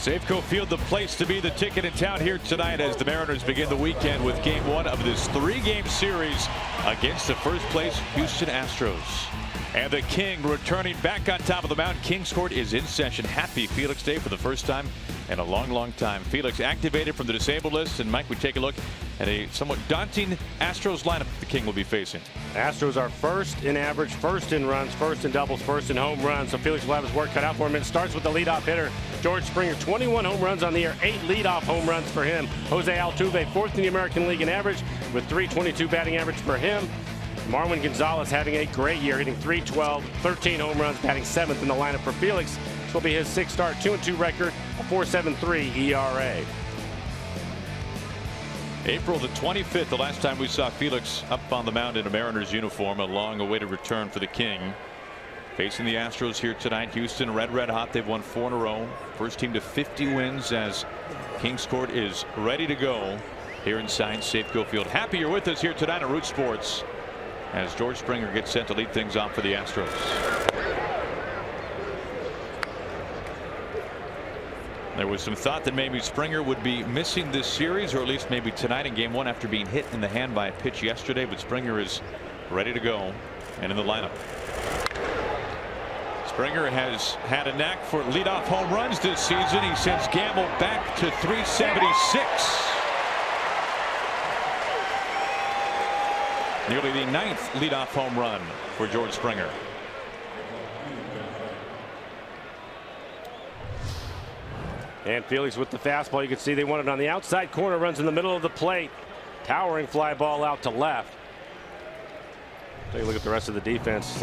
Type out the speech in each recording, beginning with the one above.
Safeco Field, the place to be, the ticket in town here tonight as the Mariners begin the weekend with game one of this three-game series against the first place Houston Astros. And the King returning back on top of the mountain. King's Court is in session. Happy Felix Day for the first time in a long time. Felix activated from the disabled list. And Mike, we take a look at a somewhat daunting Astros lineup the King will be facing. Astros are first in average, first in runs, first in doubles, first in home runs. So Felix will have his work cut out for him. It starts with the leadoff hitter, George Springer. 21 home runs on the year, 8 leadoff home runs for him. Jose Altuve, fourth in the American League in average with .322 batting average for him. Marwin Gonzalez having a great year, hitting .312, 13 home runs, batting seventh in the lineup for Felix. This will be his sixth start, 2-2 record, a .473 ERA. April the 25th, the last time we saw Felix up on the mound in a Mariners uniform. A long-awaited return for the King. Facing the Astros here tonight. Houston red hot. They've won 4 in a row. First team to 50 wins as King's Court is ready to go here inside Safeco Field. Happy you're with us here tonight on Root Sports as George Springer gets set to lead things off for the Astros. There was some thought that maybe Springer would be missing this series, or at least maybe tonight in game one after being hit in the hand by a pitch yesterday. But Springer is ready to go and in the lineup. Springer has had a knack for leadoff home runs this season. He sends Gamble back to 376. Nearly the 9th leadoff home run for George Springer. And Felix with the fastball. You can see they want it on the outside corner. Runs in the middle of the plate. Towering fly ball out to left. Take a look at the rest of the defense.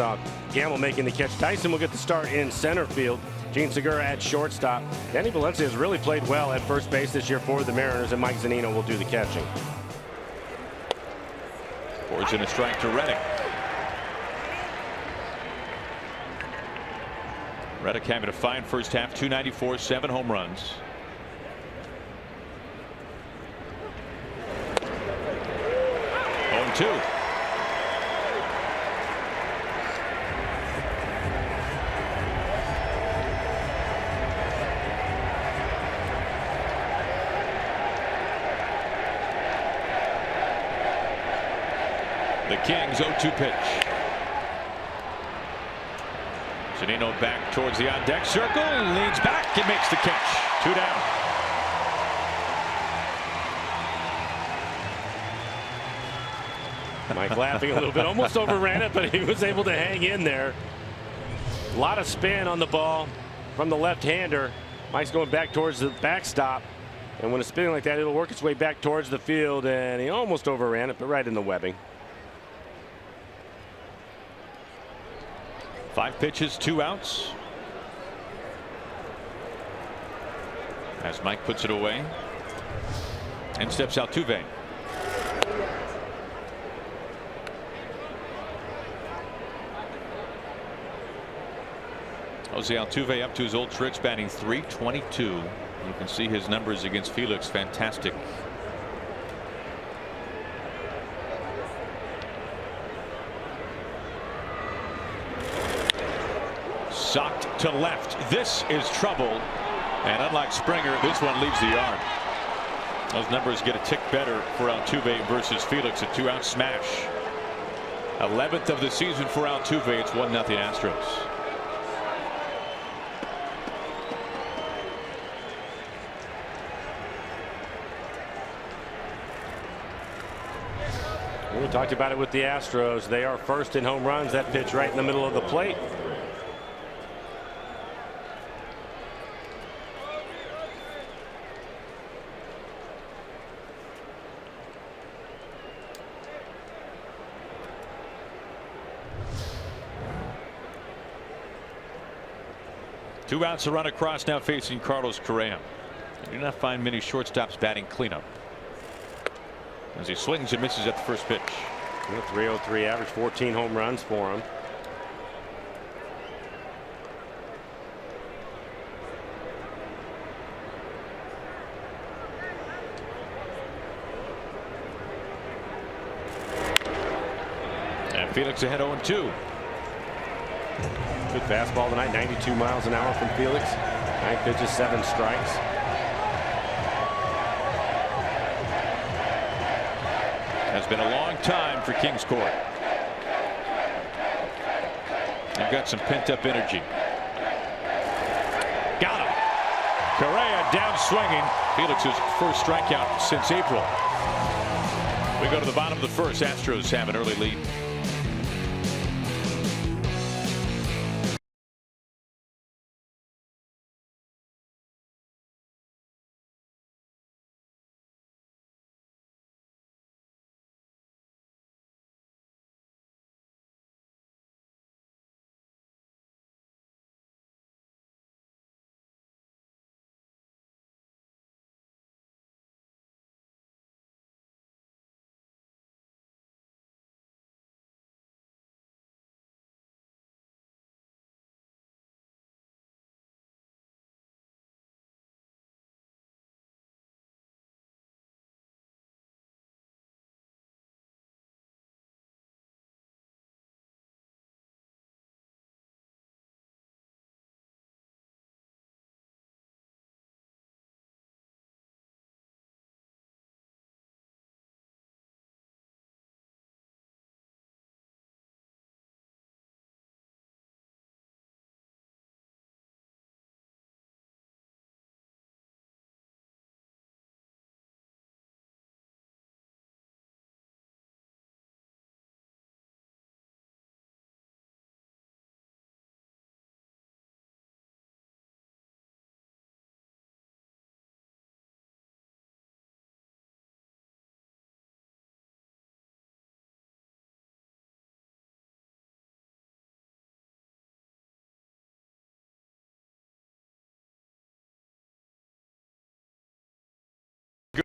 Gamble making the catch. Tyson will get the start in center field. Gene Segura at shortstop. Danny Valencia has really played well at first base this year for the Mariners, and Mike Zunino will do the catching. Boards in a strike to Reddick. Reddick having a fine first half, 294, 7 home runs. Oh, 2. The Kings 0-2 pitch. Zunino back towards the on deck circle, leans back and makes the catch. 2 down. Mike laughing a little bit, almost overran it, but he was able to hang in there. A lot of spin on the ball from the left-hander. Mike's going back towards the backstop, and when it's spinning like that, it'll work its way back towards the field, and he almost overran it, but right in the webbing. 5 pitches, 2 outs. As Mike puts it away and steps Altuve. Jose Altuve up to his old tricks, batting .322. You can see his numbers against Felix, fantastic. Socked to left. This is trouble. And unlike Springer, this one leaves the yard. Those numbers get a tick better for Altuve versus Felix. A 2-out smash. 11th of the season for Altuve. It's 1-0 Astros. We talked about it with the Astros. They are first in home runs. That pitch right in the middle of the plate. Two outs, a run across, now facing Carlos Correa. You do not find many shortstops batting cleanup as he swings and misses at the first pitch. 303 average, 14 home runs for him. And Felix ahead 0-2. Good fastball tonight, 92 miles an hour from Felix. 9 pitches, 7 strikes. Has been a long time for Kings Court. They've got some pent-up energy. Got him. Correa down swinging. Felix's first strikeout since April. We go to the bottom of the first. Astros have an early lead.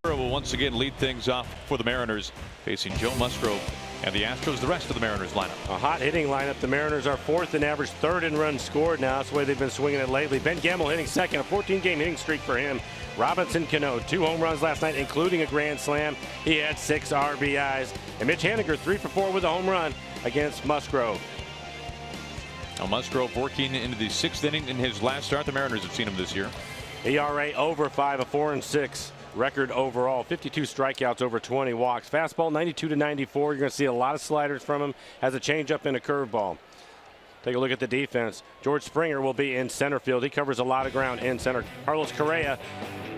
Gura will once again lead things off for the Mariners, facing Joe Musgrove and the Astros, the rest of the Mariners lineup. A hot hitting lineup. The Mariners are 4th in average, 3rd in runs scored now. That's the way they've been swinging it lately. Ben Gamel hitting second, a 14-game hitting streak for him. Robinson Cano, 2 home runs last night, including a grand slam. He had 6 RBIs. And Mitch Haniger, 3 for 4 with a home run against Musgrove. Now Musgrove working into the 6th inning in his last start. The Mariners have seen him this year. ERA over 5, a 4-6 record overall. 52 strikeouts, over 20 walks. Fastball 92 to 94. You're going to see a lot of sliders from him. Has a changeup and a curveball. Take a look at the defense. George Springer will be in center field. He covers a lot of ground in center. Carlos Correa,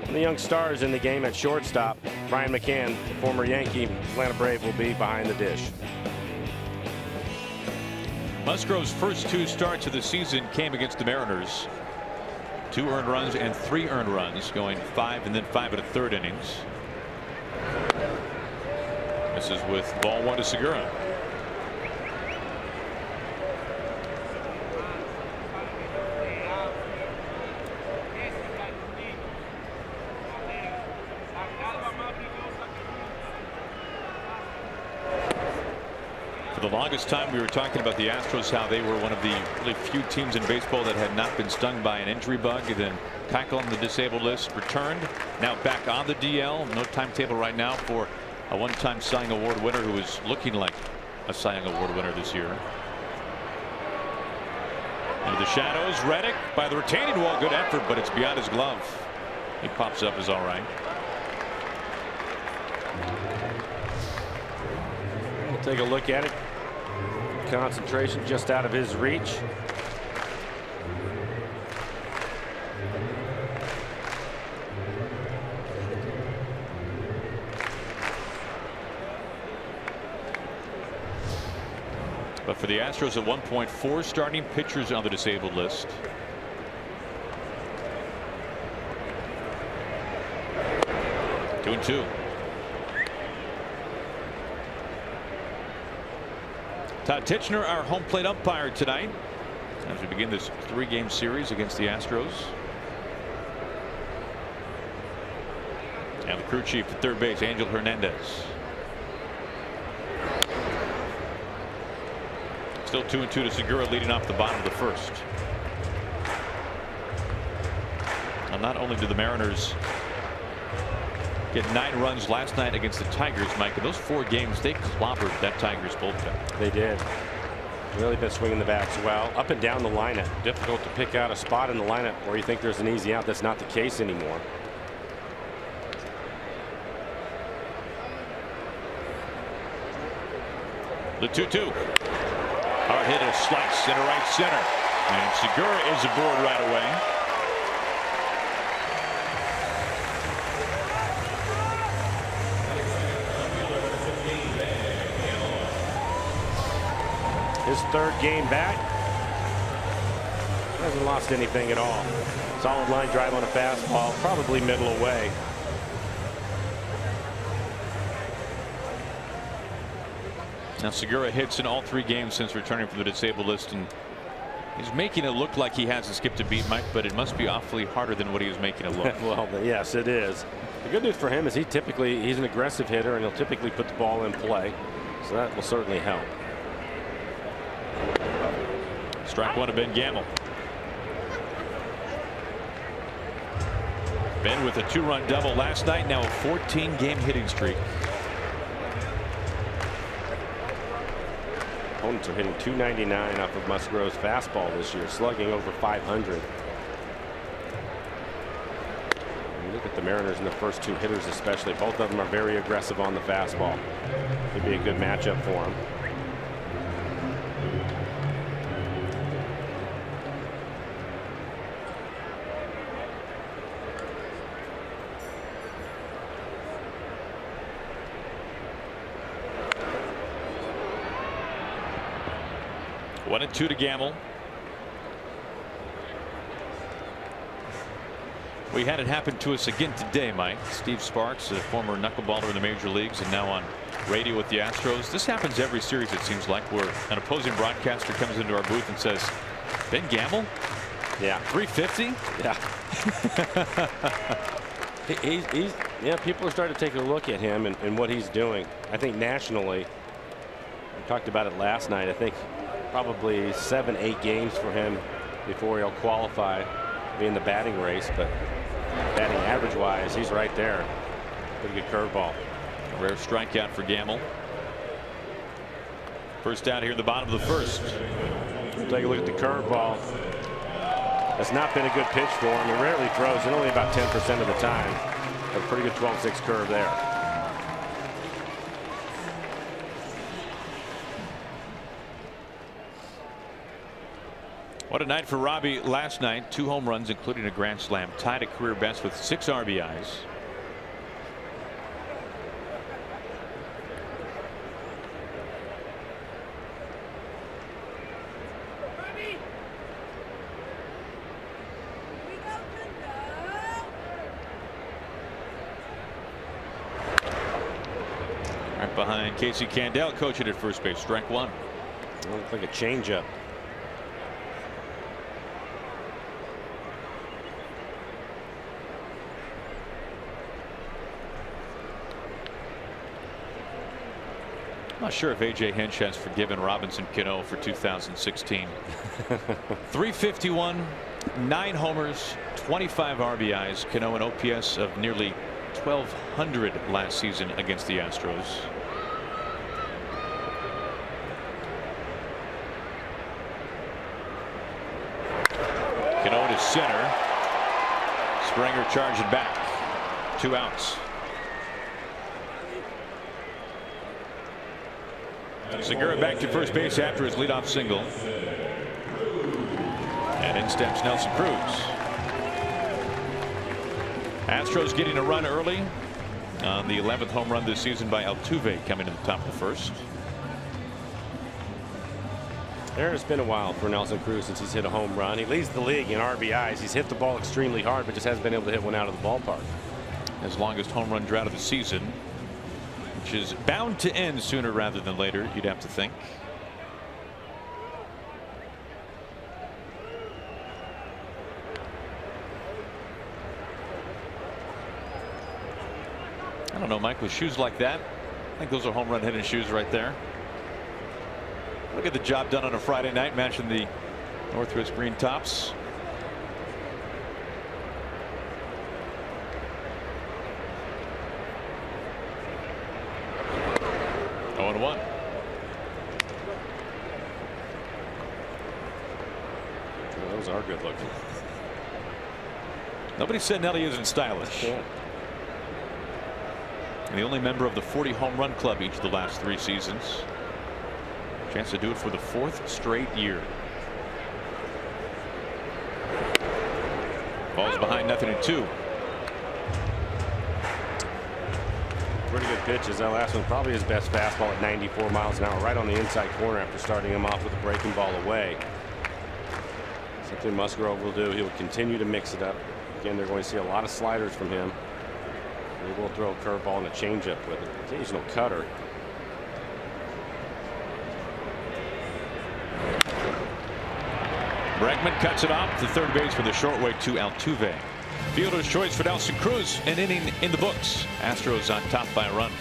one of the young stars in the game at shortstop. Brian McCann, the former Yankee, Atlanta Brave, will be behind the dish. Musgrove's first 2 starts of the season came against the Mariners. 2 earned runs and 3 earned runs, going 5 and then 5 1/3 innings. This is with ball 1 to Segura. For the longest time, we were talking about the Astros, how they were one of the really few teams in baseball that had not been stung by an injury bug. And then Keuchel on the disabled list, returned, now back on the DL. No timetable right now for a one-time Cy Young Award winner who is looking like a Cy Young Award winner this year. Into the shadows, Reddick by the retaining wall. Good effort, but it's beyond his glove. He pops up, is all right. We'll take a look at it. Concentration just out of his reach. But for the Astros, at 1.4 starting pitchers on the disabled list. Two and two. Todd Tichenor, our home plate umpire tonight, as we begin this 3-game series against the Astros. And the crew chief at third base, Angel Hernandez. Still 2 and 2 to Segura, leading off the bottom of the first. And not only did the Mariners get 9 runs last night against the Tigers, Mike, in those 4 games they clobbered that Tigers bullpen. They did. Really been swinging the bats well. Up and down the lineup. Difficult to pick out a spot in the lineup where you think there's an easy out. That's not the case anymore. The 2-2. Hard hit, a slice into right center. And Segura is aboard right away. His third game back. Hasn't lost anything at all. Solid line drive on a fastball, probably middle away. Now Segura hits in all 3 games since returning from the disabled list, and he's making it look like he hasn't skipped a beat, Mike, but it must be awfully harder than what he was making it look. Well, yes, it is. The good news for him is he's an aggressive hitter, and he'll typically put the ball in play, so that will certainly help. Strike 1 to Ben Gamble. Ben with a 2-run double last night, now a 14-game hitting streak. Opponents are hitting .299 off of Musgrove's fastball this year, slugging over .500. And look at the Mariners in the first 2 hitters especially. Both of them are very aggressive on the fastball. Could be a good matchup for them. One and 2 to Gamble. We had it happen to us again today, Mike. Steve Sparks, a former knuckleballer in the major leagues and now on radio with the Astros. This happens every series, it seems like, where an opposing broadcaster comes into our booth and says, Ben Gamble? Yeah. 350? Yeah. Yeah, people are starting to take a look at him and what he's doing. I think nationally, we talked about it last night, I think probably 7-8 games for him before he'll qualify, be in the batting race, but batting average wise, he's right there. Pretty good curveball. Rare strikeout for Gamble. First out here in the bottom of the first. Take a look at the curveball. That's not been a good pitch for him. He rarely throws it, only about 10% of the time. A pretty good 12-6 curve there. What a night for Robbie last night. 2 home runs, including a grand slam. Tied a career best with 6 RBIs. Right behind Casey Candell, coaching at first base. Strike 1. Looks like a changeup. I'm not sure if A.J. Hinch has forgiven Robinson Cano for 2016. 351, 9 homers, 25 RBIs. Cano an OPS of nearly 1,200 last season against the Astros. Cano to center. Springer charging back. 2 outs. Segura back to first base after his leadoff single. And in steps Nelson Cruz. Astros getting a run early on the 11th home run this season by Altuve, coming in the top of the first. It's been a while for Nelson Cruz since he's hit a home run. He leads the league in RBIs. He's hit the ball extremely hard, but just hasn't been able to hit one out of the ballpark. His longest home run drought of the season, which is bound to end sooner rather than later, you'd have to think. I don't know, Mike, with shoes like that, I think those are home run hitting shoes right there. Look at the job done on a Friday night, matching the Northwest green tops. Those are good looking. Nobody said Nelly isn't stylish. Yeah. And the only member of the 40 home run club each of the last 3 seasons. Chance to do it for the 4th straight year. Ball's behind 0-2. Pretty good pitches. That last one probably his best fastball at 94 miles an hour, right on the inside corner after starting him off with a breaking ball away. Something Musgrove will do. He will continue to mix it up. Again, they're going to see a lot of sliders from him. He will throw a curveball and a changeup with an occasional cutter. Bregman cuts it off to third base for the short way to Altuve. Fielder's choice for Nelson Cruz, an inning in the books. Astros on top by a run.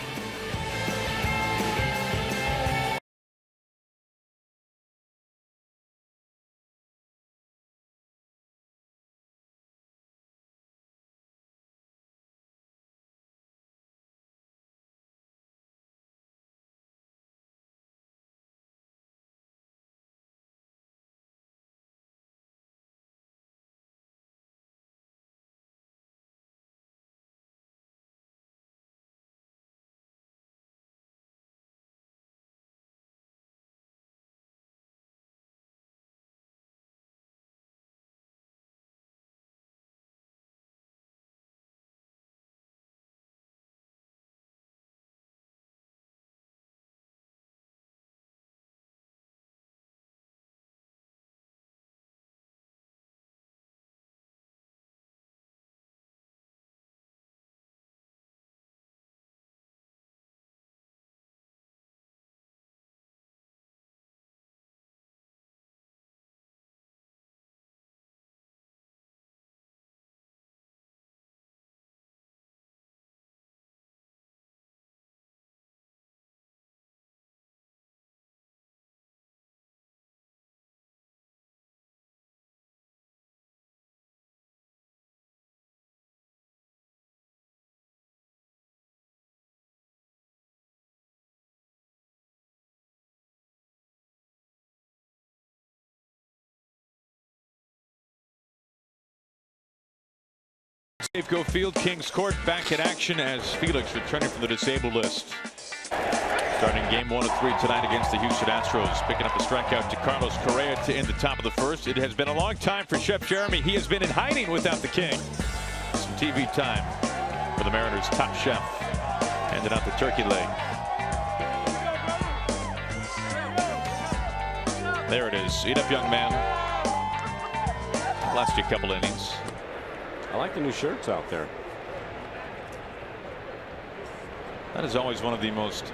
Safeco Field, Kings Court back in action as Felix returning from the disabled list. Starting game 1 of 3 tonight against the Houston Astros. Picking up a strikeout to Carlos Correa to end the top of the first. It has been a long time for Chef Jeremy. He has been in hiding without the King. Some TV time for the Mariners' top chef. Handing out the turkey leg. There it is. Eat up, young man. Last you a couple innings. I like the new shirts out there. That is always one of the most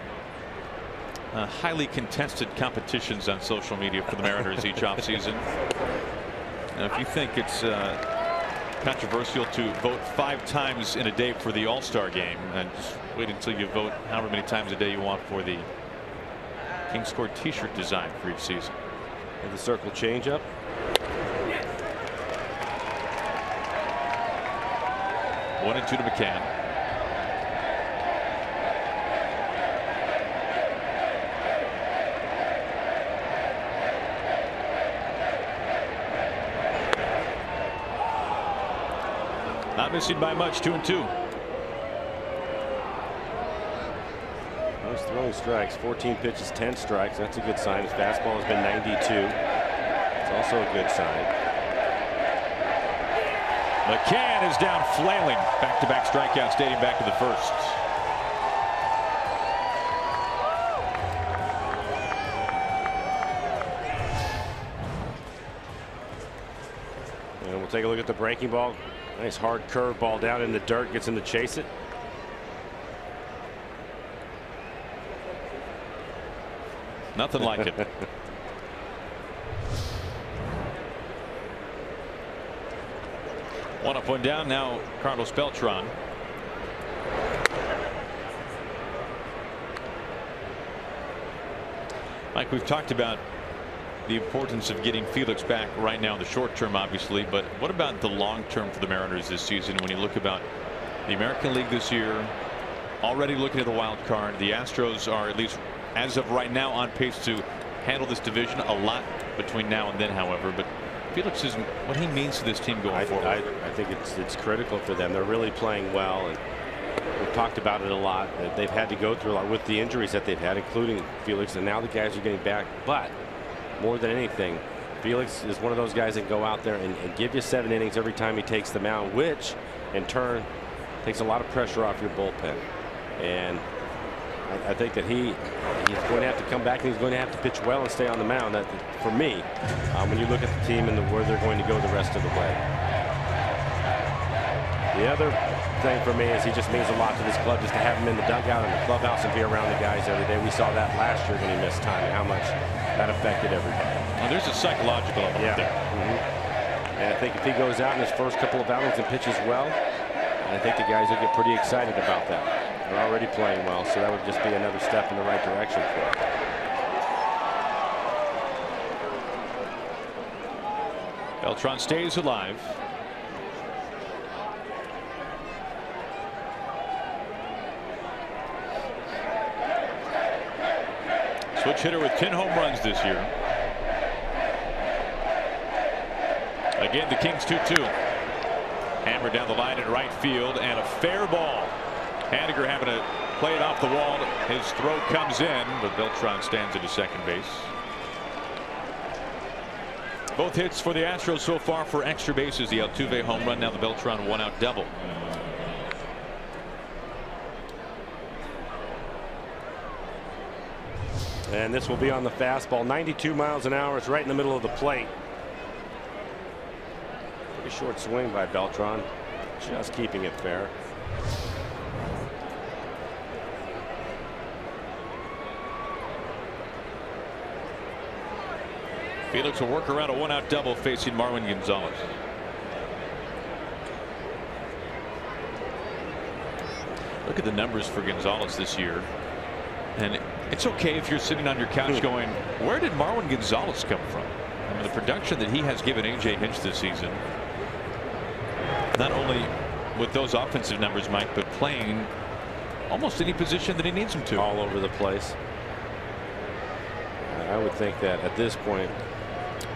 highly contested competitions on social media for the Mariners each offseason. Now, if you think it's controversial to vote 5 times in a day for the All-Star game, and just wait until you vote however many times a day you want for the Kings Court t-shirt design for each season. And the circle changeup. One and two to McCann. Not missing by much. 2 and 2. He's throwing strikes. 14 pitches, 10 strikes. That's a good sign. His fastball has been 92. It's also a good sign. McCann is down flailing. Back-to-back strikeouts dating back to the first. And we'll take a look at the breaking ball. Nice hard curve ball down in the dirt. Gets him to chase it. Nothing like it. One up, one down. Now Carlos Beltran. Mike, we've talked about the importance of getting Felix back right now in the short term, obviously, but what about the long term for the Mariners this season? When you look about the American League this year, already looking at the wild card, the Astros are, at least as of right now, on pace to handle this division. A lot between now and then, however, but Felix is what he means to this team going forward. I think it's critical for them. They're really playing well, and we've talked about it a lot. They've had to go through a lot with the injuries that they've had, including Felix, and now the guys are getting back. But more than anything, Felix is one of those guys that go out there and give you 7 innings every time he takes the mound, which in turn takes a lot of pressure off your bullpen. And I think that he's going to have to come back, and he's going to have to pitch well and stay on the mound. That, for me, when you look at the team and where they're going to go the rest of the way. The other thing for me is he just means a lot to this club, just to have him in the dugout and the clubhouse and be around the guys every day. We saw that last year when he missed time and how much that affected everybody. Well, there's a psychological element there. And I think if he goes out in his first couple of outings and pitches well, I think the guys will get pretty excited about that. They're already playing well, so that would just be another step in the right direction for them. Beltran stays alive. Switch hitter with 10 home runs this year. Again, the Kings 2-2. Hammered down the line in right field, and a fair ball. Haniger having to play it off the wall. His throw comes in, but Beltran stands at his second base. Both hits for the Astros so far for extra bases. The Altuve home run, now the Beltran 1-out double. And this will be on the fastball. 92 miles an hour. It's right in the middle of the plate. Pretty short swing by Beltran. Just keeping it fair. Felix will work around a 1-out double facing Marwin Gonzalez. Look at the numbers for Gonzalez this year. And it's okay if you're sitting on your couch going, where did Marwin Gonzalez come from? I mean, the production that he has given A.J. Hinch this season, not only with those offensive numbers, Mike, but playing almost any position that he needs him to. All over the place. I would think that at this point,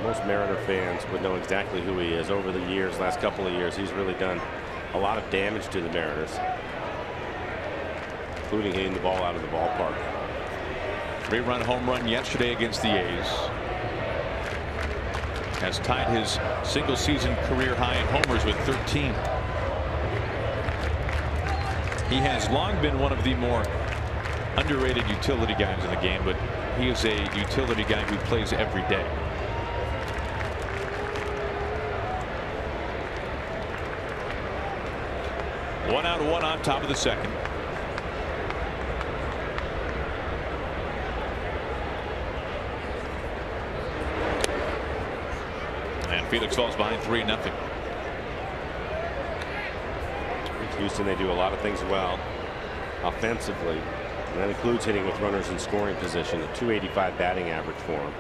most Mariner fans would know exactly who he is. Over the years, last couple of years, he's really done a lot of damage to the Mariners, including hitting the ball out of the ballpark. 3-run home run yesterday against the A's. Has tied his single season career high in homers with 13. He has long been one of the more underrated utility guys in the game, but he is a utility guy who plays every day. One out, one on, top of the second. And Felix falls behind 3-0. Houston, they do a lot of things well offensively, and that includes hitting with runners in scoring position. A .285 batting average for him.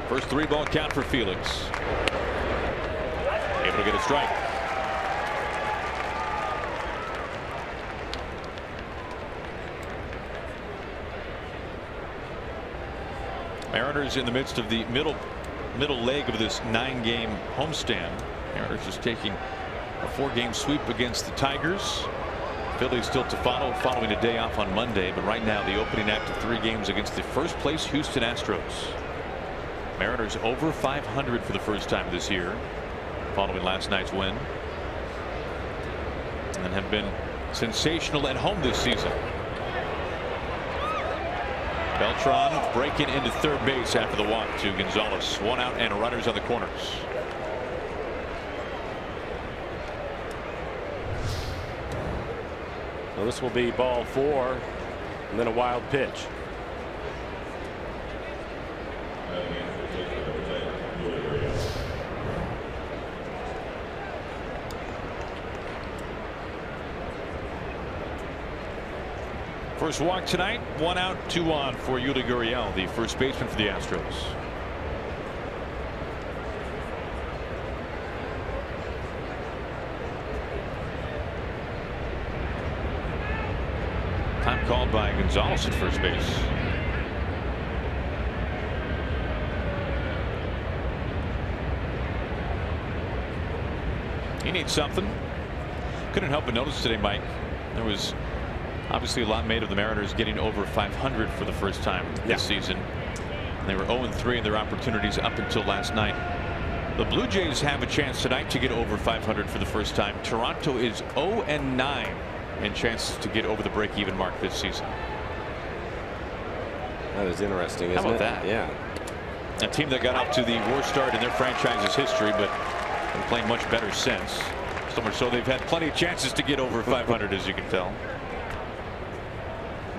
First 3-ball count for Felix. Able to get a strike. Mariners in the midst of the middle leg of this 9-game homestand. Mariners just taking a 4-game sweep against the Tigers. Phillies still to follow, following a day off on Monday, but right now the opening act of 3 games against the first place Houston Astros. Mariners over 500 for the first time this year, following last night's win, and have been sensational at home this season. Beltran breaking into third base after the walk to Gonzalez. 1 out and runners on the corners. So this will be ball 4, and then a wild pitch. First walk tonight, 1 out, 2 on for Yuli Gurriel, the first baseman for the Astros. called by Gonzalez at first base. He needs something. Couldn't help but notice today, Mike, there was obviously a lot made of the Mariners getting over 500 for the first time this season. They were 0-3 in their opportunities up until last night. The Blue Jays have a chance tonight to get over 500 for the first time. Toronto is 0-9 in chances to get over the break-even mark this season. That is interesting, isn't it? How about that? Yeah. A team that got off to the worst start in their franchise's history, but been playing much better since. So much so they've had plenty of chances to get over 500, as you can tell.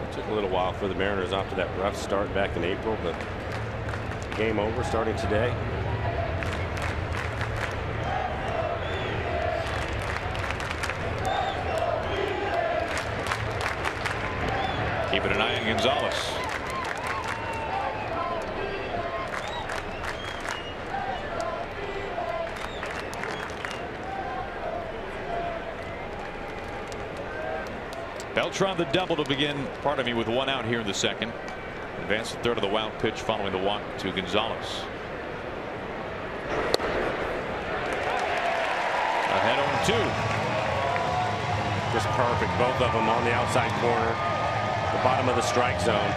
It took a little while for the Mariners after that rough start back in April, but game over starting today. Keeping an eye on Gonzalez. Beltran the double to begin, with 1 out here in the second. Advance the third of the wild pitch following the walk to Gonzalez. Ahead 0-2. Just perfect. Both of them on the outside corner, the bottom of the strike zone.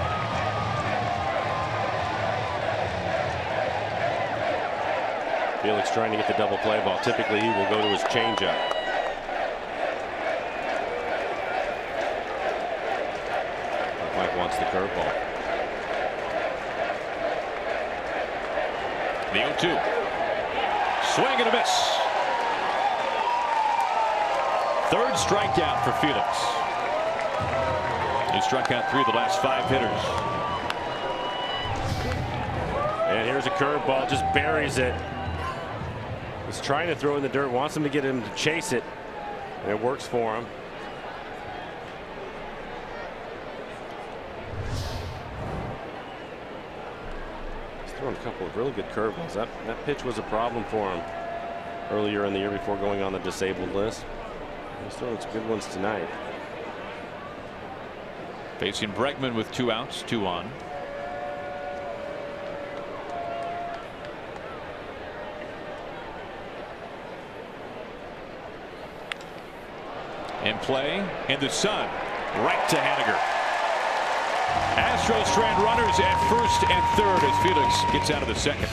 Felix trying to get the double play ball. Typically, he will go to his changeup. Mike wants the curveball. The 0-2. Swing and a miss. Third strikeout for Felix. He struck out 3 of the last 5 hitters. And here's a curveball, just buries it. He's trying to throw in the dirt, wants him to get him to chase it, and it works for him. He's thrown a couple of really good curveballs. That pitch was a problem for him earlier in the year before going on the disabled list. He's throwing some good ones tonight. Facing Bregman with 2 outs, 2 on. In play in the sun, right to Haniger. Astros strand runners at first and third as Felix gets out of the second.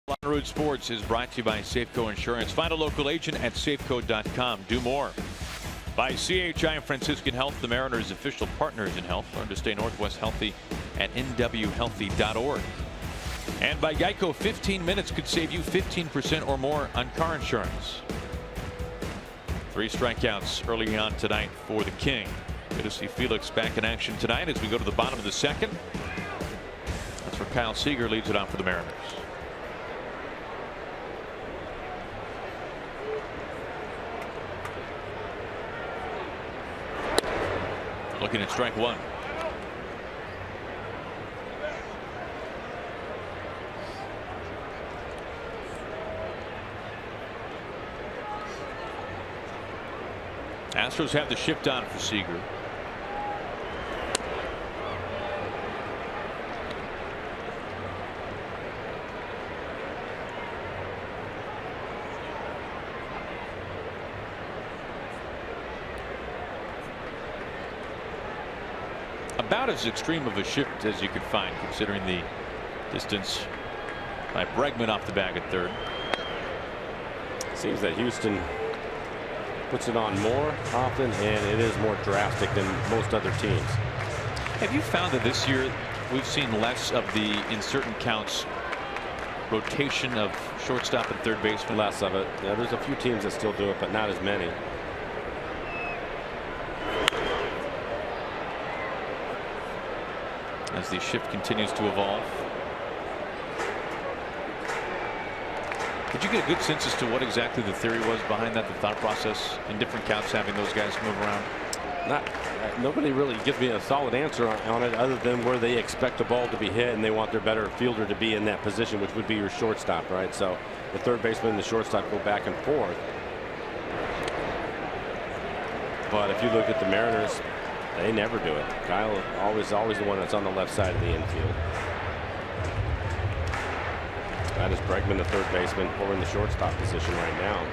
On Road Sports is brought to you by Safeco Insurance. Find a local agent at safeco.com. Do more. By CHI and Franciscan Health, the Mariners' official partners in health. Learn to stay Northwest healthy at nwhealthy.org. And by Geico, 15 minutes could save you 15% or more on car insurance. 3 strikeouts early on tonight for the King. Good to see Felix back in action tonight as we go to the bottom of the second. That's where Kyle Seager leads it off for the Mariners. Looking at strike 1. Astros have the shift on for Seager. About as extreme of a shift as you could find, considering the distance by Bregman off the bag at third. Seems that Houston puts it on more often, and it is more drastic than most other teams. Have you found that this year we've seen less of the, in certain counts, rotation of shortstop and third baseman? Less of it. Yeah, there's a few teams that still do it, but not as many. As the shift continues to evolve. Did you get a good sense as to what exactly the theory was behind that, the thought process in different counts, having those guys move around? Nobody really gives me a solid answer on it, other than where they expect the ball to be hit and they want their better fielder to be in that position, which would be your shortstop, right? So the third baseman and the shortstop go back and forth. But if you look at the Mariners, they never do it. Kyle always the one that's on the left side of the infield. That is Bregman, the third baseman, or in the shortstop position right now.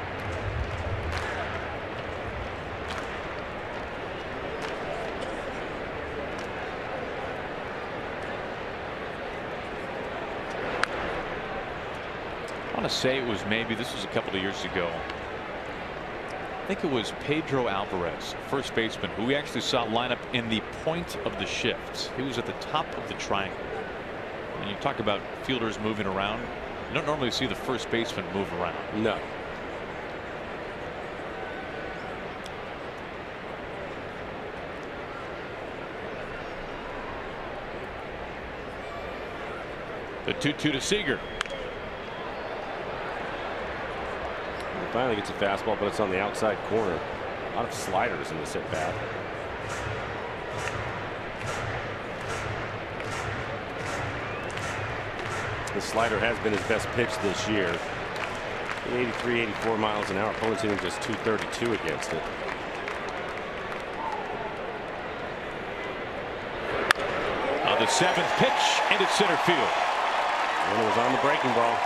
I want to say it was maybe, this was a couple of years ago. I think it was Pedro Alvarez, first baseman, who we actually saw line up in the point of the shift. He was at the top of the triangle. And you talk about fielders moving around. You don't normally see the first baseman move around. No. The 2-2 to Seager. He finally gets a fastball, but it's on the outside corner. A lot of sliders in this at bat. The slider has been his best pitch this year. 83, 84 miles an hour. Opponents hitting just 232 against it. On the 7th pitch into center field. And it was on the breaking ball.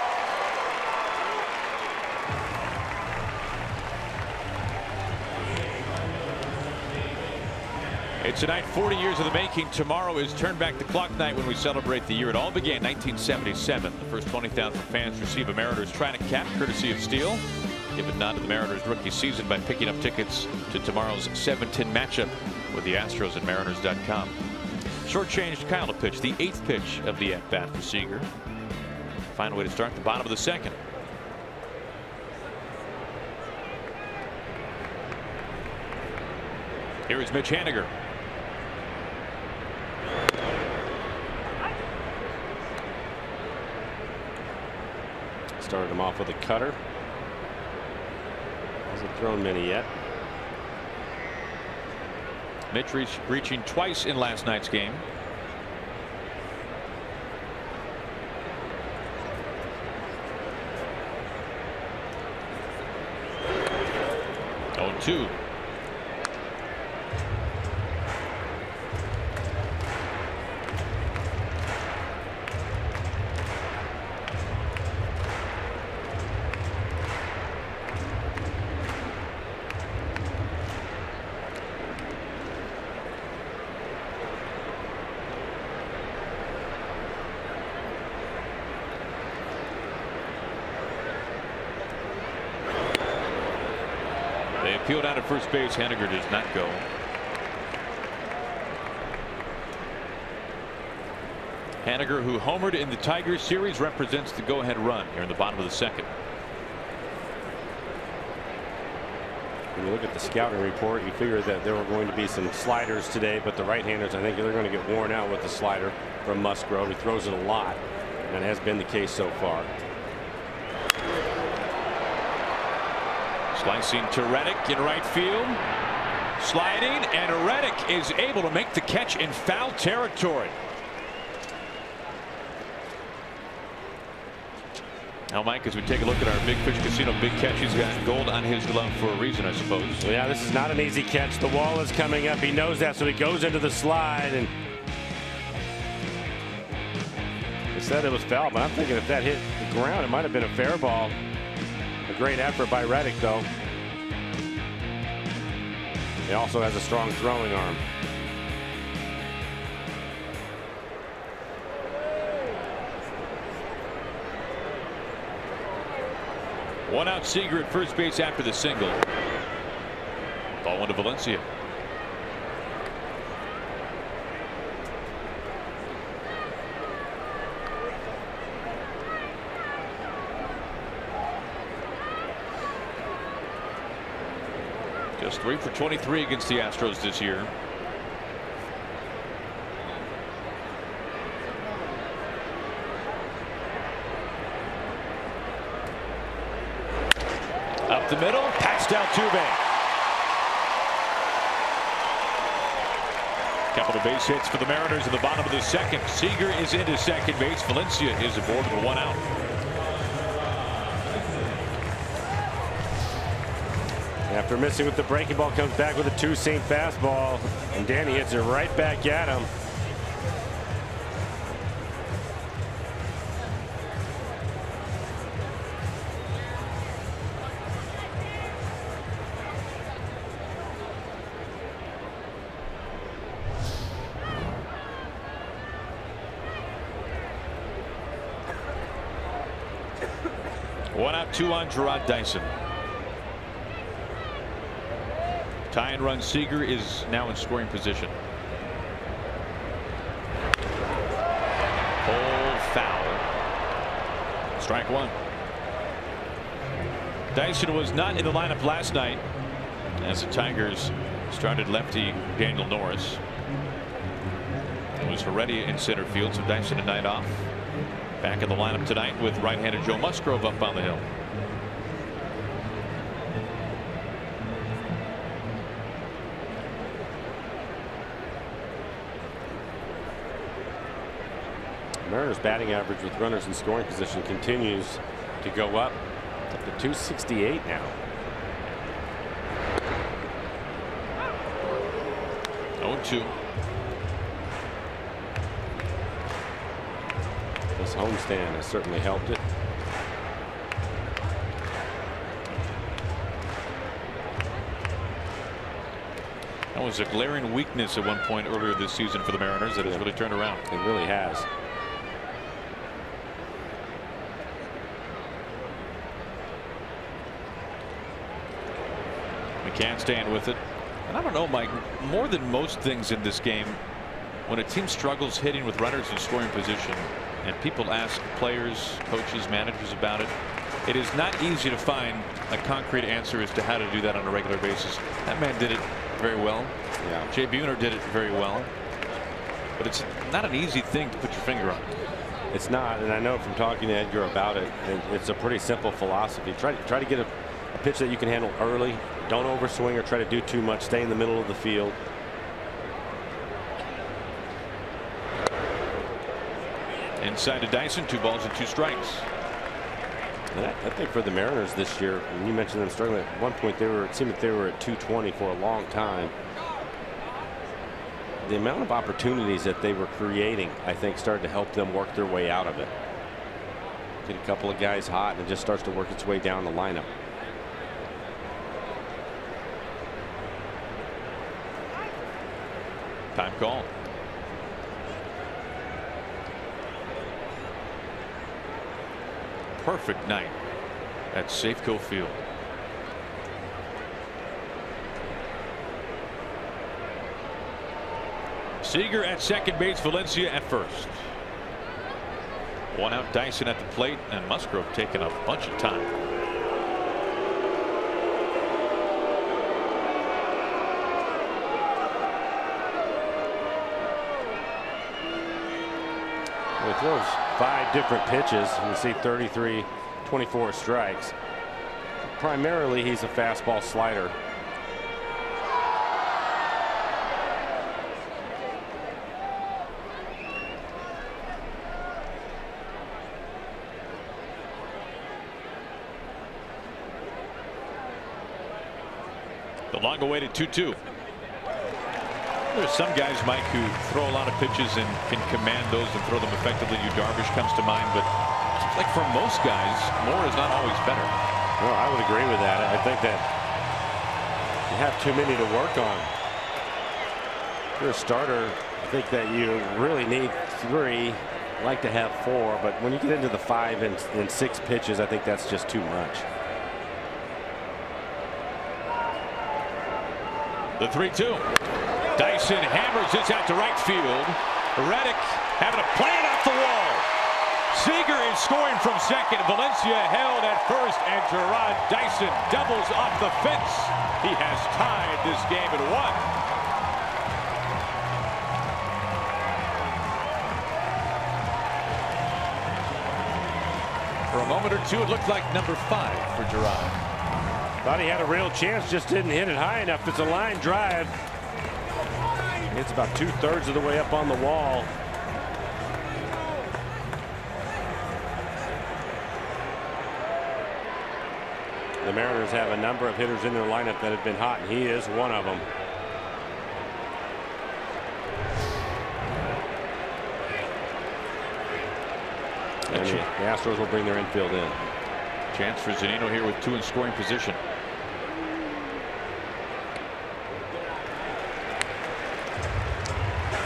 It's a night 40 years in the making. Tomorrow is Turn Back the Clock night when we celebrate the year it all began, 1977. The first 20,000 fans receive a Mariners Trident cap courtesy of Steel. Give a nod to the Mariners rookie season by picking up tickets to tomorrow's 7-10 matchup with the Astros at Mariners.com. Shortchanged Kyle to pitch the 8th pitch of the at-bat for Seager. Find a way to start the bottom of the second. Here is Mitch Haniger. Started him off with a cutter. Hasn't thrown many yet. Mitch reaching twice in last night's game. Oh, 2. They appealed out at first base. Haniger does not go. Haniger, who homered in the Tigers series, represents the go-ahead run here in the bottom of the second. when you look at the scouting report, you figure that there were going to be some sliders today, but the right-handers, I think they're going to get worn out with the slider from Musgrove. He throws it a lot, and it has been the case so far. Slicing to Reddick in right field. Sliding, and Reddick is able to make the catch in foul territory. Now, Mike, as we take a look at our Big Fish Casino big catch, he's got gold on his glove for a reason, I suppose. Well, yeah, this is not an easy catch. The wall is coming up. He knows that, so he goes into the slide. And they said it was foul, but I'm thinking if that hit the ground, it might have been a fair ball. A great effort by Reddick, though. He also has a strong throwing arm. One out Seager at first base after the single. Ball went to Valencia. Just 3 for 23 against the Astros this year. Up the middle, past Altuve. Couple of base hits for the Mariners in the bottom of the second. Seager is into second base. Valencia is aboard with 1 out. After missing with the breaking ball, comes back with a two-seam fastball, and Danny hits it right back at him. One out, 2 on Gerard Dyson. Tie and run. Seager is now in scoring position. Full foul. Strike 1. Dyson was not in the lineup last night as the Tigers started lefty Daniel Norris. It was Heredia in center field, so Dyson a night off. Back in the lineup tonight with right-handed Joe Musgrove up on the hill. Mariners batting average with runners in scoring position continues to go up to 268 now. 0-2. This homestand has certainly helped it. That was a glaring weakness at one point earlier this season for the Mariners that has really turned around. It really has. McCann staying with it. And I don't know, Mike, more than most things in this game, when a team struggles hitting with runners in scoring position and people ask players, coaches, managers about it, it is not easy to find a concrete answer as to how to do that on a regular basis. That man did it very well. Yeah. Jay Buhner did it very well. But it's not an easy thing to put your finger on. It's not, and I know from talking to Edgar about it, it's a pretty simple philosophy. Try to get a pitch that you can handle early. Don't overswing or try to do too much. Stay in the middle of the field. Inside to Dyson, 2 balls and 2 strikes. And I think for the Mariners this year, when you mentioned them struggling, at one point it seemed that they were at 220 for a long time. The amount of opportunities that they were creating, I think, started to help them work their way out of it. Get a couple of guys hot, and it just starts to work its way down the lineup. Time call. Perfect night at Safeco Field. Seager at second base, Valencia at first. 1 out, Dyson at the plate, and Musgrove taking a bunch of time. throws 5 different pitches. You see 33, 24 strikes. Primarily, he's a fastball slider. The long-awaited 2-2. There's some guys, Mike, who throw a lot of pitches and can command those and throw them effectively. Darvish comes to mind, but like for most guys, more is not always better. No, I would agree with that. I think that you have too many to work on. If you're a starter, I think that you really need 3. Like to have 4, but when you get into the 5 and 6 pitches, I think that's just too much. The 3-2. Dyson hammers this out to right field. Reddick having to plant off the wall. Seager is scoring from second. Valencia held at first, and Gerard Dyson doubles off the fence. He has tied this game at 1. For a moment or two, it looked like number 5 for Gerard. Thought he had a real chance, just didn't hit it high enough. It's a line drive. It's about 2/3 of the way up on the wall. The Mariners have a number of hitters in their lineup that have been hot, and he is one of them. And the Astros will bring their infield in. Chance for Zunino here with 2 in scoring position.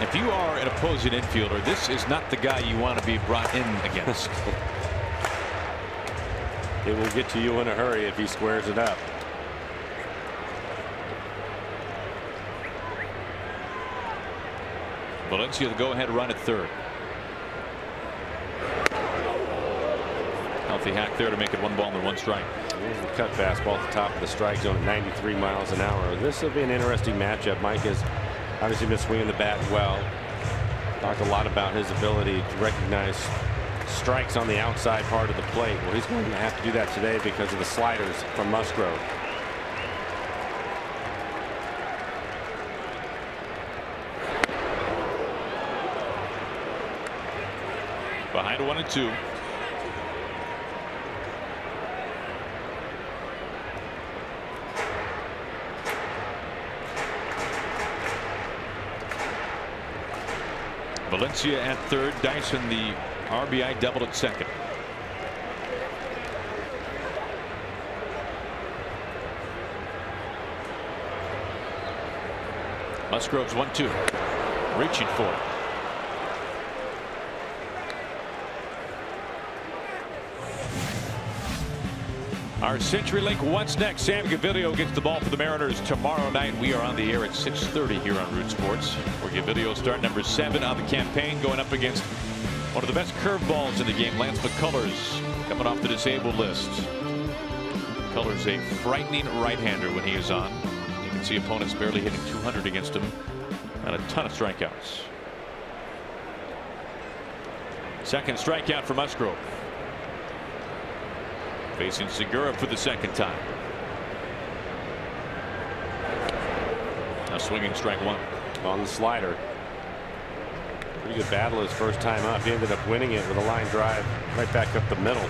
If you are an opposing infielder, this is not the guy you want to be brought in against. It will get to you in a hurry if he squares it up. Valencia the go-ahead run at third. Healthy hack there to make it 1 ball and 1 strike. There's the cut fastball at the top of the strike zone at 93 miles an hour. This will be an interesting matchup. Mike has obviously been swinging the bat well. Talked a lot about his ability to recognize strikes on the outside part of the plate. Well, he's going to have to do that today because of the sliders from Musgrove. Behind 1-2. Valencia at third. Dyson the RBI doubled at second. Musgrove's 1-2. Reaching for it. Our CenturyLink What's Next. Sam Gaviglio gets the ball for the Mariners tomorrow night. We are on the air at 6:30 here on Root Sports. For Gaviglio, start number 7 on the campaign, going up against one of the best curveballs in the game, Lance McCullers, coming off the disabled list. McCullers a frightening right-hander when he is on. You can see opponents barely hitting 200 against him, and a ton of strikeouts. Second strikeout for Musgrove. Facing Segura for the second time. Now swinging strike 1. On the slider. Pretty good battle his first time up. He ended up winning it with a line drive right back up the middle.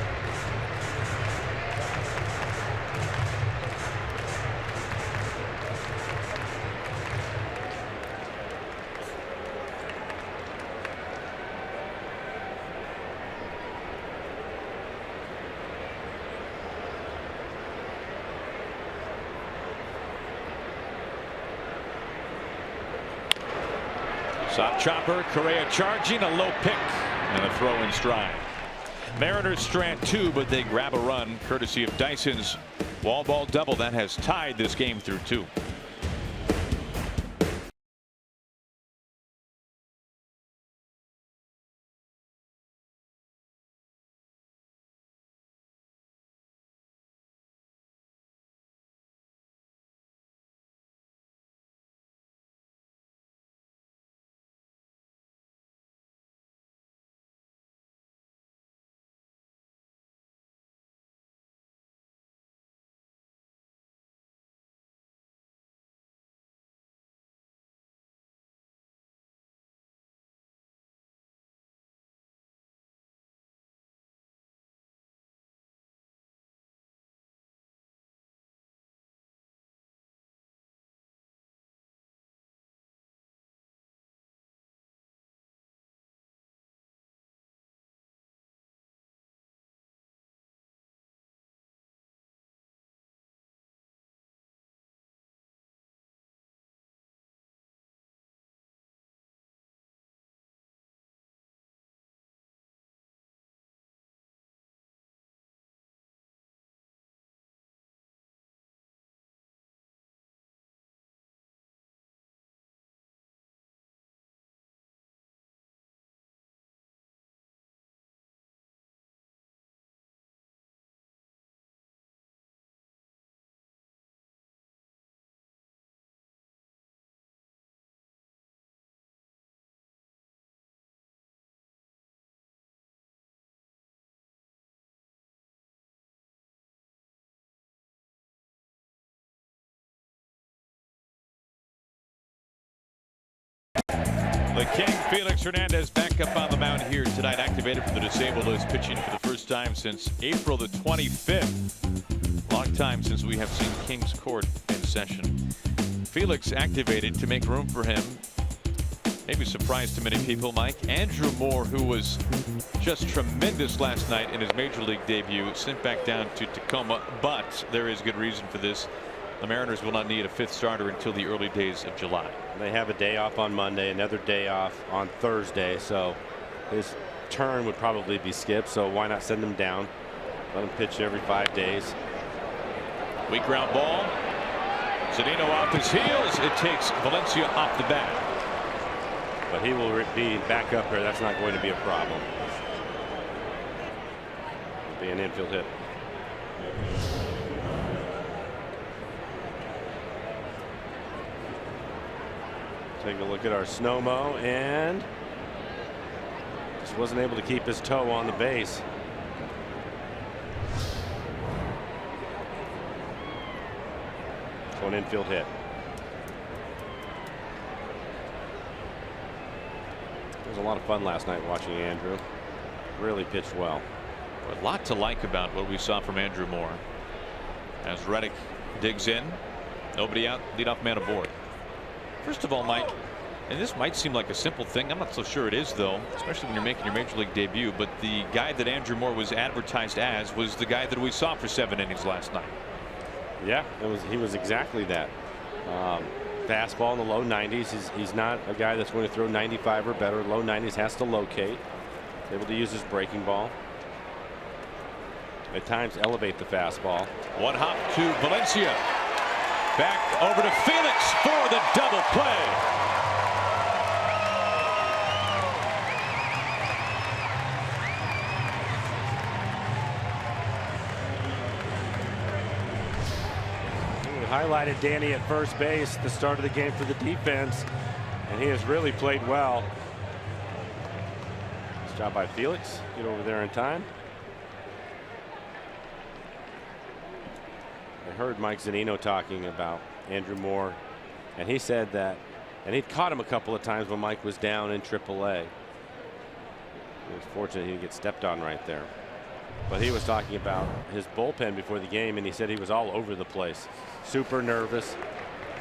Soft chopper, Correa charging, a low pick, and a throw in stride. Mariners strand 2, but they grab a run courtesy of Dyson's wall ball double that has tied this game through 2. The King, Felix Hernandez, back up on the mound here tonight, activated for the disabled list, pitching for the first time since April the 25th. Long time since we have seen King's Court in session. Felix activated to make room for him. Maybe surprised to many people, Mike. Andrew Moore, who was just tremendous last night in his major league debut, sent back down to Tacoma, but there is good reason for this. The Mariners will not need a fifth starter until the early days of July. They have a day off on Monday, another day off on Thursday, so his turn would probably be skipped. So why not send him down? Let him pitch every 5 days. Weak ground ball. Zunino off his heels. It takes Valencia off the bat. But he will be back up here. That's not going to be a problem. It'll be an infield hit. Take a look at our Snowmo, and just wasn't able to keep his toe on the base. So an infield hit. It was a lot of fun last night watching Andrew. Really pitched well. A lot to like about what we saw from Andrew Moore. As Reddick digs in, nobody out, leadoff man aboard. First of all, Mike, and this might seem like a simple thing. I'm not so sure it is, though, especially when you're making your major league debut. But the guy that Andrew Moore was advertised as was the guy that we saw for 7 innings last night. Yeah, he was exactly that. Fastball in the low 90s. He's not a guy that's going to throw 95 or better. Low 90s, has to locate. Able to use his breaking ball. At times elevate the fastball. One hop to Valencia. Back over to Felix for the double play. We highlighted Danny at first base the start of the game for the defense, and he has really played well. Nice job by Felix. Get over there in time. I heard Mike Zunino talking about Andrew Moore, and he said that, and he'd caught him a couple of times when Mike was down in AAA. It was fortunate he didn't get stepped on right there. But he was talking about his bullpen before the game, and he said he was all over the place, super nervous.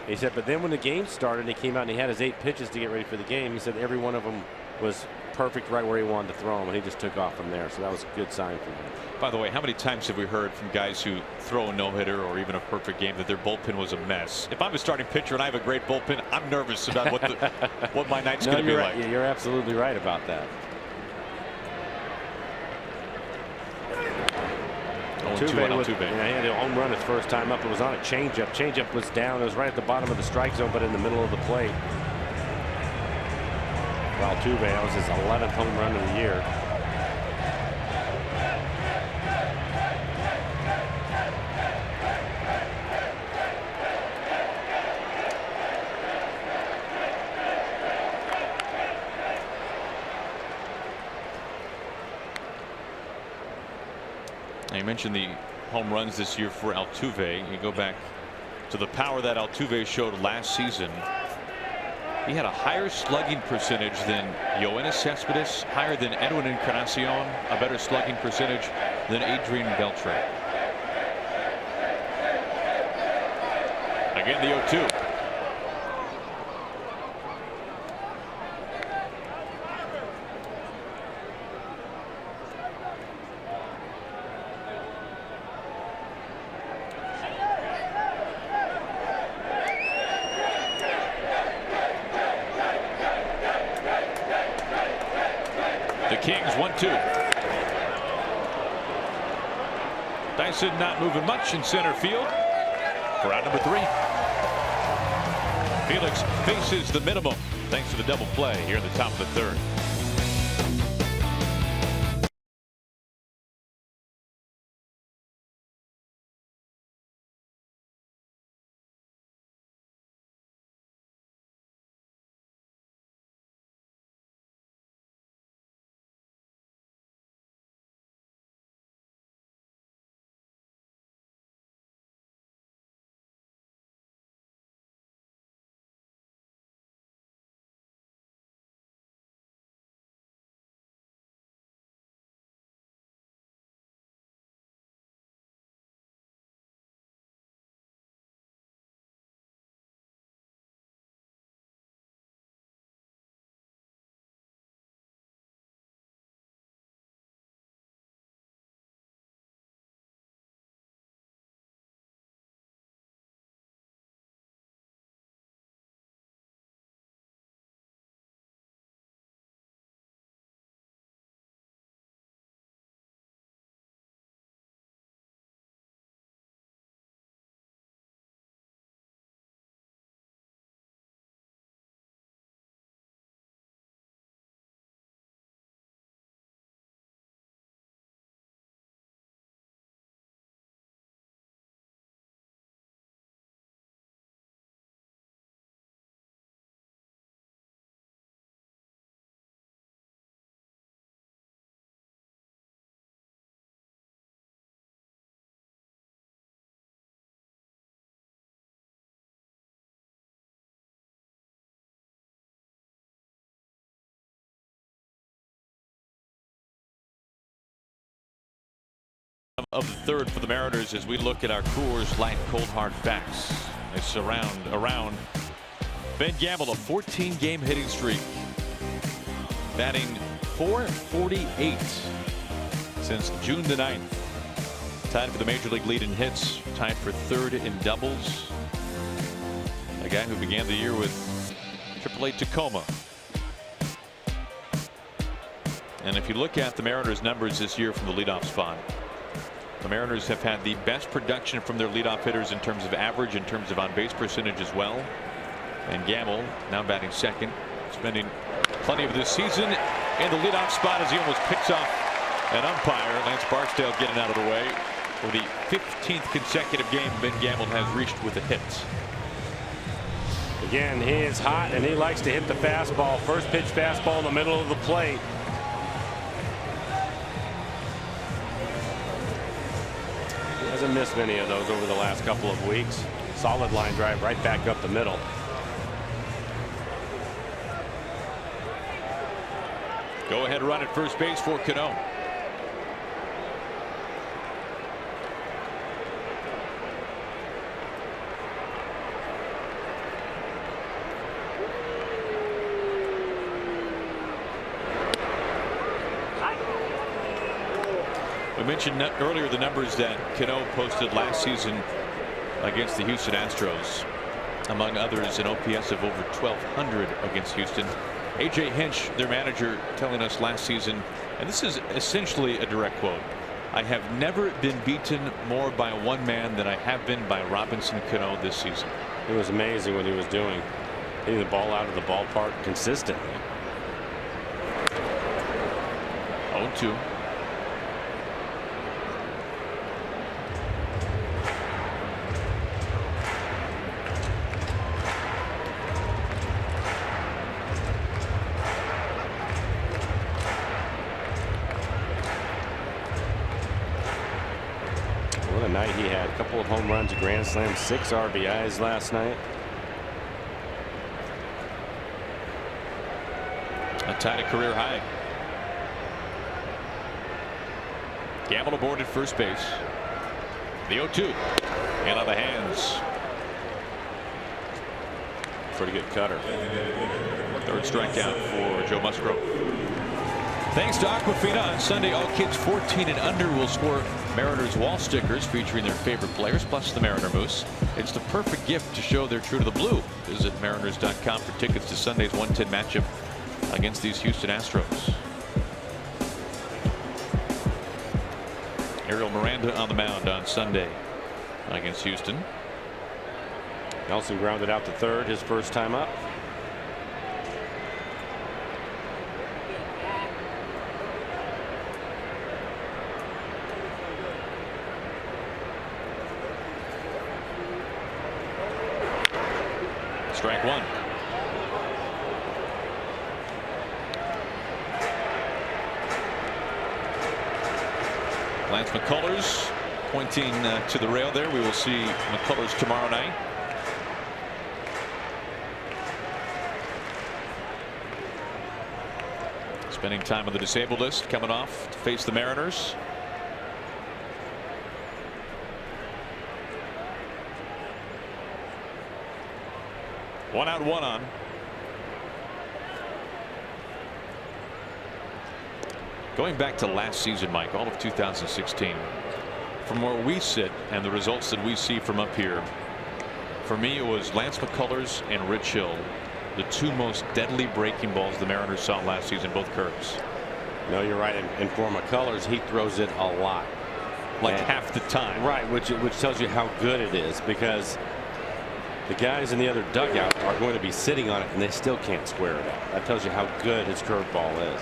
He said, but then when the game started, he came out and he had his 8 pitches to get ready for the game. He said every one of them was perfect right where he wanted to throw them, and he just took off from there. So that was a good sign for him. By the way, how many times have we heard from guys who throw a no-hitter or even a perfect game that their bullpen was a mess? If I'm a starting pitcher and I have a great bullpen, I'm nervous about what my night's going to be like. You're absolutely right about that. Altuve. He had a home run his first time up. It was on a changeup. Changeup was down. It was right at the bottom of the strike zone, but in the middle of the plate. Altuve, that was his 11th home run of the year. Now, you mentioned the home runs this year for Altuve. You go back to the power that Altuve showed last season. He had a higher slugging percentage than Yoenis Cespedes, higher than Edwin Encarnacion, a better slugging percentage than Adrian Beltre. Again, the 0-2. The Kings 1-2. Dyson not moving much in center field for out number 3. Felix faces the minimum thanks to the double play here in the top of the 3rd. Of the third for the Mariners as we look at our Coors Light cold hard facts. It's around Ben Gamble, a 14-game hitting streak, batting .448 since June the 9th. Tied for the major league lead in hits, tied for third in doubles. A guy who began the year with AAA Tacoma. And if you look at the Mariners numbers this year from the leadoff spot, the Mariners have had the best production from their leadoff hitters in terms of average, in terms of on-base percentage as well. And Gamble now batting second, spending plenty of this season in the leadoff spot as he almost picks off an umpire. Lance Barksdale getting out of the way. For the 15th consecutive game Ben Gamble has reached with a hit. Again, he is hot and he likes to hit the fastball. First pitch fastball in the middle of the plate. Hasn't missed many of those over the last couple of weeks. Solid line drive right back up the middle. Go ahead run at first base for Cano. We mentioned earlier the numbers that Cano posted last season against the Houston Astros. Among others, an OPS of over 1,200 against Houston. A.J. Hinch, their manager, telling us last season, and this is essentially a direct quote, "I have never been beaten more by one man than I have been by Robinson Cano this season." It was amazing what he was doing. Hitting the ball out of the ballpark consistently. 0-2. What a night he had. A couple of home runs, a grand slam, 6 RBIs last night. A tied a career high. Gamble aboard at first base. The 0-2 and on the hands. Pretty good cutter. Third strikeout for Joe Musgrove. Thanks to Aquafina. On Sunday, all kids 14 and under will score Mariners wall stickers featuring their favorite players plus the Mariner Moose. It's the perfect gift to show they're true to the blue. Visit Mariners.com for tickets to Sunday's 1:10 matchup against these Houston Astros. Ariel Miranda on the mound on Sunday against Houston. Nelson grounded out to third his first time up. Strike one. Lance McCullers pointing to the rail there. We will see McCullers tomorrow night. Spending time on the disabled list, coming off to face the Mariners. One out, one on. Going back to last season, Mike, all of 2016, from where we sit and the results that we see from up here, for me it was Lance McCullers and Rich Hill, the two most deadly breaking balls the Mariners saw last season, both curves. No, you're right. And for McCullers, he throws it a lot, like half the time. Right, which tells you how good it is, because the guys in the other dugout are going to be sitting on it and they still can't square it up. That tells you how good his curveball is.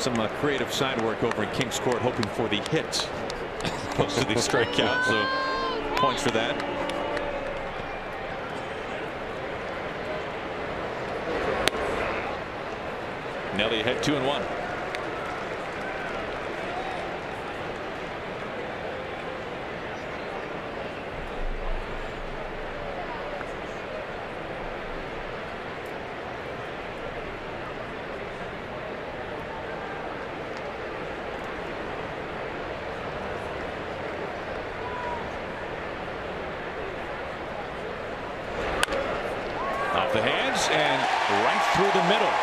Some creative side work over in Kings Court, hoping for the hit opposed to the strikeout, so points for that. Nelly ahead 2-1. through the middle.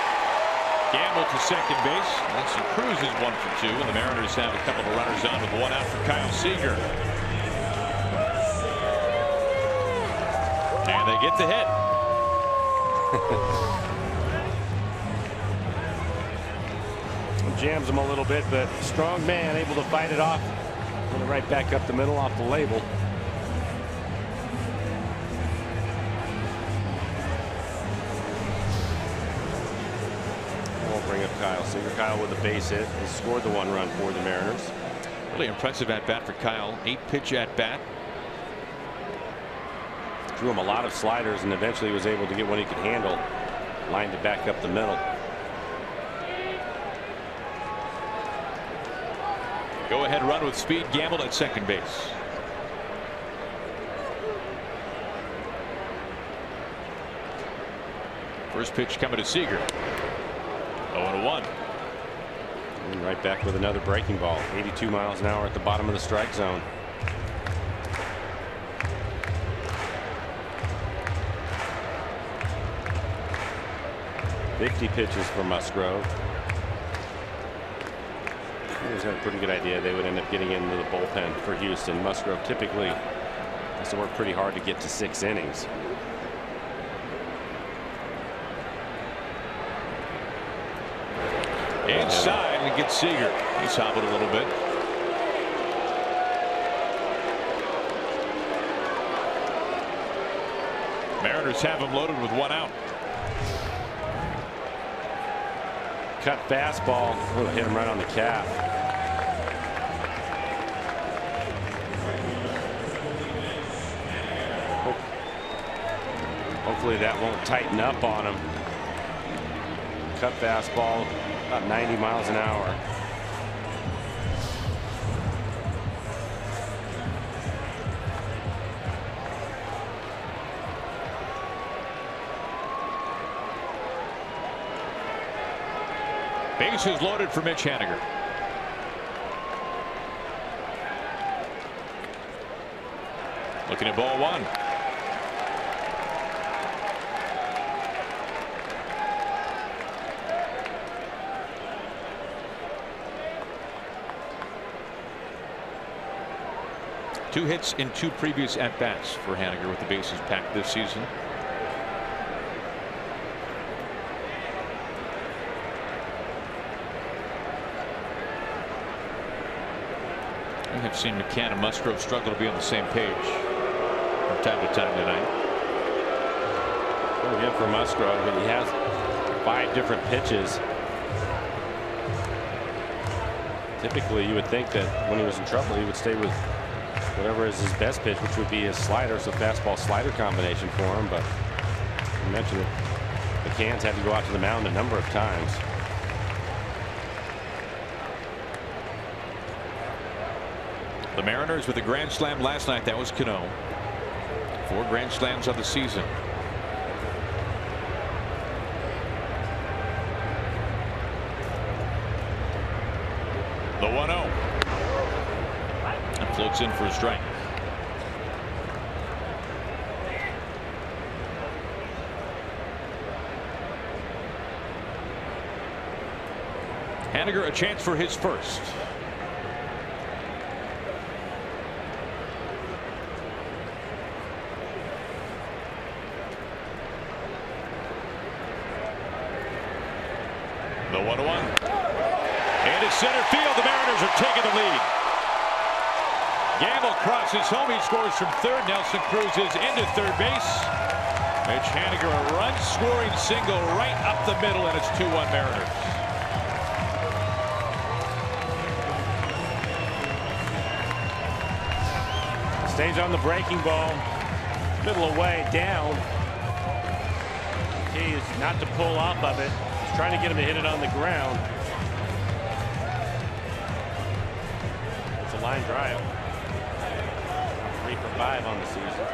Gamble to second base. Nelson Cruz is 1 for 2, and the Mariners have a couple of runners on with 1 out for Kyle Seager. And they get the hit. Jams him a little bit, but strong man able to fight it off. Going right back up the middle off the label. Won't bring up Kyle Seager. Kyle with a base hit. He scored the 1 run for the Mariners. Really impressive at bat for Kyle. 8-pitch at bat. Threw him a lot of sliders and eventually was able to get one he could handle. Lined it back up the middle. Go ahead run with speed. Gamble at second base. First pitch coming to Seager. 0-1. And right back with another breaking ball. 82 miles an hour at the bottom of the strike zone. Fifty pitches for Musgrove. He's had a pretty good idea they would end up getting into the bullpen for Houston. Musgrove typically has to work pretty hard to get to 6 innings. Inside and gets Seager. He's hobbled a little bit. Mariners have him loaded with 1 out. Cut fastball. Oh, hit him right on the calf. Hopefully that won't tighten up on him. Cut fastball, about 90 miles an hour. Bases loaded for Mitch Haniger. Looking at ball 1. Two hits in 2 previous at-bats for Haniger with the bases packed this season. We have seen McCann and Musgrove struggle to be on the same page from time to time tonight. Well, again for Musgrove, but he has 5 different pitches. Typically, you would think that when he was in trouble, he would stay with whatever is his best pitch, which would be his slider. So fastball slider combination for him. But you mentioned it, McCann's had to go out to the mound a number of times. The Mariners with a grand slam last night. That was Cano. 4 grand slams of the season. The 1-0. And floats in for a strike. Haniger a chance for his first. The 1-1. Into center field. The Mariners are taking the lead. Gamble crosses home. He scores from third. Nelson Cruz is into third base. Mitch Haniger a run-scoring single right up the middle, and it's 2-1 Mariners. Stays on the breaking ball. Middle away, down. Key is not to pull off of it. He's trying to get him to hit it on the ground. It's a line drive. 3 for 5 on the season.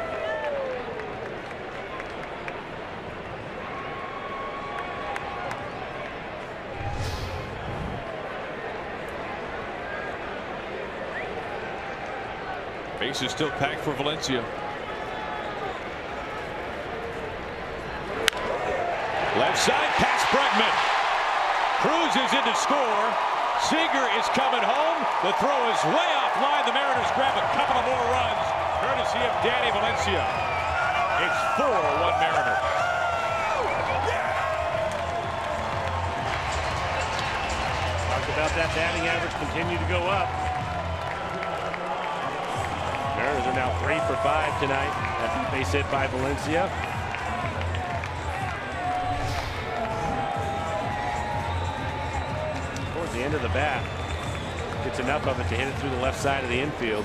Base is still packed for Valencia. Left side pass. Bregman cruises in to score. Seager is coming home. The throw is way offline. The Mariners grab a couple of more runs, courtesy of Danny Valencia. It's 4-1 Mariners. Talked about that batting average continue to go up. Mariners are now 3 for 5 tonight after the base hit by Valencia. Towards the end of the bat, gets enough of it to hit it through the left side of the infield.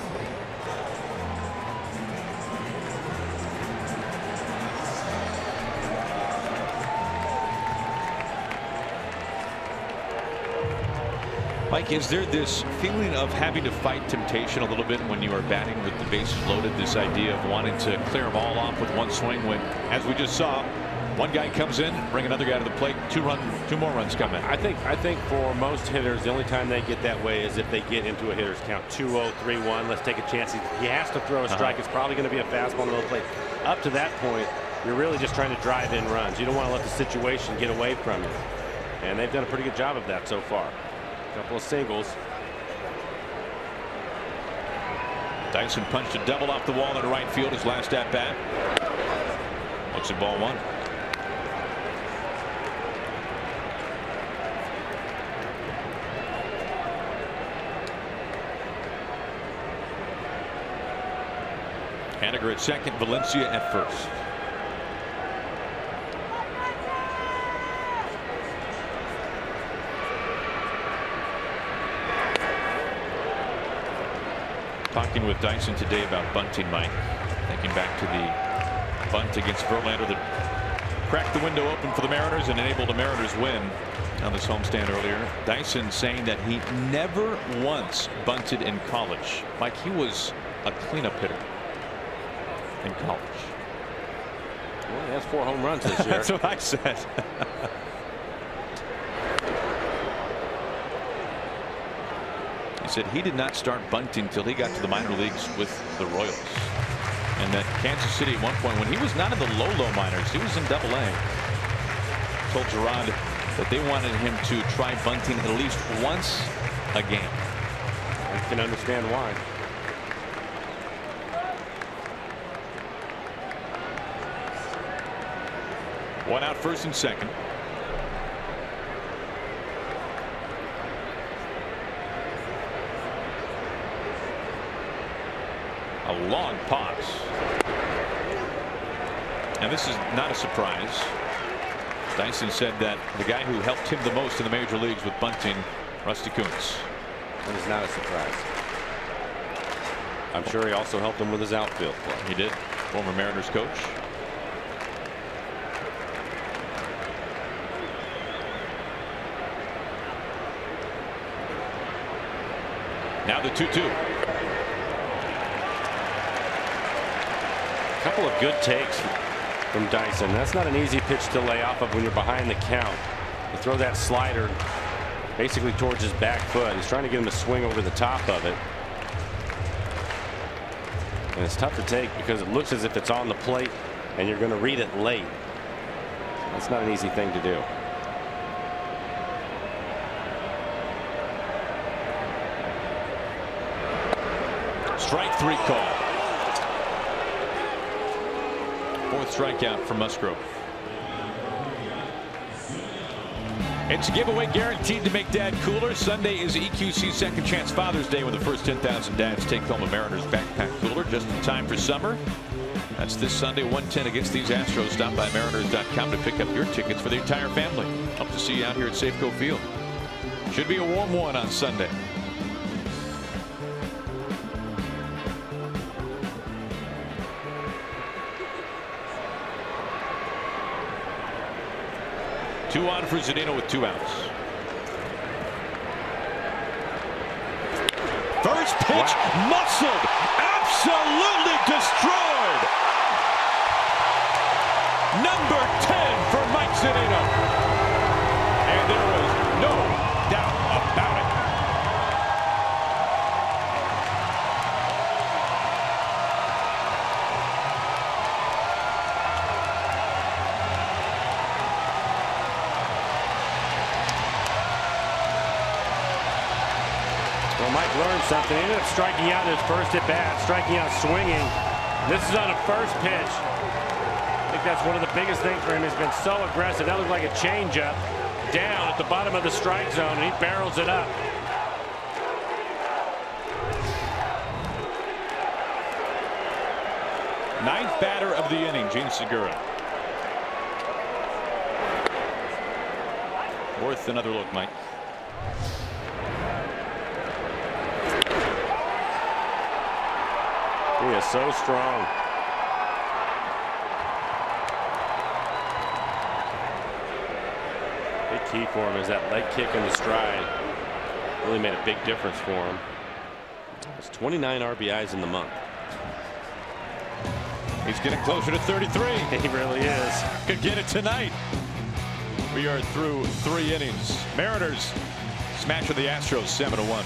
Mike, is there this feeling of having to fight temptation a little bit when you are batting with the bases loaded? This idea of wanting to clear them all off with one swing when, as we just saw, one guy comes in, bring another guy to the plate, two more runs come in. I think for most hitters, the only time they get that way is if they get into a hitter's count. 2-0, 3-1. Let's take a chance. He has to throw a strike. It's probably going to be a fastball on the plate. Up to that point, you're really just trying to drive in runs. You don't want to let the situation get away from you. And they've done a pretty good job of that so far. A couple of singles. Dyson punched a double off the wall into right field his last at bat. Looks at ball one. Haniger at second, Valencia at first. Talking with Dyson today about bunting, Mike. Thinking back to the bunt against Verlander that cracked the window open for the Mariners and enabled the Mariners win on this homestand earlier. Dyson saying that he never once bunted in college. Mike, he was a cleanup hitter in college. Well, he has 4 home runs this year. That's what I said. He said he did not start bunting until he got to the minor leagues with the Royals. And that Kansas City at one point, when he was not in the low minors, he was in Double-A. Told Gerard that they wanted him to try bunting at least once a game. I can understand why. One out, first and second. A long pause. And this is not a surprise. Dyson said that the guy who helped him the most in the major leagues with bunting, Rusty Kuntz. That is not a surprise. I'm sure he also helped him with his outfield play. He did. Former Mariners coach. Now the 2-2. Couple of good takes from Dyson. That's not an easy pitch to lay off of when you're behind the count. You throw that slider basically towards his back foot. He's trying to get him to swing over the top of it. And it's tough to take because it looks as if it's on the plate and you're going to read it late. That's not an easy thing to do. Strike 3 call. 4th strikeout for Musgrove. It's a giveaway guaranteed to make Dad cooler. Sunday is EQC Second Chance Father's Day when the first 10,000 dads take home a Mariners backpack cooler just in time for summer. That's this Sunday, 1:10 against these Astros. Stop by Mariners.com to pick up your tickets for the entire family. Hope to see you out here at Safeco Field. Should be a warm one on Sunday. Two on for Zadino with 2 outs. First pitch, muscled, absolutely destroyed. Number 10 for Mike Zadino. And there was no doubt about it. Well, Mike learned something. He ended up striking out in his first at bat, striking out swinging. This is on a first pitch. I think that's one of the biggest things for him. He's been so aggressive. That looked like a changeup down at the bottom of the strike zone, and he barrels it up. Ninth batter of the inning, Gene Segura. Worth another look, Mike. He is so strong. Big key for him is that leg kick in the stride. Really made a big difference for him. It's 29 RBIs in the month. He's getting closer to 33. He really is. Could get it tonight. We are through 3 innings. Mariners smashing the Astros 7-1.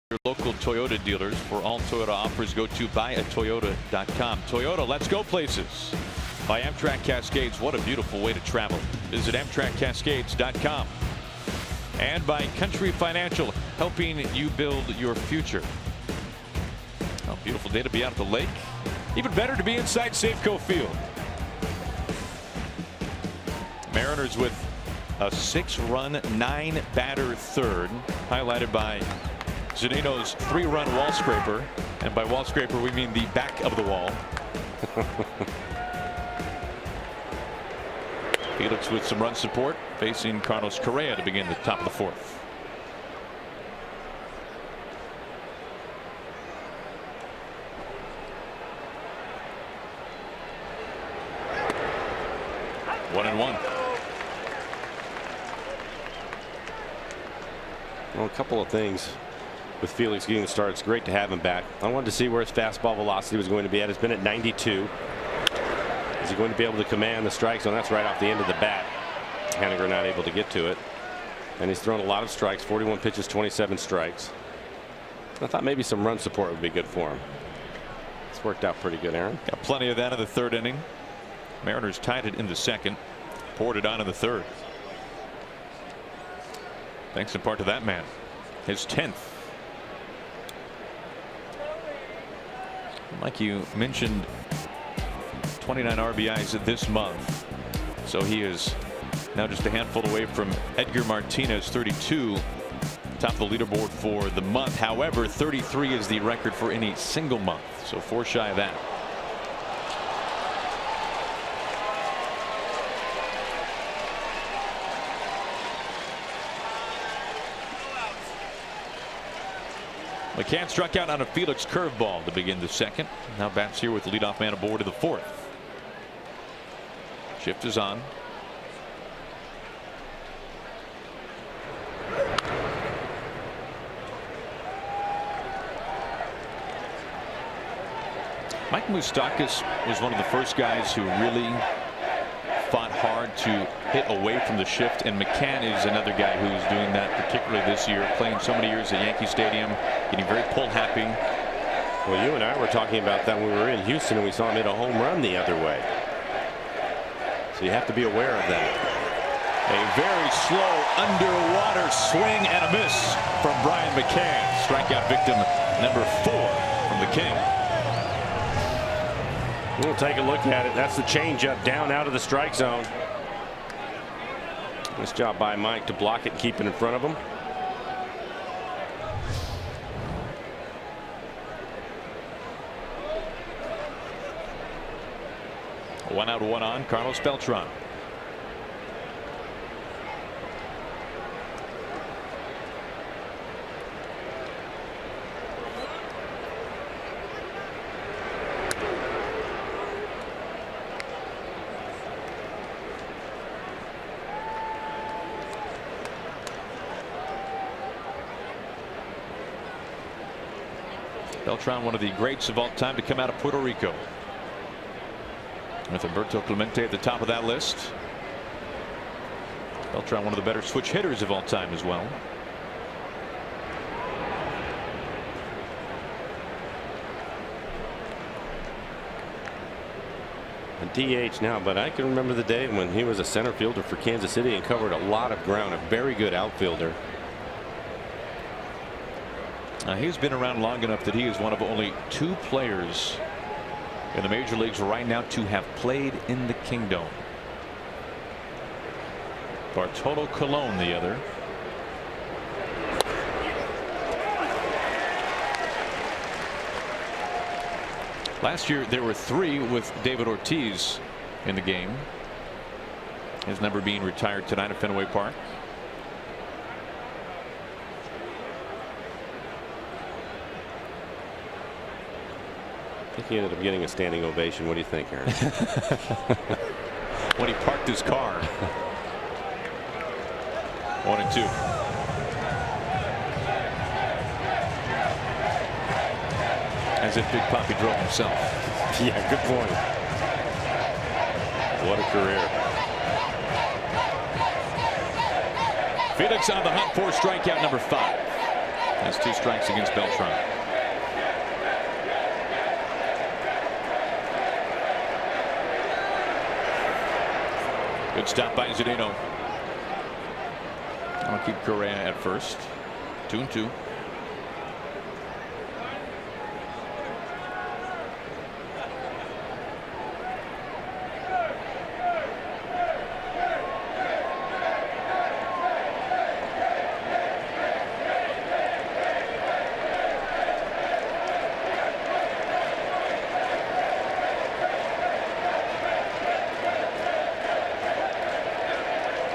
Your local Toyota dealers. For all Toyota offers, go to buyatoyota.com. Toyota, let's go places. By Amtrak Cascades, what a beautiful way to travel. Visit AmtrakCascades.com. And by Country Financial, helping you build your future. Oh, beautiful day to be out at the lake. Even better to be inside Safeco Field. Mariners with a 6-run, 9-batter third, highlighted by Zunino's 3-run wall scraper. And by wall scraper, we mean the back of the wall. Felix with some run support, facing Carlos Correa to begin the top of the 4th. One and one. Well, a couple of things with Felix getting the start. It's great to have him back. I wanted to see where his fastball velocity was going to be at. It's been at 92. Is he going to be able to command the strike zone? That's right off the end of the bat. Haniger not able to get to it. And he's thrown a lot of strikes, 41 pitches, 27 strikes. I thought maybe some run support would be good for him. It's worked out pretty good, Aaron. Got plenty of that in the 3rd inning. Mariners tied it in the 2nd. Poured it on in the 3rd. Thanks in part to that man. His 10th. Like you mentioned, 29 RBIs this month. So he is now just a handful away from Edgar Martinez, 32, top of the leaderboard for the month. However, 33 is the record for any single month. So 4 shy of that. McCann struck out on a Felix curveball to begin the 2nd. Now bats here with the leadoff man aboard in the 4th. Shift is on. Mike Moustakas was one of the first guys who really fought hard to hit away from the shift, and McCann is another guy who's doing that, particularly this year, playing so many years at Yankee Stadium, getting very pull happy. Well, you and I were talking about that when we were in Houston, and we saw him hit a home run the other way. So you have to be aware of that. A very slow underwater swing and a miss from Brian McCann. Strikeout victim number 4 from the King. We'll take a look at it. That's the changeup down out of the strike zone. Nice job by Mike to block it and keep it in front of him. One out, one on. Carlos Beltran. Beltran, one of the greats of all time to come out of Puerto Rico, with Humberto Clemente at the top of that list. Beltran, one of the better switch hitters of all time as well. A DH now, but I can remember the day when he was a center fielder for Kansas City and covered a lot of ground. A very good outfielder. He's been around long enough that he is one of only 2 players in the major leagues right now to have played in the Kingdom. Bartolo Colon the other. Last year there were 3 with David Ortiz in the game. His number being retired tonight at Fenway Park. I think he ended up getting a standing ovation. What do you think, Aaron? When he parked his car. 1-2. As if Big Papi drove himself. Yeah, good point. What a career. Felix on the hunt for strikeout number 5. That's 2 strikes against Beltran. Good stop by Zunino. I'll keep Correa at first. 2-2.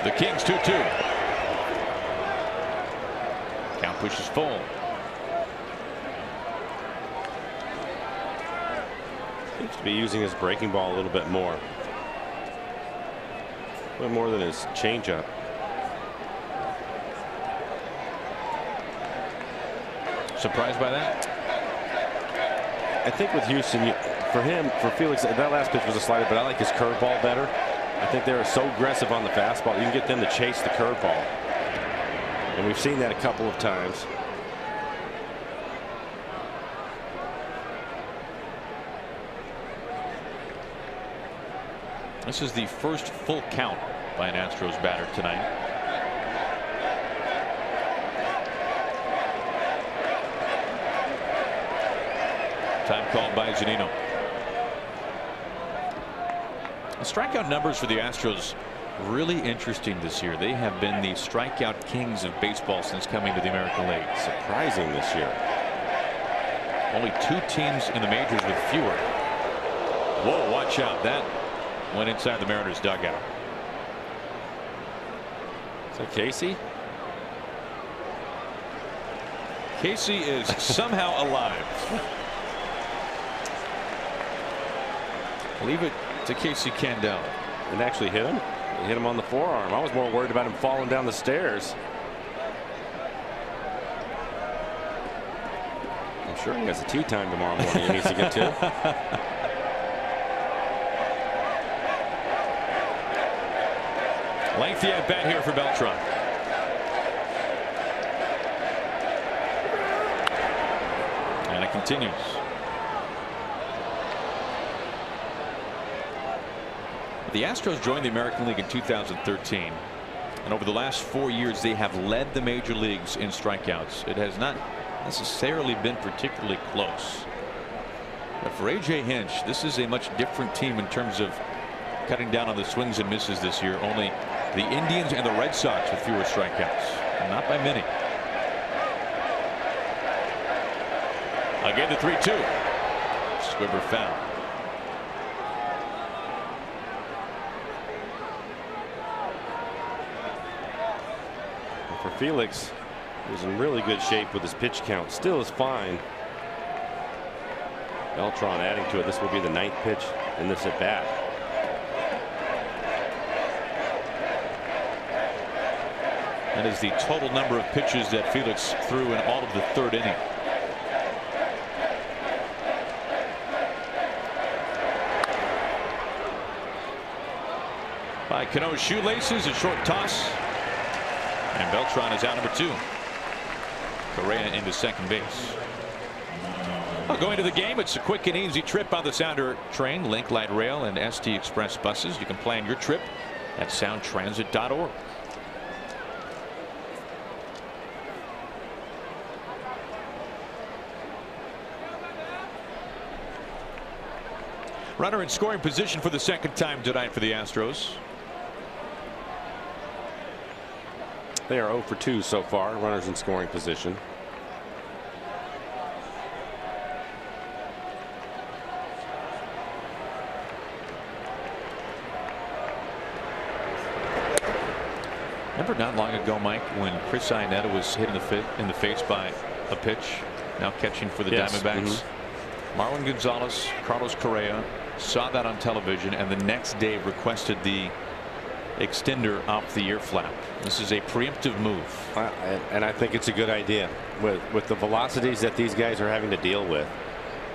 The Kings 2-2. Count pushes full. Seems to be using his breaking ball a little bit more. A bit more than his changeup. Surprised by that? I think with Houston, for Felix, that last pitch was a slider, but I like his curveball better. I think they're so aggressive on the fastball. You can get them to chase the curveball. And we've seen that a couple of times. This is the first full count by an Astros batter tonight. Time called by Zunino. The strikeout numbers for the Astros really interesting this year. They have been the strikeout kings of baseball since coming to the American League. Surprising this year. Only 2 teams in the majors with fewer. Whoa, watch out. That went inside the Mariners dugout. Is that Casey? Casey is somehow alive. Leave it to Casey Candel. It actually hit him. It hit him on the forearm. I was more worried about him falling down the stairs. I'm sure he has a tea time tomorrow morning he needs to get to. Lengthy at bat here for Beltran. And it continues. The Astros joined the American League in 2013. And over the last 4 years, they have led the major leagues in strikeouts. It has not necessarily been particularly close. But for A.J. Hinch, this is a much different team in terms of cutting down on the swings and misses this year. Only the Indians and the Red Sox with fewer strikeouts. And not by many. Again, the 3-2. Squibber foul. For Felix, he's in really good shape with his pitch count. Still is fine. Beltran adding to it. This will be the 9th pitch in this at bat. That is the total number of pitches that Felix threw in all of the 3rd inning. By Cano's shoelaces, a short toss. And Beltran is out number 2. Correa into second base. Well, going to the game, it's a quick and easy trip on the Sounder train, Link Light Rail, and ST Express buses. You can plan your trip at soundtransit.org. Runner in scoring position for the 2nd time tonight for the Astros. They are 0 for 2 so far. Runners in scoring position. Remember not long ago, Mike, when Chris Iannetta was hit in the face by a pitch, now catching for the Diamondbacks. Marwin Gonzalez, Carlos Correa saw that on television and the next day requested the extender off the ear flap. This is a preemptive move. And I think it's a good idea with the velocities that these guys are having to deal with.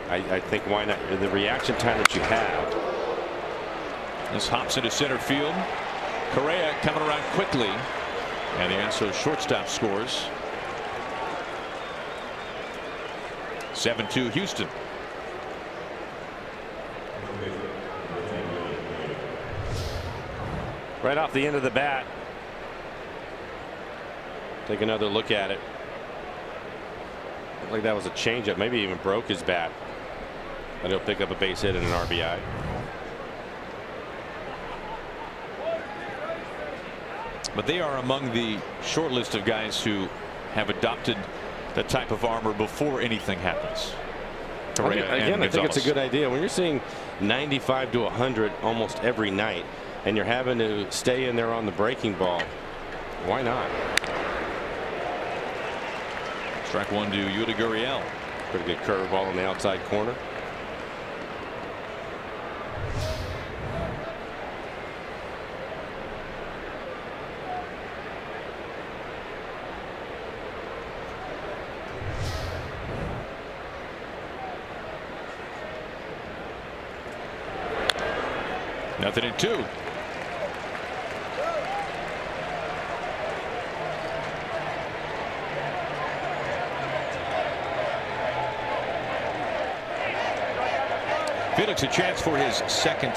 I think why not? The reaction time that you have. This hops into center field. Correa coming around quickly, and the Astros shortstop scores. 7-2 Houston. Right off the end of the bat. Take another look at it. Looked like that was a changeup. Maybe even broke his bat. And he'll pick up a base hit and an RBI. But they are among the short list of guys who have adopted the type of armor before anything happens. Again, I think it's a good idea. When you're seeing 95 to 100 almost every night, and you're having to stay in there on the breaking ball, why not? Strike 1 to Yuli Gurriel. Pretty good curveball on the outside corner. Nothing in 2. Felix a chance for his second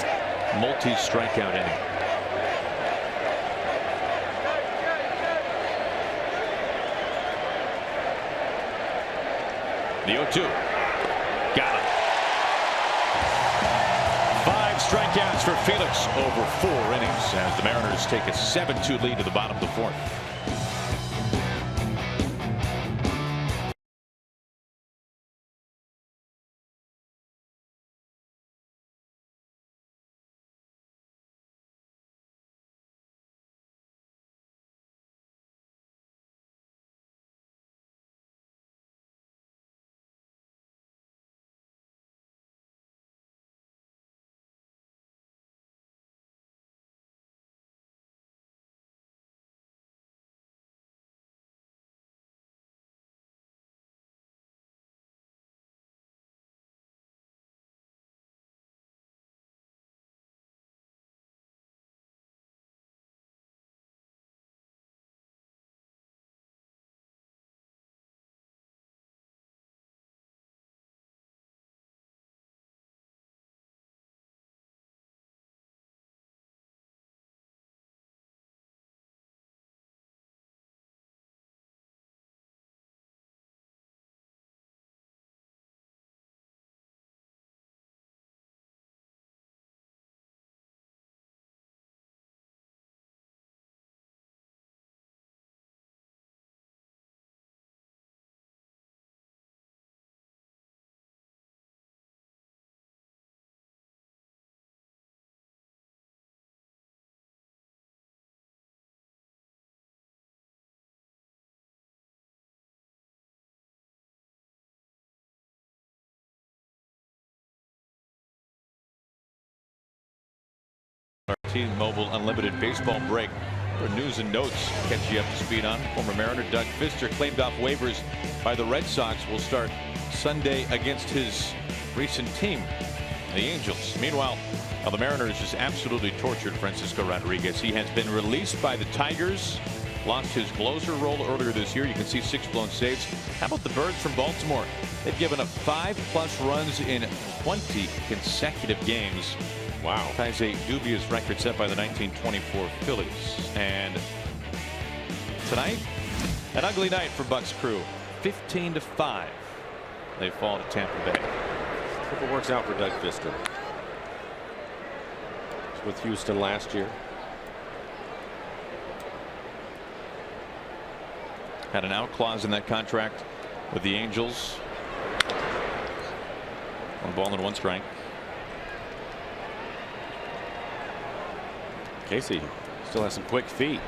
multi-strikeout inning. The 0-2. Got him. 5 strikeouts for Felix over 4 innings as the Mariners take a 7-2 lead to the bottom of the 4th. T-Mobile Unlimited Baseball Break. For news and notes, catch you up to speed on. Former Mariner Doug Fister claimed off waivers by the Red Sox, will start Sunday against his recent team, the Angels. Meanwhile, the Mariners just absolutely tortured Francisco Rodriguez. He has been released by the Tigers. Lost his closer role earlier this year. You can see 6 blown saves. How about the Birds from Baltimore? They've given up 5+ runs in 20 consecutive games. Wow. Ties a dubious record set by the 1924 Phillies. And tonight, an ugly night for Bucks crew. 15-5. They fall to Tampa Bay. Hope it works out for Doug Fister. He was with Houston last year. Had an out clause in that contract with the Angels. 1 ball and 1 strike. Casey still has some quick feet.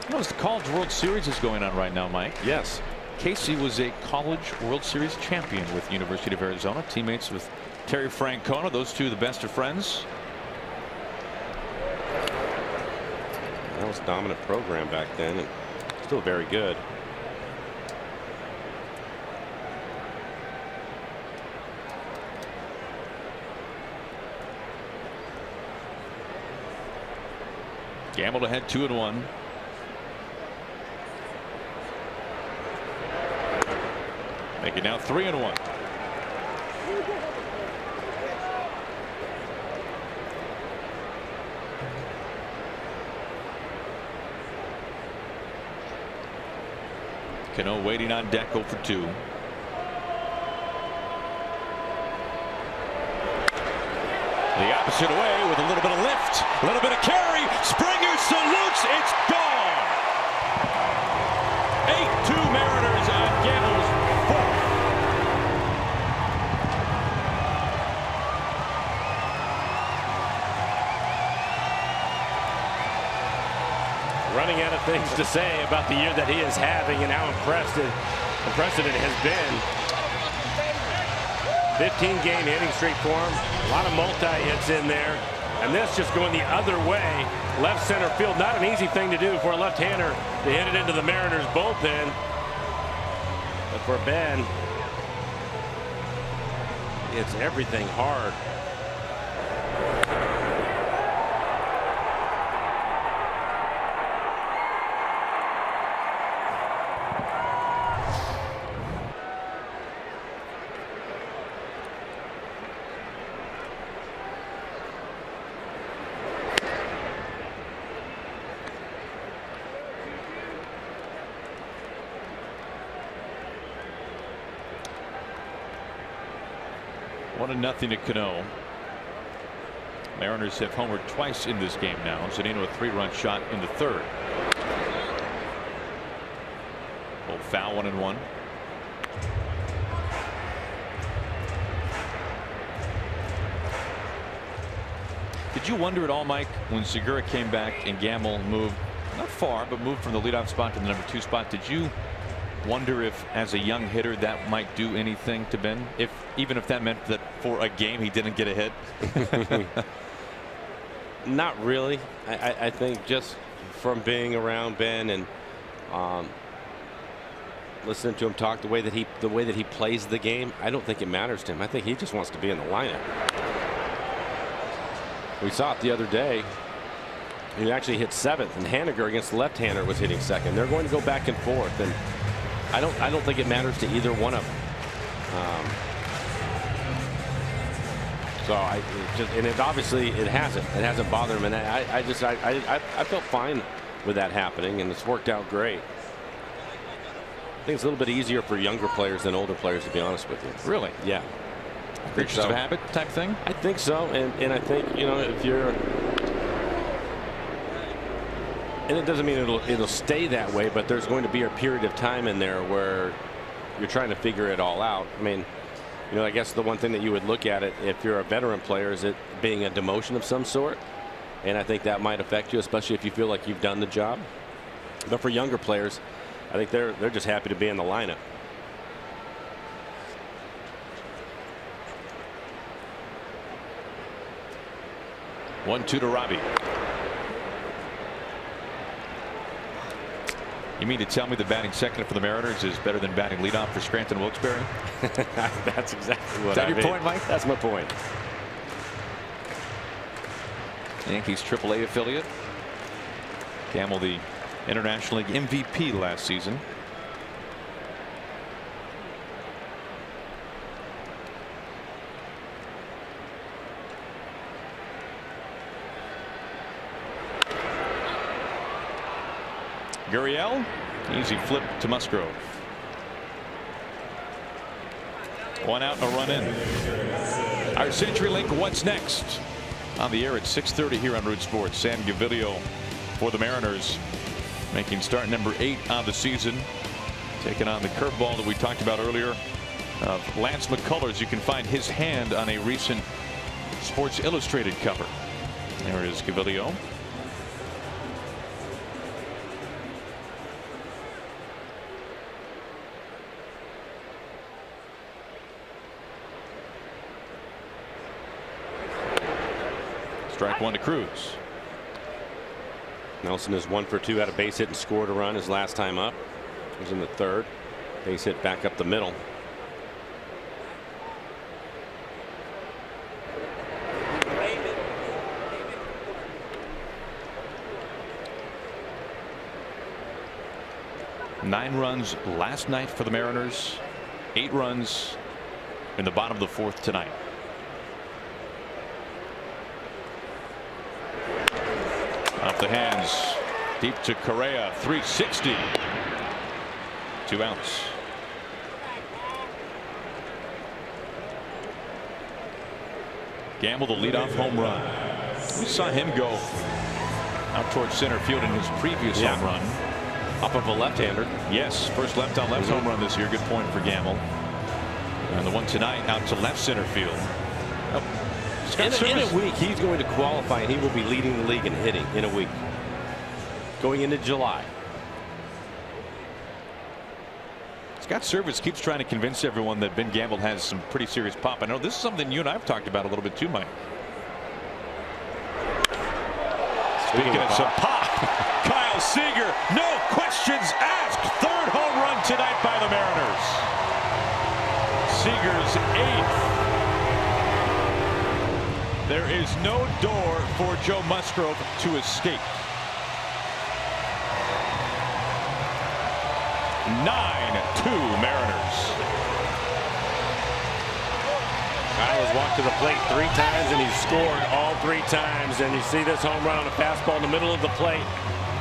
You know, the College World Series is going on right now, Mike. Yes. Casey was a College World Series champion with University of Arizona. Teammates with Terry Francona. Those two the best of friends. That was a dominant program back then, and still very good. Gambled ahead 2-1. Make it now 3-1. Cano waiting on deck, 0 for 2. The opposite way with a little bit of lift, a little bit of carry. Springer salutes. It's gone. 8-2 Mariners on Gamble's 4th. Running out of things to say about the year that he is having and how impressive it has been. 15-game hitting streak for him. A lot of multi-hits in there. And this just going the other way. Left center field. Not an easy thing to do for a left-hander to hit it into the Mariners bullpen. But for Ben, it's everything hard. One and nothing to Cano. Mariners have homered twice in this game now. Zunino a 3-run shot in the 3rd. Old foul, 1-1. Did you wonder at all, Mike, when Segura came back and Gamble moved not far, but moved from the leadoff spot to the number 2 spot? Did you wonder if, as a young hitter, that might do anything to Ben? Even if that meant that for a game he didn't get a hit? Not really. I think just from being around Ben and listening to him talk, the way that he plays the game, I don't think it matters to him. I think he just wants to be in the lineup. We saw it the other day. He actually hit 7th, and Haniger against the left-hander was hitting 2nd. They're going to go back and forth, and I don't think it matters to either one of them. And it obviously it hasn't bothered him, and I felt fine with that happening, and it's worked out great. I think it's a little bit easier for younger players than older players, to be honest with you. Really? Yeah. Creatures of habit type thing? I think so, and I think, you know, if you're, and it doesn't mean it'll stay that way, but there's going to be a period of time in there where you're trying to figure it all out. I mean, you know, I guess the one thing that you would look at it, if you're a veteran player, is it being a demotion of some sort, and I think that might affect you, especially if you feel like you've done the job. But for younger players, I think they're just happy to be in the lineup. 1-2 to Robbie. You mean to tell me the batting second for the Mariners is better than batting leadoff for Scranton Wilkes-Barre? That's exactly what Is that I your mean. point, Mike? That's my point. Yankees AAA affiliate. Gamble, the International League MVP last season. Gurriel, easy flip to Musgrove. 1 out and a run in. Our CenturyLink What's Next on the air at 6:30 here on Root Sports. Sam Gaviglio for the Mariners, making start number 8 on the season, taking on the curveball that we talked about earlier of Lance McCullers. You can find his hand on a recent Sports Illustrated cover. There is Gaviglio. Strike 1 to Cruz. Nelson is 1 for 2 out of base hit and scored a run his last time up. He was in the 3rd. Base hit back up the middle. Nine runs last night for the Mariners. 8 runs in the bottom of the 4th tonight. Off the hands, deep to Correa, 360. 2 outs. Gamble, the leadoff home run. We saw him go out towards center field in his previous home run. Off of a left-hander. Yes, first left on left home run this year. Good point for Gamble. And the one tonight out to left center field. In a week, he's going to qualify, and he will be leading the league in hitting in a week. Going into July. Scott Servais keeps trying to convince everyone that Ben Gamble has some pretty serious pop. I know this is something you and I have talked about a little bit too, Mike. Speaking of some pop, Kyle Seager, no questions asked. 3rd home run tonight by the Mariners. Seager's 8th. There is no door for Joe Musgrove to escape. 9-2 Mariners. Kyle has walked to the plate 3 times, and he's scored all 3 times. And you see this home run on a fastball in the middle of the plate.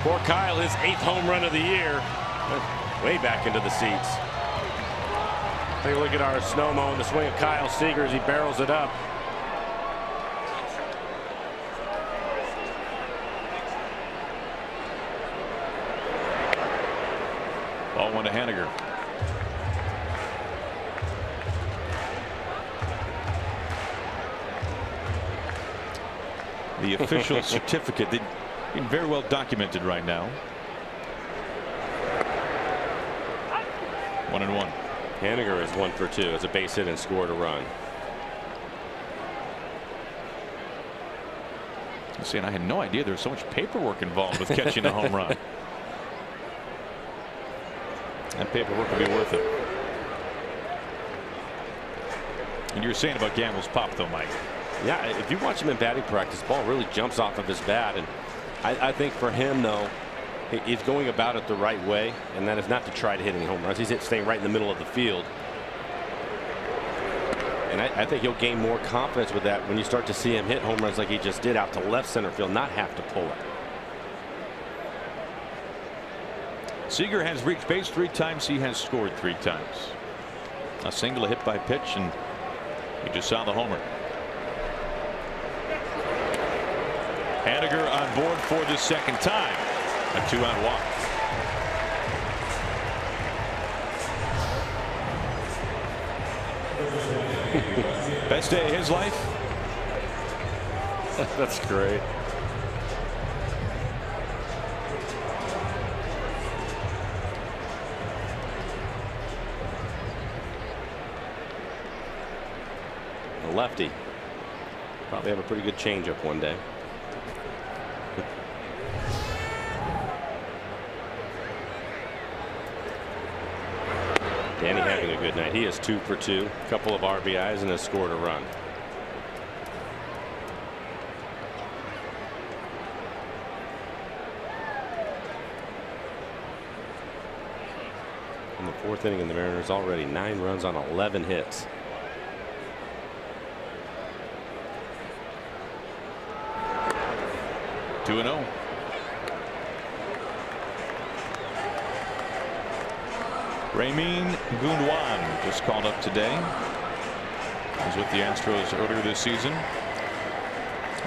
For Kyle, his 8th home run of the year. Way back into the seats. Take a look at our snow-mo and the swing of Kyle Seager as he barrels it up. Ball 1 to Haniger. The official certificate that being very well documented right now. 1-1. Haniger is 1 for 2 as a base hit and scored a run. See, and I had no idea there was so much paperwork involved with catching a home run. That paperwork will be worth it. And you were saying about Gamble's pop, though, Mike. Yeah, if you watch him in batting practice, the ball really jumps off of his bat. And I think for him, though, he's going about it the right way, and that is not to try to hit any home runs. He's staying right in the middle of the field. And I think he'll gain more confidence with that when you start to see him hit home runs like he just did out to left center field, not have to pull it. Seager has reached base 3 times. He has scored 3 times. A single, a hit by pitch, and you just saw the homer. Haniger on board for the 2nd time. A 2-out walk. Best day of his life. That's great. A lefty. Probably have a pretty good changeup one day. Danny having a good night. He is 2 for 2, a couple of RBIs, and has scored a run. In the 4th inning, and the Mariners already 9 runs on 11 hits. Two and 0. Ramin Gundwan just called up today. He was with the Astros earlier this season.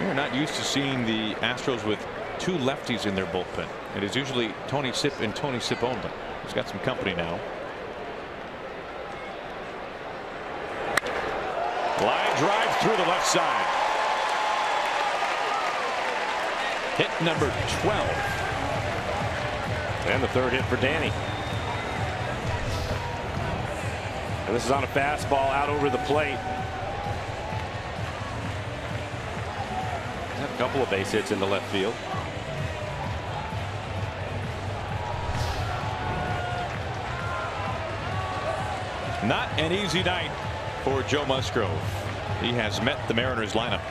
We're not used to seeing the Astros with 2 lefties in their bullpen. It is usually Tony Sipp and Tony Sipp only. He's got some company now. Line drive through the left side. Hit number 12. And the 3rd hit for Danny. And this is on a fastball out over the plate. A couple of base hits into left field. Not an easy night for Joe Musgrove. He has met the Mariners lineup.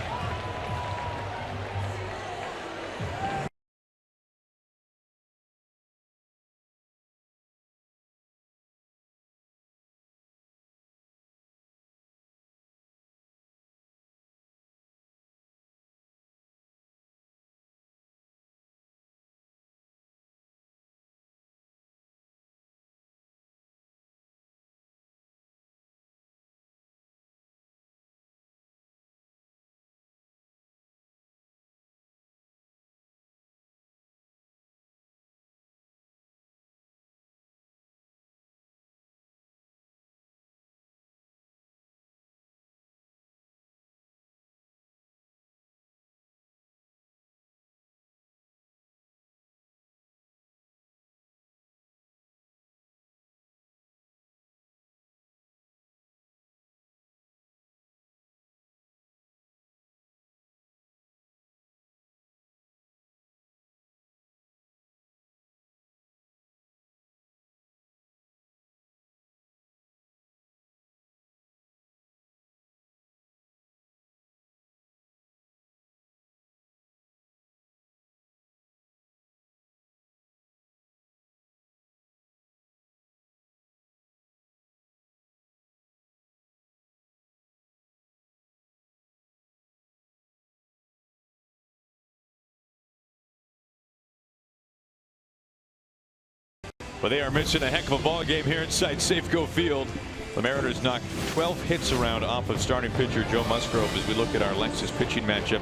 But they are missing a heck of a ball game here inside Safeco Field. The Mariners knocked 12 hits around off of starting pitcher Joe Musgrove. As we look at our Lexus pitching matchup,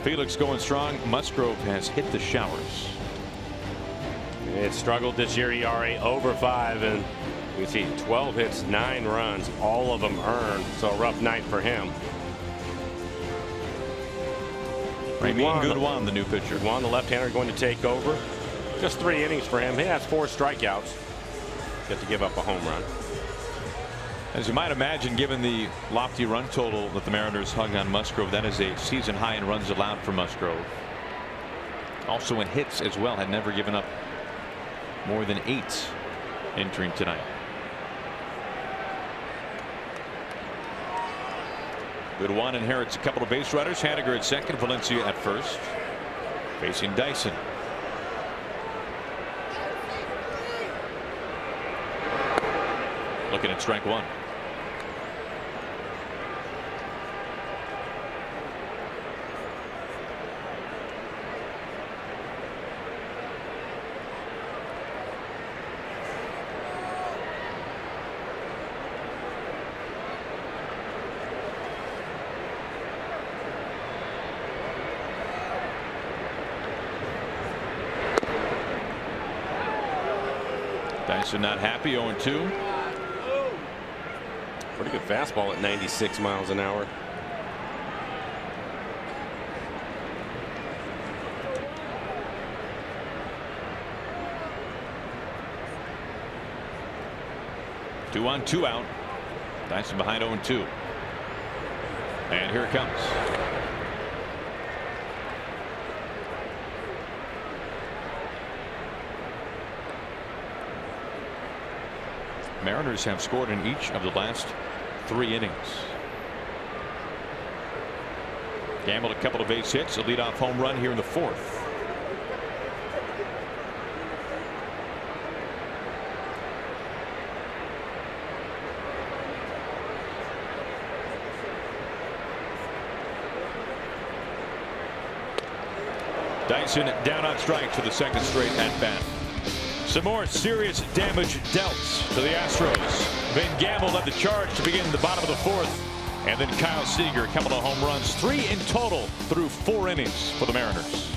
Felix going strong. Musgrove has hit the showers. It struggled this year. ERA over 5, and you see 12 hits, 9 runs, all of them earned. So a rough night for him. Ramin Gundwan, the new pitcher. Gundwan, the left-hander, going to take over. Just 3 innings for him. He has 4 strikeouts. Get to give up a home run. As you might imagine, given the lofty run total that the Mariners hung on Musgrove, that is a season high in runs allowed for Musgrove. Also in hits as well, had never given up more than 8 entering tonight. Gundwan inherits a couple of base runners. Haniger at second, Valencia at first. Facing Dyson. Looking at strike 1. Dyson not happy, 0-2. Pretty good fastball at 96 miles an hour. Two on, 2 out. Dyson behind 0-2. And here it comes. Mariners have scored in each of the last 3 innings. Gambled a couple of base hits, a leadoff home run here in the 4th. Dyson down on strikes for the 2nd straight at bat. Some more serious damage dealt to the Astros. Van Gamble led the charge to begin the bottom of the 4th. And then Kyle Seager, a couple of home runs, 3 in total through 4 innings for the Mariners.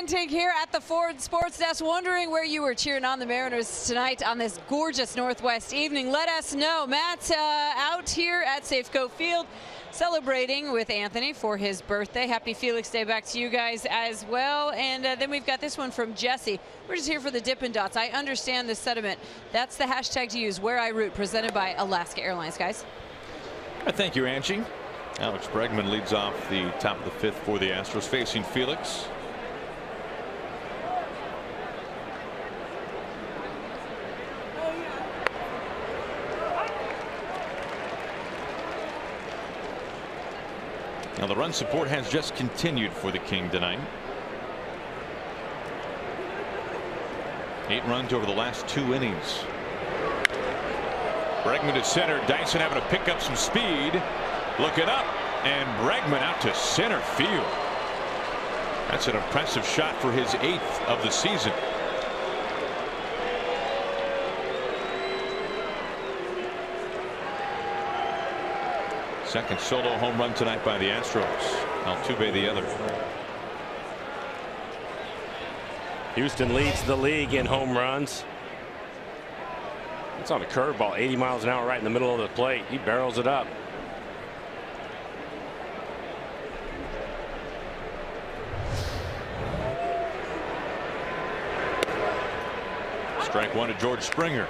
Take here at the Ford Sports Desk, wondering where you were cheering on the Mariners tonight on this gorgeous Northwest evening. Let us know. Matt out here at Safeco Field celebrating with Anthony for his birthday. Happy Felix Day back to you guys as well. And then we've got this one from Jesse. We're just here for the Dippin' Dots. I understand the sentiment. That's the hashtag to use, Where I Root, presented by Alaska Airlines, guys. Thank you, Angie. Alex Bregman leads off the top of the 5th for the Astros, facing Felix. Now the run support has just continued for the King tonight. 8 runs over the last 2 innings. Bregman to center. Dyson having to pick up some speed. Looking up, and Bregman out to center field. That's an impressive shot for his 8th of the season. Second solo home run tonight by the Astros. Altuve the other. Houston leads the league in home runs. It's on a curveball, 80 miles an hour right in the middle of the plate. He barrels it up. Strike 1 to George Springer.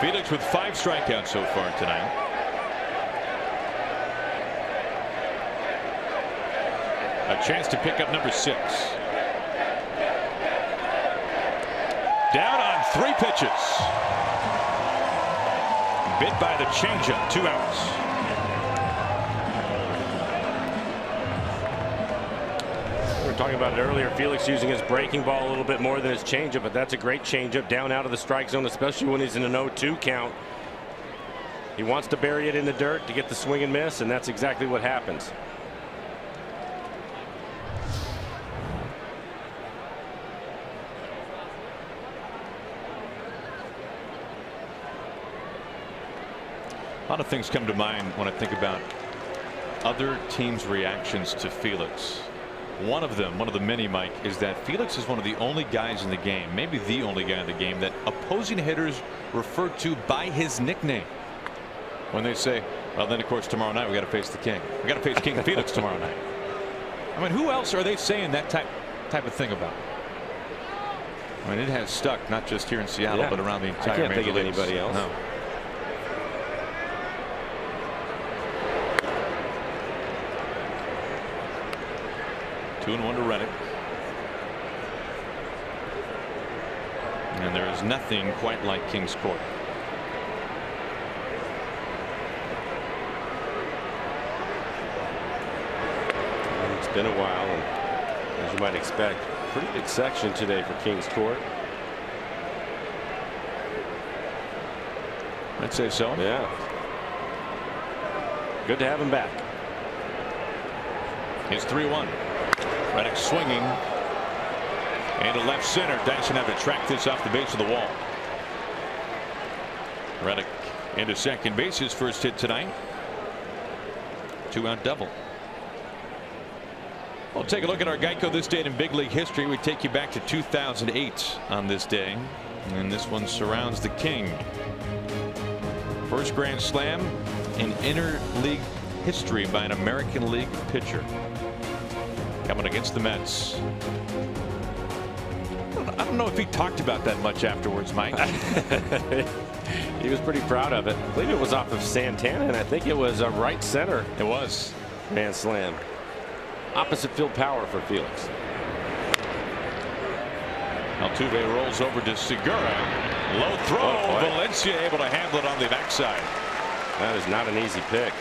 Felix with 5 strikeouts so far tonight. A chance to pick up number 6. Down on 3 pitches. Bit by the changeup, 2 outs. We were talking about it earlier. Felix using his breaking ball a little bit more than his changeup, but that's a great changeup down out of the strike zone, especially when he's in an 0-2 count. He wants to bury it in the dirt to get the swing and miss, and that's exactly what happens. A lot of things come to mind when I think about other teams' reactions to Felix. One of the many, Mike, is that Felix is one of the only guys in the game, maybe the only guy in the game, that opposing hitters refer to by his nickname. When they say, well, then of course tomorrow night we got to face the King. We got to face King Felix tomorrow night. I mean, who else are they saying that type of thing about? I mean, it has stuck not just here in Seattle, but around the entire. I can't think of anybody else. No. Two and one to Reddick. And there is nothing quite like King's Court. It's been a while, and as you might expect, pretty big section today for King's Court. I'd say so. Yeah. Good to have him back. It's 3-1. Reddick swinging. And to left center. Dyson have to track this off the base of the wall. Reddick into second base, his first hit tonight. 2-out double. We'll take a look at our Geico this date in big league history. We take you back to 2008 on this day. And this one surrounds the King. First grand slam in interleague history by an American League pitcher. Coming against the Mets. I don't know if he talked about that much afterwards, Mike. He was pretty proud of it. I believe it was off of Santana, and I think it was a right center. It was. Grand slam. Opposite field power for Felix. Altuve rolls over to Segura. Low throw. Valencia able to handle it on the backside. That is not an easy pick.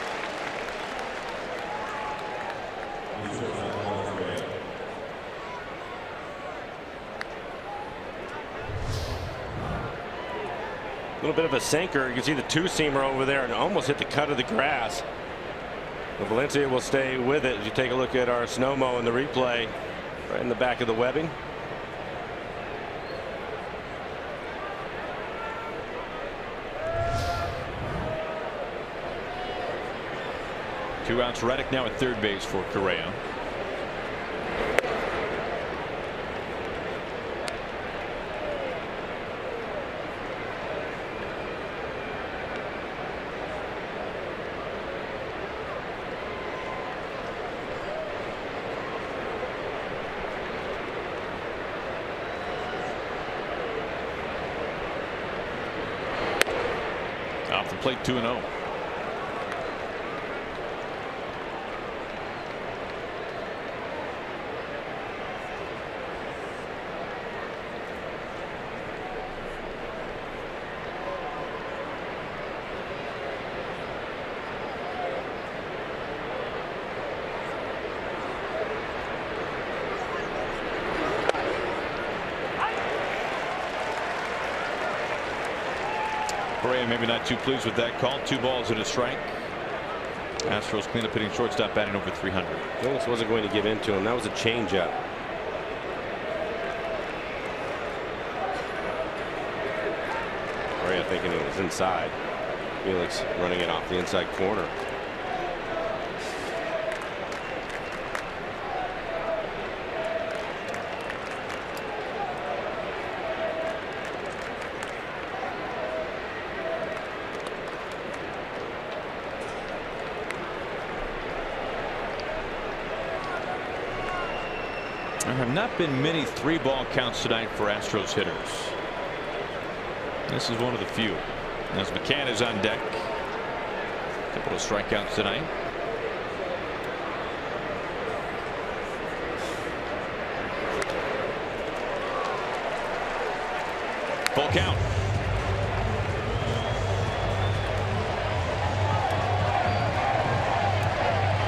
A little bit of a sinker. You can see the two-seamer over there and almost hit the cut of the grass. But Valencia will stay with it. As you take a look at our snow-mo in the replay, right in the back of the webbing. Two outs. Reddick now at third base for Correa. Off the plate, 2-0. Correa maybe not too pleased with that call. 2 balls and a strike. Astros cleanup hitting shortstop, batting over 300. Felix wasn't going to give in to him. That was a changeup. Correa thinking it was inside. Felix running it off the inside corner. There have not been many 3-ball counts tonight for Astros hitters. This is one of the few. As McCann is on deck. A couple of strikeouts tonight. Full count.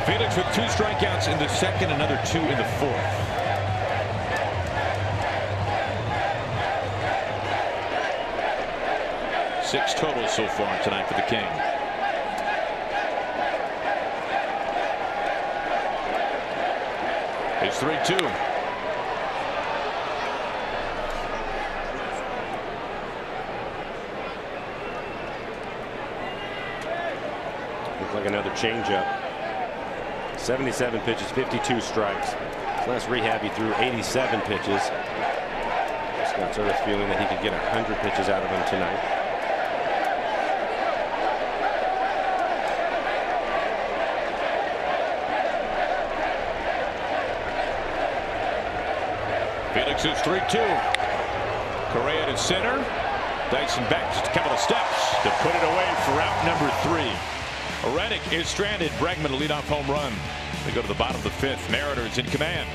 Felix with 2 strikeouts in the second, another 2 in the fourth. Six total so far tonight for the King. It's 3-2. like another changeup. 77 pitches, 52 strikes. His last rehab, he threw 87 pitches. Scott Servais feeling that he could get 100 pitches out of him tonight. Felix is 3-2. Correa to center. Dyson back just a couple of steps to put it away for out number 3. Reddick is stranded. Bregman a leadoff home run. They go to the bottom of the 5th. Mariners in command.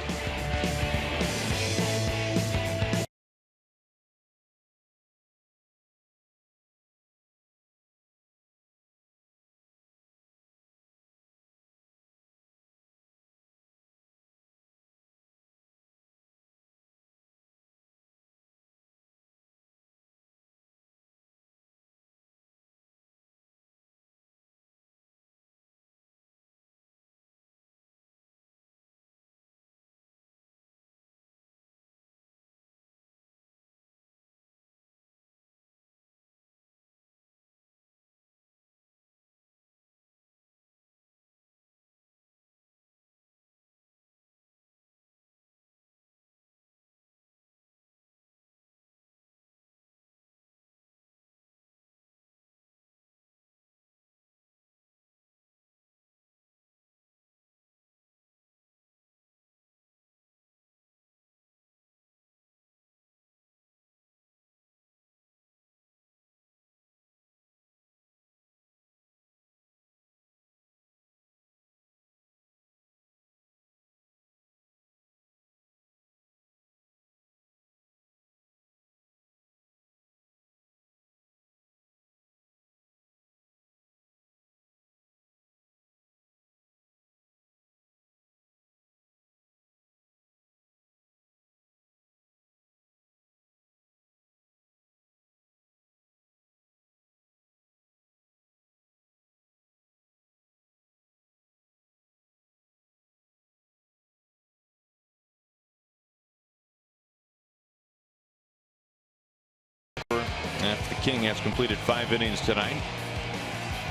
After the King has completed 5 innings tonight.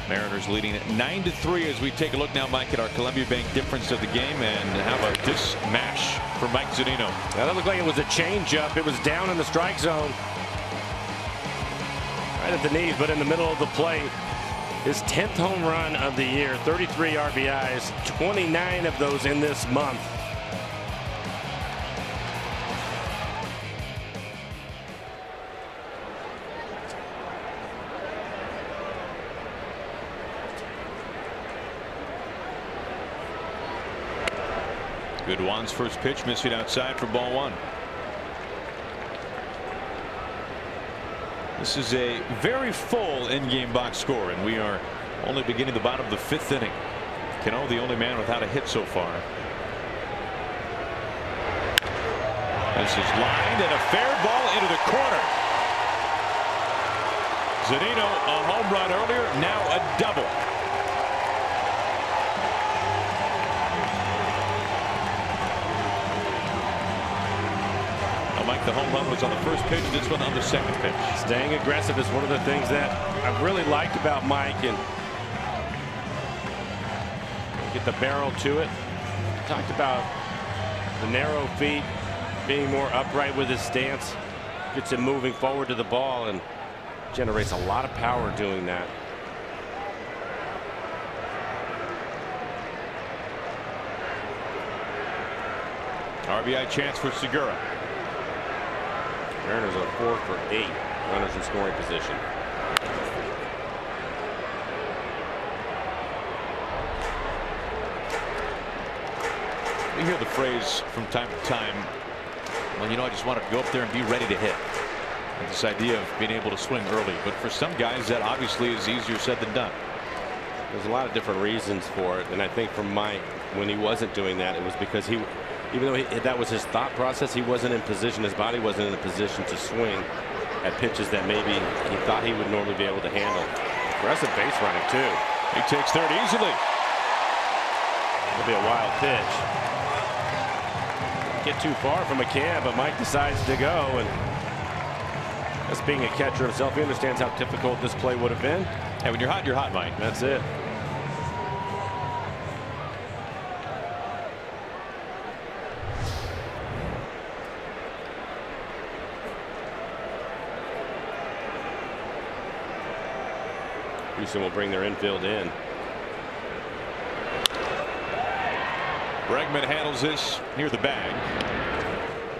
Mariners leading at 9-3 as we take a look now, Mike, at our Columbia Bank difference of the game. And how about this mash for Mike Zunino? That looked like it was a changeup. It was down in the strike zone. Right at the knees, but in the middle of the plate. His 10th home run of the year, 33 RBIs, 29 of those in this month. Good. Juan's first pitch, missing outside for ball 1. This is a very full in-game box score, and we are only beginning the bottom of the 5th inning. Cano, the only man without a hit so far. This is lined and a fair ball into the corner. Zunino, a home run earlier, now a double. Mike, the home run was on the first pitch, this one on the second pitch. Staying aggressive is one of the things that I've really liked about Mike, and get the barrel to it. Talked about the narrow feet, being more upright with his stance, gets him moving forward to the ball and generates a lot of power doing that. RBI chance for Segura. Mariners are 4 for 8 runners in scoring position. We hear the phrase from time to time, well, you know, I just want to go up there and be ready to hit. And this idea of being able to swing early. But for some guys, that obviously is easier said than done. There's a lot of different reasons for it. And I think for Mike, when he wasn't doing that, it was because he, even though that was his thought process, he wasn't in position. His body wasn't in a position to swing at pitches that maybe he thought he would normally be able to handle. Aggressive base running, too. He takes third easily. It'll be a wild pitch. Get too far from McCann, but Mike decides to go. And as being a catcher himself, he understands how difficult this play would have been. Hey, when you're hot, Mike. That's it. Houston will bring their infield in. Bregman handles this near the bag.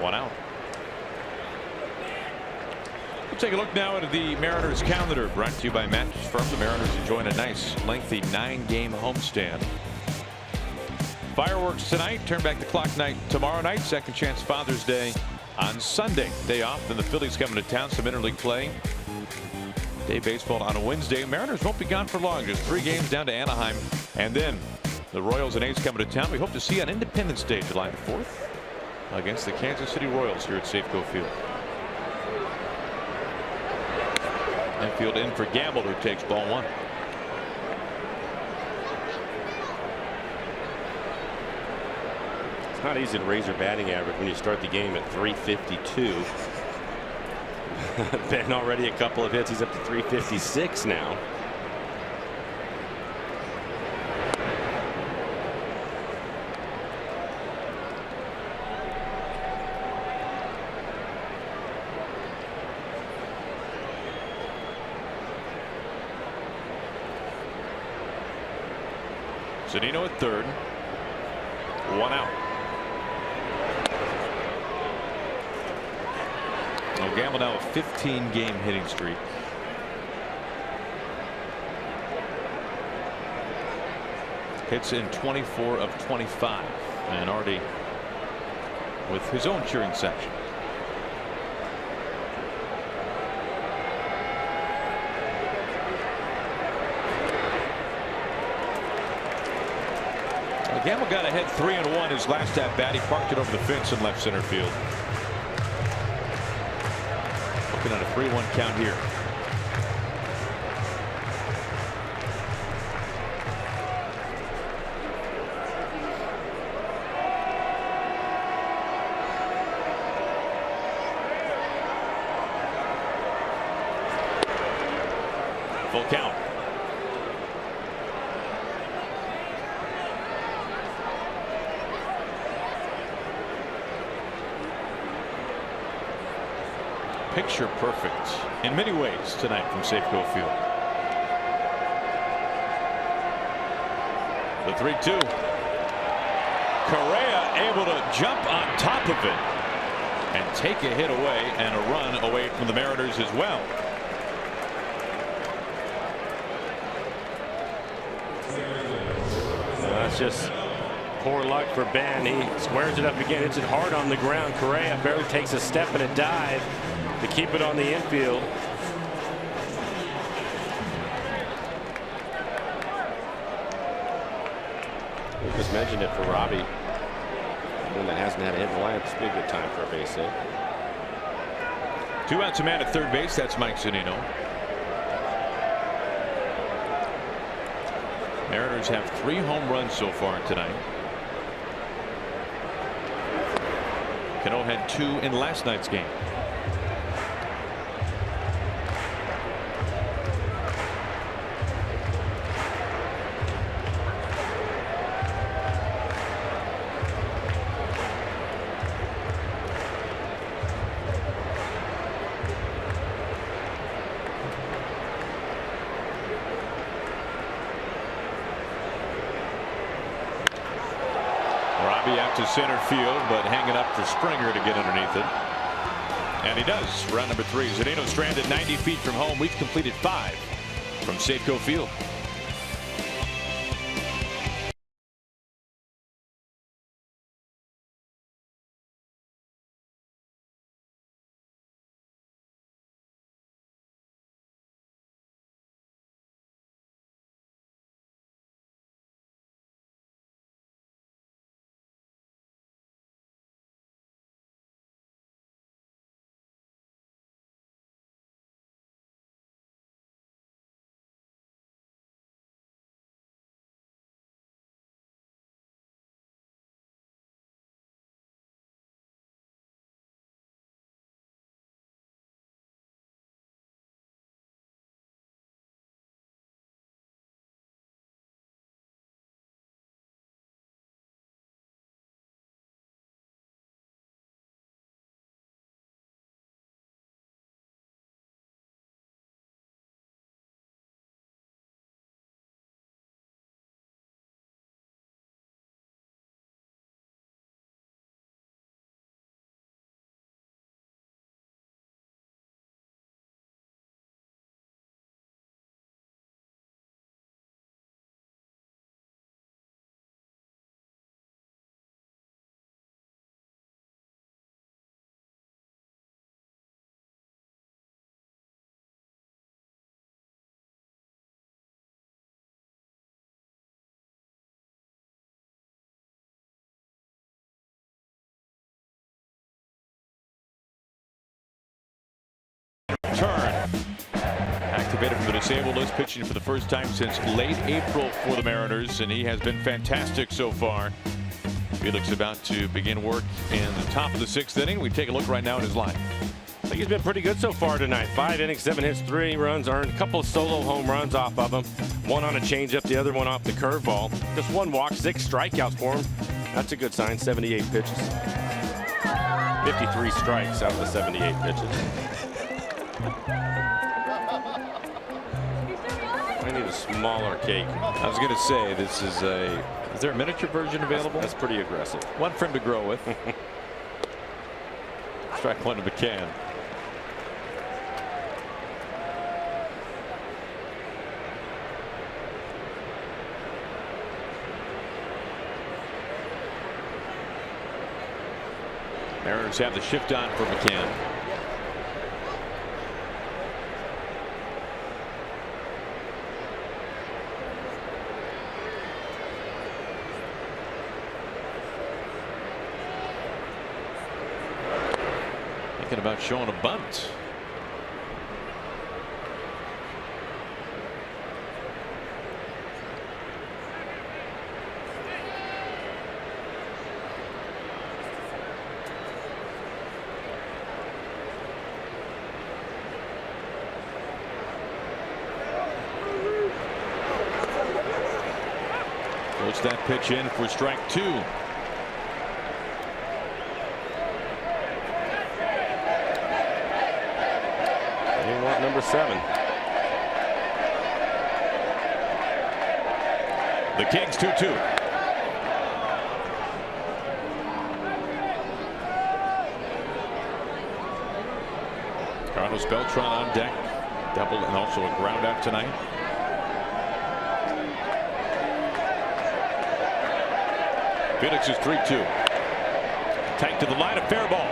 1 out. We'll take a look now at the Mariners calendar, brought to you by Mattress Firm. The Mariners enjoying a nice lengthy 9-game homestand. Fireworks tonight. Turn back the clock night tomorrow night. Second chance Father's Day on Sunday. Day off. Then the Phillies coming to town. Some interleague play. Day baseball on a Wednesday. Mariners won't be gone for long. Just 3 games down to Anaheim. And then the Royals and A's coming to town. We hope to see on Independence Day, July the 4th, against the Kansas City Royals here at Safeco Field. Infield in for Gamble, who takes ball 1. It's not easy to raise your batting average when you start the game at 352. Ben already a couple of hits. He's up to 356 now. Zunino at third. 1 out. Gamble now a 15-game hitting streak. Hits in 24 of 25, and already with his own cheering section. Gamble got ahead 3-1 his last at bat. He parked it over the fence in left center field. Looking at a 3-1 count here. Full count. Picture perfect in many ways tonight from Safeco Field. The 3-2. Correa able to jump on top of it and take a hit away and a run away from the Mariners as well. That's just poor luck for Ben. He squares it up again. Hits it hard on the ground. Correa barely takes a step and a dive to keep it on the infield. We just mentioned it for Robbie. One that hasn't had a hit in the lineup. It's been a good time for a base hit. 2 outs, a man at third base. That's Mike Zunino. Mariners have 3 home runs so far tonight. Cano had 2 in last night's game. Out to center field, but hanging up for Springer to get underneath it. And he does. Round number 3. Zunino stranded 90 feet from home. We've completed 5 from Safeco Field. turn. Activated from the disabled list, pitching for the first time since late April for the Mariners, and he has been fantastic so far. Felix about to begin work in the top of the 6th inning. We take a look right now at his line. I think he's been pretty good so far tonight. 5 innings, 7 hits, 3 runs earned. A couple of solo home runs off of him. One on a changeup, the other one off the curveball. Just 1 walk, 6 strikeouts for him. That's a good sign. 78 pitches. 53 strikes out of the 78 pitches. I need a smaller cake. I was going to say, this is is there a miniature version available? That's pretty aggressive. One for him to grow with. Strike 1 to McCann. Mariners have the shift on for McCann. Thinking about showing a bunt. Puts that pitch in for strike 2. They want number 7. The Kings 2-2. Carlos Beltran on deck. Double and also a ground out tonight. Felix is 3-2. Tight to the line, a fair ball.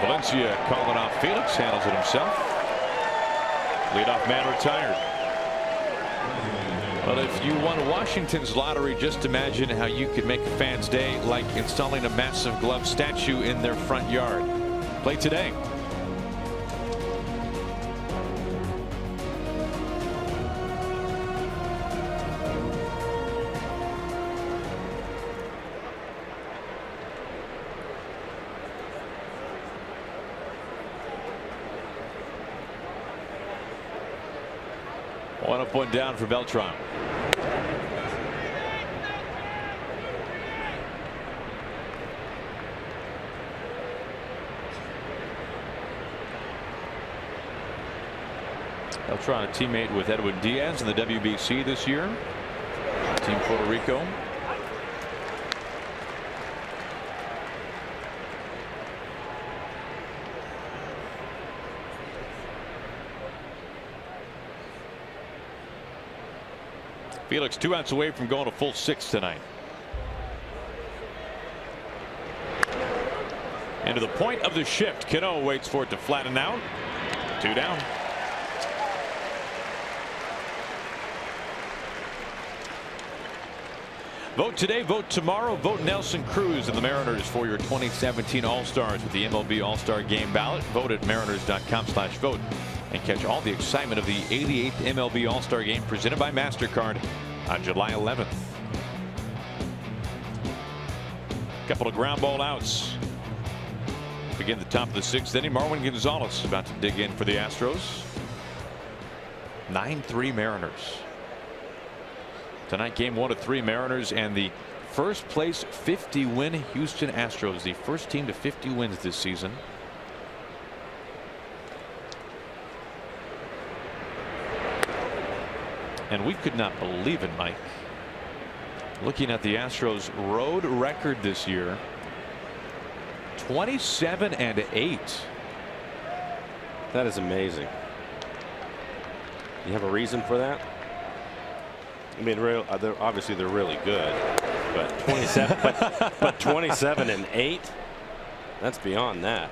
Valencia calling off Felix, handles it himself. Leadoff man retired. Well, if you won Washington's lottery, just imagine how you could make a fan's day like installing a massive glove statue in their front yard. Play today. One up, one down for Beltran. Beltran, a teammate with Edwin Diaz in the WBC this year. Team Puerto Rico. Felix 2 outs away from going to full 6 tonight. And to the point of the shift, Cano waits for it to flatten out. 2 down. Vote today, vote tomorrow, vote Nelson Cruz and the Mariners for your 2017 All-Stars with the MLB All-Star Game ballot. Vote at mariners.com/vote. And catch all the excitement of the 88th MLB All-Star Game presented by MasterCard on July 11th. Couple of ground ball outs. Begin the top of the 6th inning. Marwin Gonzalez about to dig in for the Astros. 9-3 Mariners. Tonight, game 1 of 3 Mariners and the first place 50-win Houston Astros, the first team to 50 wins this season. And we could not believe it, Mike. Looking at the Astros road record this year, 27-8. That is amazing. You have a reason for that? I mean, obviously they're really good, but 27-8. That's beyond that.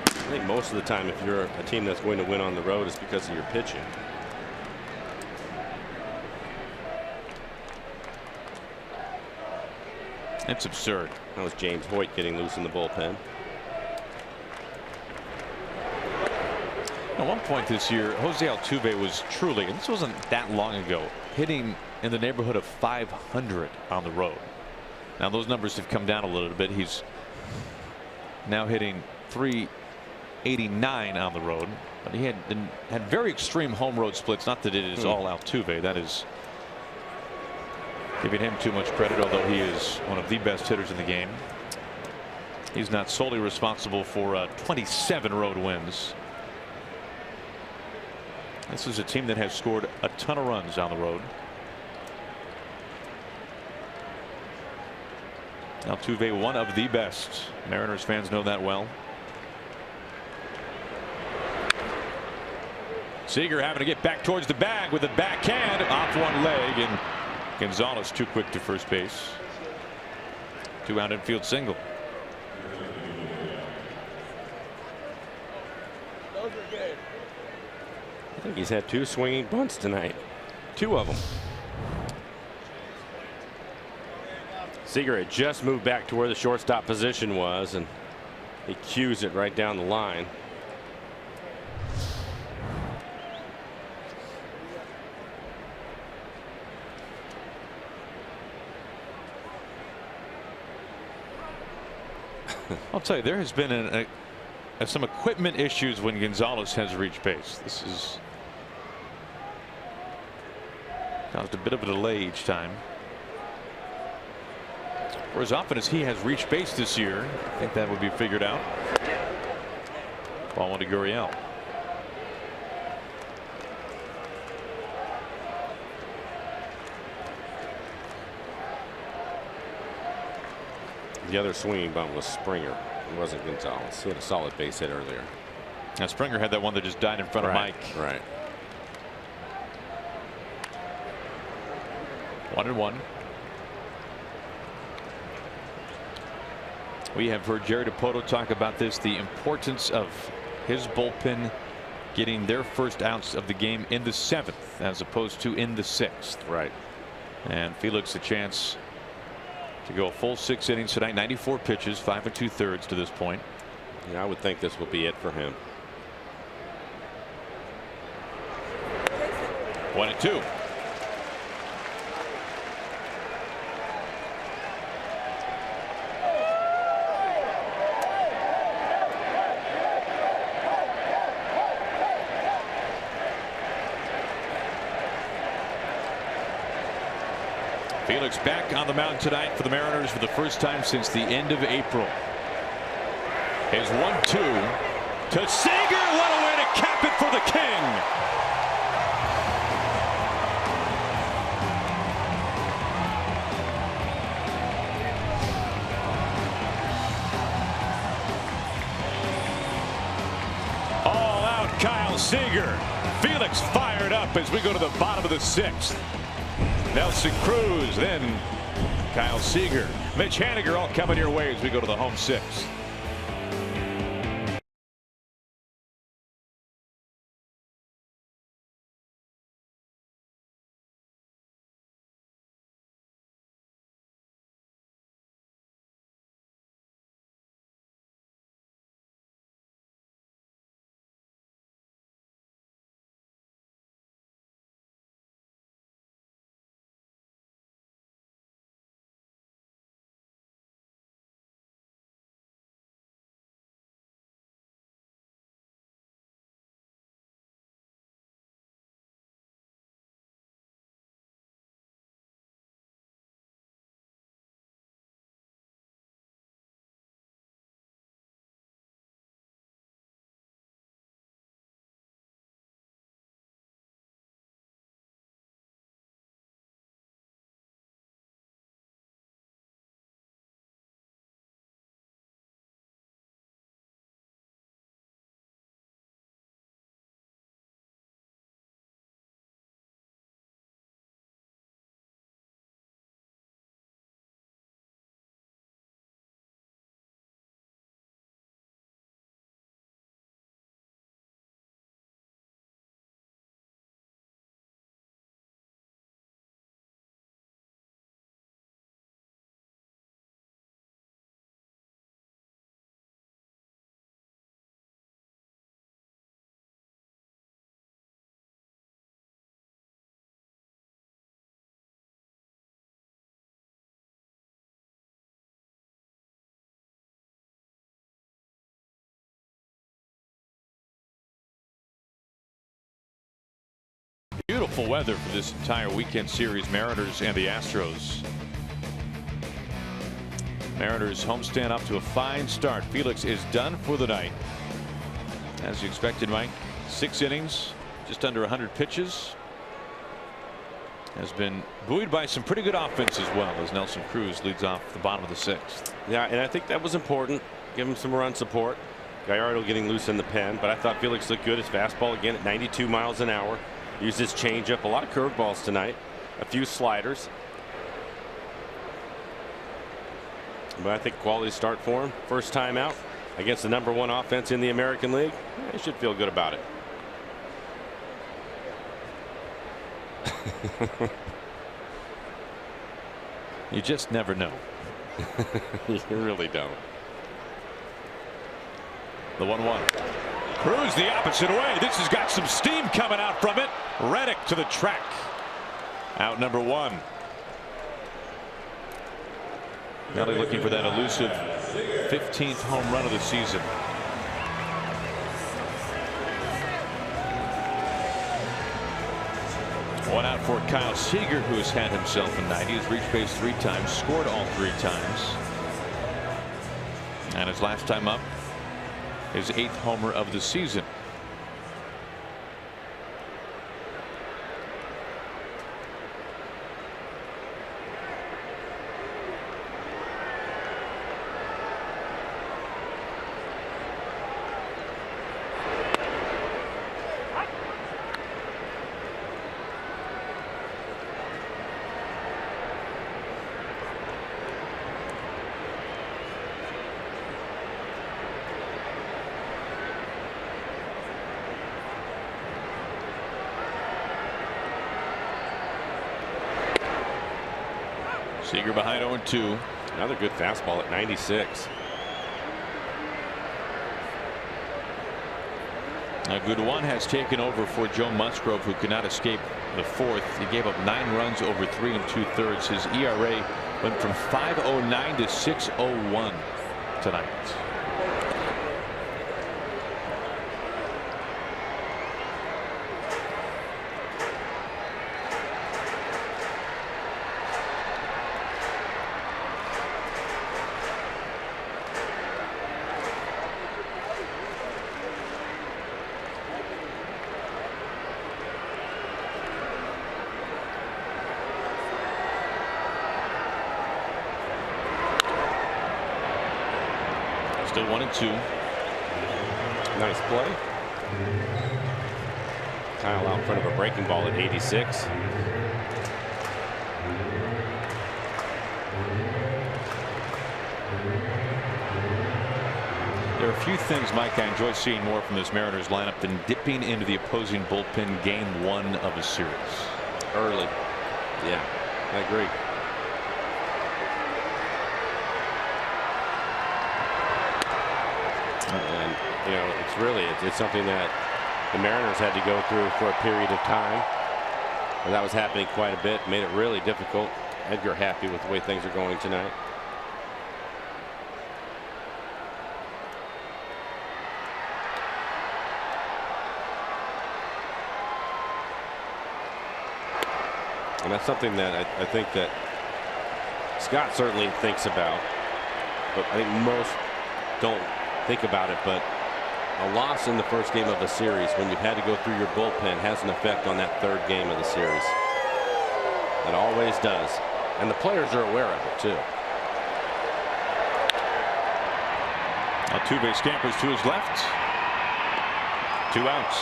I think most of the time, if you're a team that's going to win on the road, it's because of your pitching. It's absurd. That was James Hoyt getting loose in the bullpen. At one point this year, Jose Altuve was truly, and this wasn't that long ago, hitting in the neighborhood of 500 on the road. Now those numbers have come down a little bit. He's now hitting 389 on the road, but he had very extreme home road splits. Not that it is all Altuve. That is giving him too much credit, although he is one of the best hitters in the game. He's not solely responsible for 27 road wins. This is a team that has scored a ton of runs on the road. Altuve, one of the best. Mariners fans know that well. Seager having to get back towards the bag with a backhand off one leg, and Gonzalez too quick to first base. 2-out infield single. I think he's had 2 swinging bunts tonight. 2 of them. Seager had just moved back to where the shortstop position was, and he cues it right down the line. I'll tell you, there has been some equipment issues when Gonzalez has reached base. This has caused a bit of a delay each time. For as often as he has reached base this year, I think that would be figured out. Ball one to Gurriel. The other swinging bunt was Springer. It wasn't Gonzalez. He had a solid base hit earlier. Now Springer had that one that just died in front of Mike. Right. 1-1. We have heard Jerry Dipoto talk about this, the importance of his bullpen getting their first outs of the game in the 7th as opposed to in the 6th. Right. And Felix a chance to go a full 6 innings tonight. 94 pitches, 5 2/3 to this point. Yeah, I would think this will be it for him. 1-2. Felix back on the mound tonight for the Mariners for the first time since the end of April. His 1-2 to Seager. What a way to cap it for the King. All out Kyle Seager. Felix fired up as we go to the bottom of the 6th. Nelson Cruz, then Kyle Seager, Mitch Haniger, all coming your way as we go to the home 6th. Beautiful weather for this entire weekend series. Mariners and the Astros. Mariners homestand up to a fine start. Felix is done for the night. As you expected, Mike. 6 innings, just under 100 pitches. Has been buoyed by some pretty good offense as well, as Nelson Cruz leads off the bottom of the 6th. Yeah, and I think that was important. Give him some run support. Gallardo getting loose in the pen, but I thought Felix looked good. His fastball again at 92 miles an hour. Used his changeup, a lot of curveballs tonight, a few sliders. But I think quality start for him. First time out against the #1 offense in the American League. He should feel good about it. You just never know. You really don't. The 1-1. Cruz the opposite way. This has got some steam coming out from it. Reddick to the track. Out number 1. Now they're looking for that elusive 15th home run of the season. One out for Kyle Seager, who has had himself a night. He has reached base 3 times, scored all 3 times. And his last time up, his 8th homer of the season. Seager behind 0-2. Another good fastball at 96. A good one has taken over for Joe Musgrove, who could not escape the 4th. He gave up 9 runs over 3 2/3. His ERA went from 5.09 to 6.01 tonight. Still 1-2. Nice play. Kyle out in front of a breaking ball at 86. There are a few things, Mike, I enjoy seeing more from this Mariners lineup than dipping into the opposing bullpen game 1 of a series. Early. Yeah, I agree. And you know, it's something that the Mariners had to go through for a period of time. And that was happening quite a bit, made it really difficult. Edgar happy with the way things are going tonight. And that's something that I think that Scott certainly thinks about, but I think most don't think about it. But a loss in the first game of a series, when you've had to go through your bullpen, has an effect on that 3rd game of the series. It always does. And the players are aware of it too. Altuve scampers to his left. 2 outs.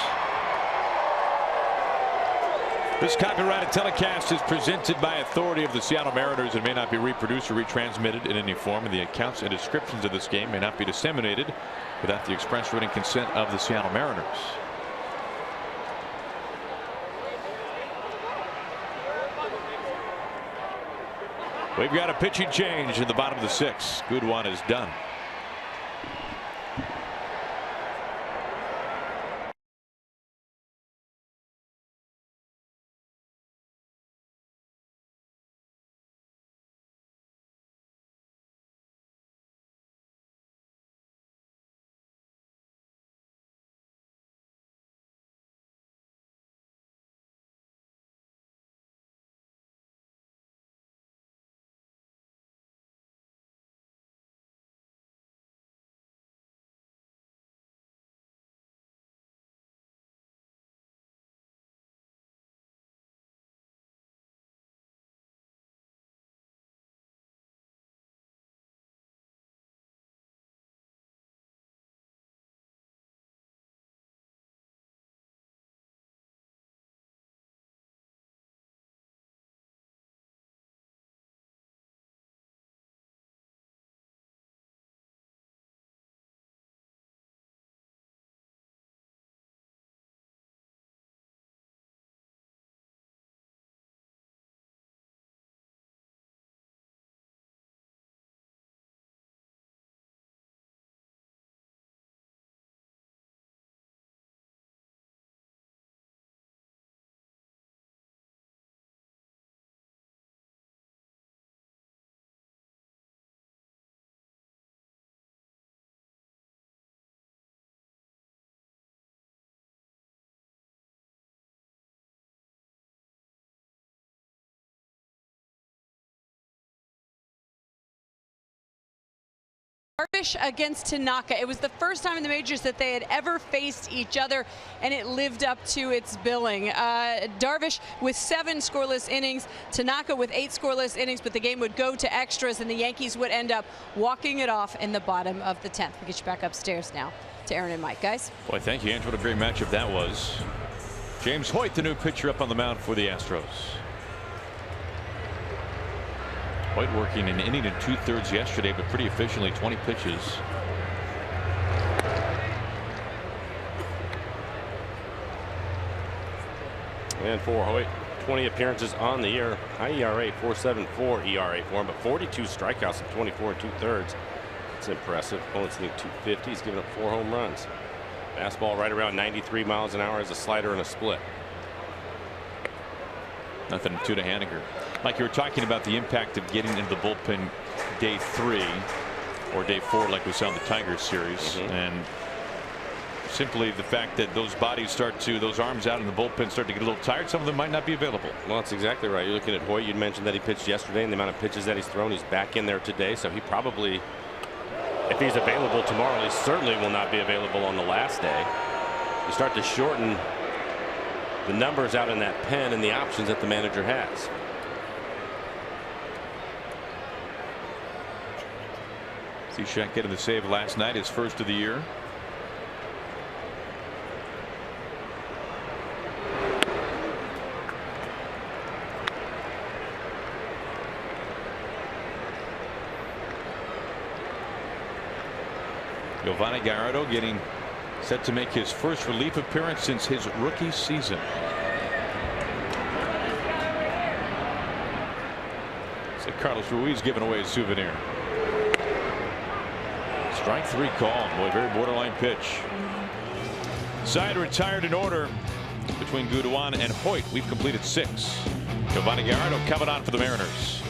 This copyrighted telecast is presented by authority of the Seattle Mariners and may not be reproduced or retransmitted in any form. And the accounts and descriptions of this game may not be disseminated without the express written consent of the Seattle Mariners. We've got a pitching change in the bottom of the 6th. Good one is done. Darvish against Tanaka. It was the first time in the majors that they had ever faced each other, and it lived up to its billing. Darvish with 7 scoreless innings, Tanaka with 8 scoreless innings, but the game would go to extras, and the Yankees would end up walking it off in the bottom of the 10th. We'll get you back upstairs now to Aaron and Mike, guys. Boy, thank you, Ange. What a great matchup that was. James Hoyt, the new pitcher, up on the mound for the Astros. Hoyt working an inning and 2/3 yesterday, but pretty efficiently, 20 pitches. And for Hoyt, 20 appearances on the year. High ERA, 4.74 ERA for him, but 42 strikeouts in 24 2/3. It's impressive. Opponents need 250. He's given up 4 home runs. Fastball right around 93 miles an hour as a slider and a split. Nothing to Haniger. Mike, you were talking about the impact of getting into the bullpen day 3 or day 4 like we saw in the Tigers series. And simply the fact that those bodies those arms out in the bullpen start to get a little tired. Some of them might not be available. Well, that's exactly right. You're looking at Hoyt. You'd mentioned that he pitched yesterday and the amount of pitches that he's thrown. He's back in there today, so he probably, if he's available tomorrow, he certainly will not be available on the last day. You start to shorten the numbers out in that pen and the options that the manager has. Cishek getting the save last night, his first of the year. Giovanni Gallardo getting set to make his first relief appearance since his rookie season. So Carlos Ruiz giving away a souvenir. Strike 3 call. Boy, very borderline pitch. Side retired in order between Guduan and Hoyt. We've completed 6. Giovanni Gallardo coming on for the Mariners.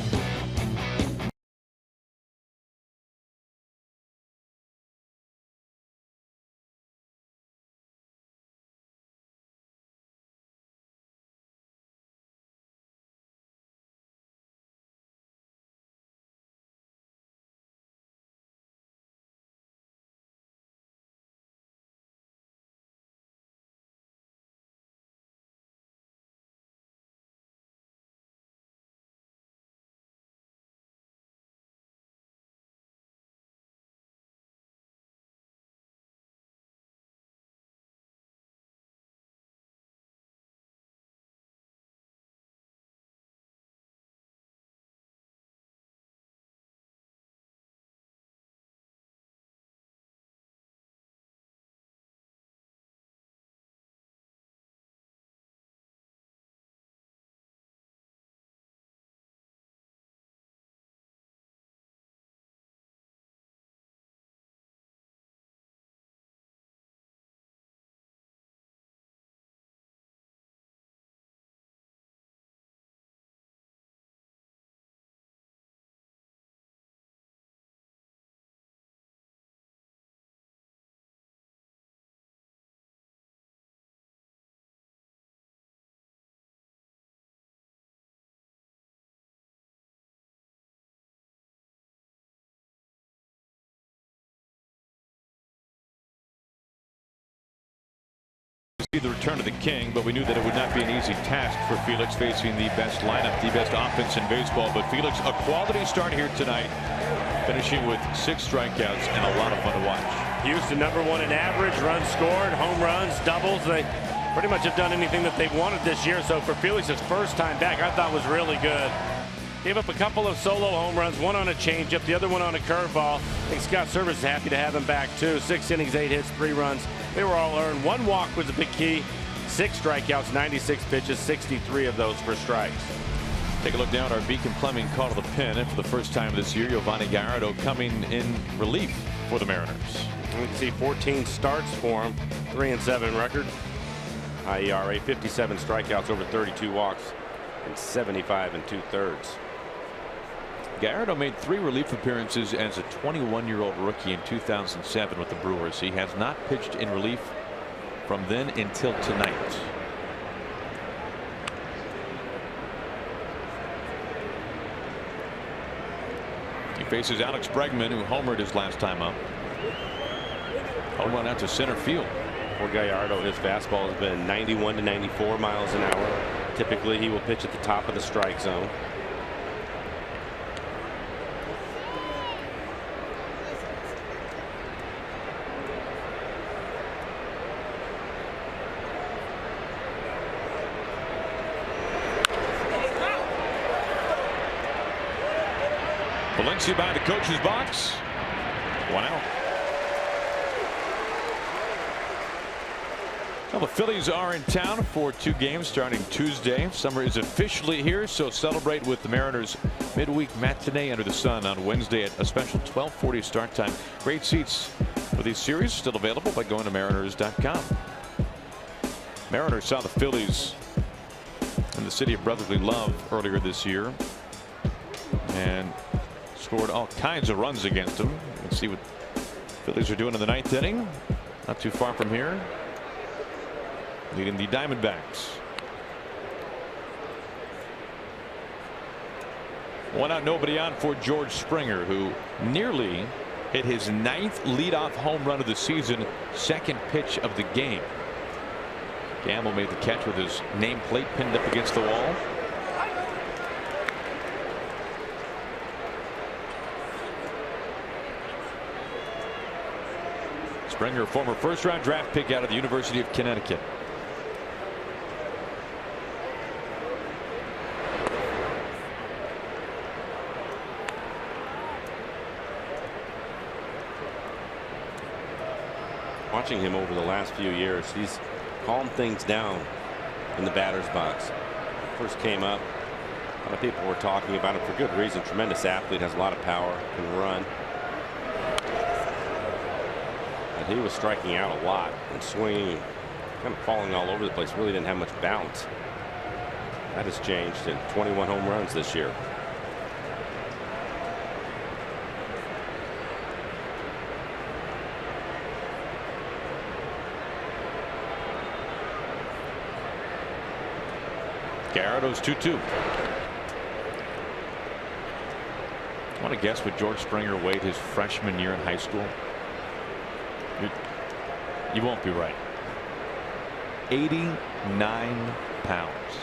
The return of the King, but we knew that it would not be an easy task for Felix facing the best lineup, the best offense in baseball. But Felix, a quality start here tonight, finishing with 6 strikeouts and a lot of fun to watch. Houston #1 in average, runs scored, home runs, doubles. They pretty much have done anything that they've wanted this year. So for Felix's first time back, I thought was really good. Gave up a couple of solo home runs, one on a changeup, the other one on a curveball. I think Scott Servais is happy to have him back too. 6 innings, 8 hits, 3 runs. They were all earned. 1 walk was a big key. 6 strikeouts, 96 pitches, 63 of those for strikes. Take a look down at our Beacon Plumbing call to the pen, and for the first time this year, Giovanni Gallardo coming in relief for the Mariners. You can see 14 starts for him, 3-7 record. High ERA, 57 strikeouts, over 32 walks, and 75 2/3. Gallardo made 3 relief appearances as a 21-year-old rookie in 2007 with the Brewers. He has not pitched in relief from then until tonight. He faces Alex Bregman, who homered his last time up. Home run out to center field. For Gallardo, his fastball has been 91 to 94 miles an hour. Typically, he will pitch at the top of the strike zone. Valencia by the coach's box. 1 out. Well, the Phillies are in town for 2 games starting Tuesday. Summer is officially here, so celebrate with the Mariners midweek matinee under the sun on Wednesday at a special 12:40 start time. Great seats for these series still available by going to mariners.com. Mariners saw the Phillies in the city of brotherly love earlier this year and scored all kinds of runs against them. Let's see what Phillies are doing in the 9th inning. Not too far from here. Leading the Diamondbacks. 1 out, nobody on for George Springer, who nearly hit his 9th leadoff home run of the season, 2nd pitch of the game. Gamble made the catch with his nameplate pinned up against the wall. Springer, former first-round draft pick out of the University of Connecticut. Watching him over the last few years, he's calmed things down in the batter's box. First came up, a lot of people were talking about him for good reason. Tremendous athlete, has a lot of power, can run. But he was striking out a lot and swinging, kind of falling all over the place. Really didn't have much balance. That has changed in 21 home runs this year. Gallardo's 2-2. I want to guess what George Springer weighed his freshman year in high school. You won't be right. 89 pounds.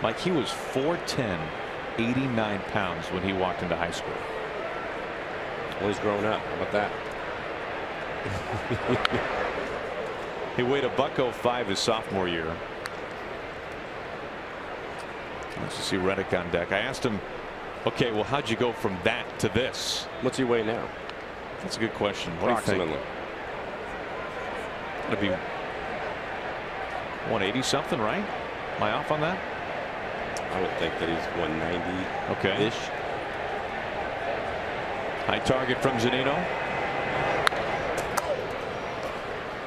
Like, he was 4'10", 89 pounds when he walked into high school. Well, he's grown up. How about that? He weighed $105 his sophomore year. Nice to see Reddick on deck. I asked him, okay, well, how'd you go from that to this? What's he weigh now? That's a good question. What do you think? It'd be 180 something, right? Am I off on that? I would think that he's 190 okay ish. High target from Zunino.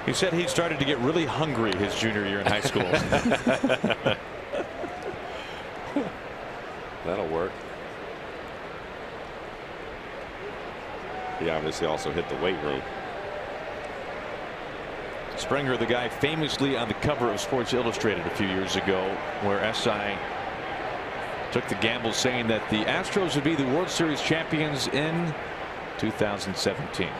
He said he started to get really hungry his junior year in high school. That'll work. He obviously also hit the weight room. Springer, the guy famously on the cover of Sports Illustrated a few years ago, where SI took the gamble saying that the Astros would be the World Series champions in 2017.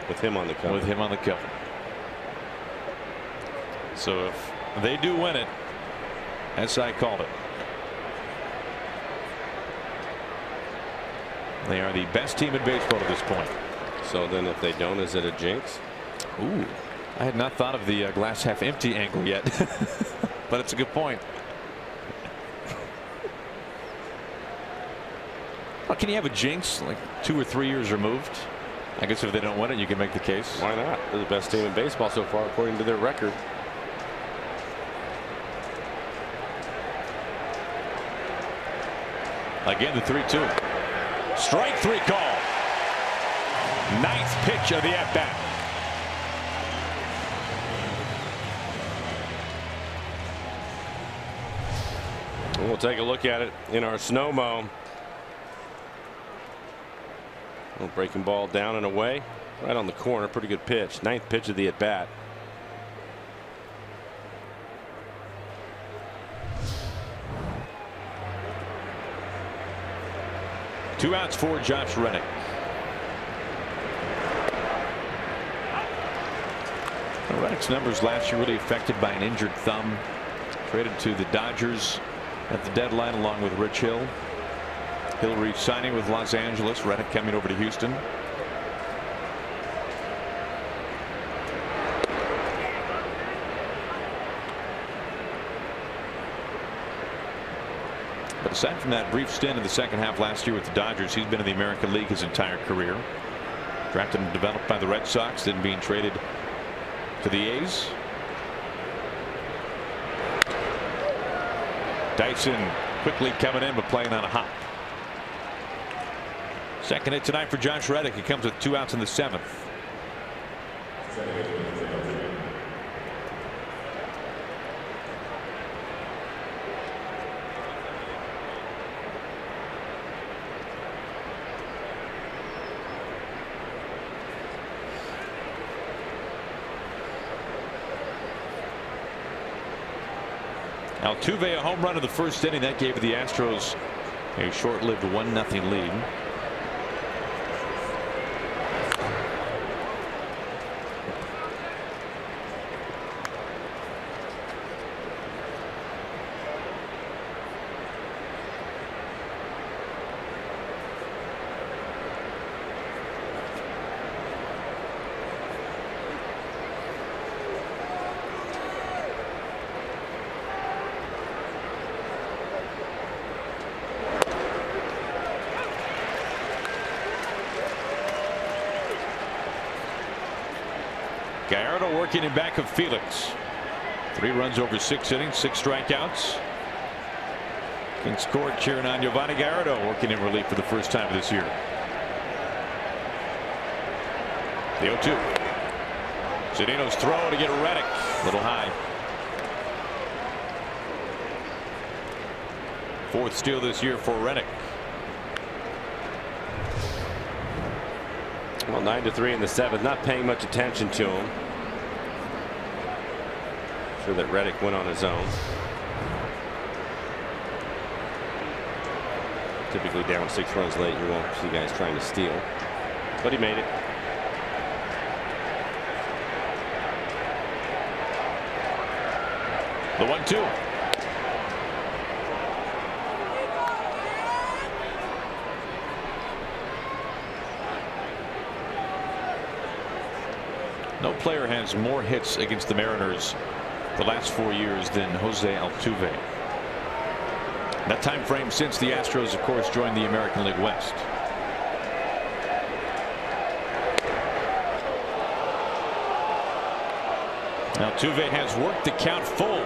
With him on the cover. With him on the cover. So if they do win it, SI called it. They are the best team in baseball at this point. So then if they don't, is it a jinx? Ooh, I had not thought of the glass half empty angle yet. But it's a good point. Well, can you have a jinx like 2 or 3 years removed? I guess if they don't win it, you can make the case. Why not? They're the best team in baseball so far, according to their record. Again, the 3-2. Strike 3 call. 9th pitch of the at-bat. We'll take a look at it in our snow-mo. Breaking ball down and away. Right on the corner. Pretty good pitch. 9th pitch of the at-bat. 2 outs for Josh Reddick. Reddick's numbers last year really affected by an injured thumb. Traded to the Dodgers at the deadline along with Rich Hill. Hill re-signing with Los Angeles. Reddick coming over to Houston. But aside from that brief stint in the second half last year with the Dodgers, he's been in the American League his entire career. Drafted and developed by the Red Sox, then being traded to the A's. Dyson quickly coming in, but playing on a hop. Second hit tonight for Josh Reddick. He comes with 2 outs in the 7th. Altuve a home run in the first inning that gave the Astros a short-lived 1-0 lead. Gallardo working in back of Felix. 3 runs over 6 innings, 6 strikeouts. Kings Court cheering on Giovanni Gallardo, working in relief for the first time this year. The 0-2. Zunino's throw to get Reddick a little high. 4th steal this year for Reddick. Well, 9-3 in the 7th. Not paying much attention to him. Sure that Reddick went on his own. Typically down 6 runs late, you won't see guys trying to steal, but he made it. The 1-2. No player has more hits against the Mariners the last 4 years than Jose Altuve. That time frame since the Astros, of course, joined the American League West. Altuve has worked the count full.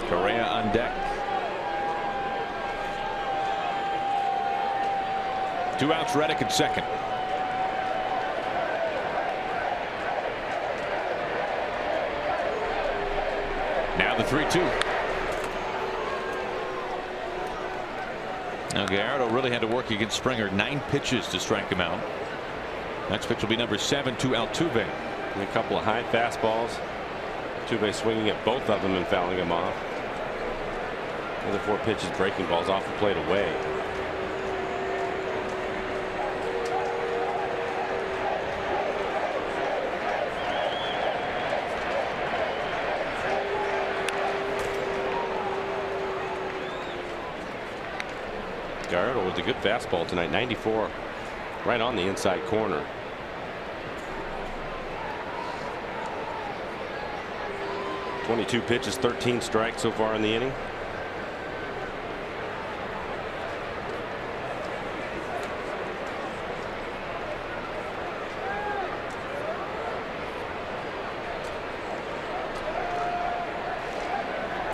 Correa on deck. 2 outs, Reddick at second. Now the 3-2. Now Gallardo really had to work against Springer. 9 pitches to strike him out. Next pitch will be number 7 to Altuve. And a couple of high fastballs. Altuve swinging at both of them and fouling him off. The other 4 pitches breaking balls off the plate away. Gallardo with a good fastball tonight. 94 right on the inside corner. .22 pitches, 13 strikes so far in the inning.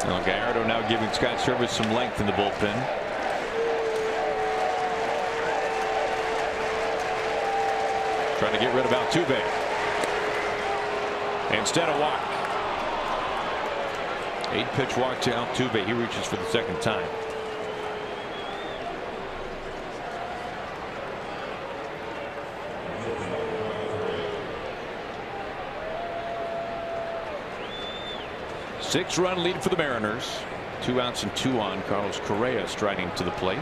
Well, Gallardo now giving Scott Service some length in the bullpen. Trying to get rid of Altuve. Instead, a walk. 8-pitch walk to Altuve. He reaches for the second time. Six-run lead for the Mariners. 2 outs and 2 on. Carlos Correa striding to the plate.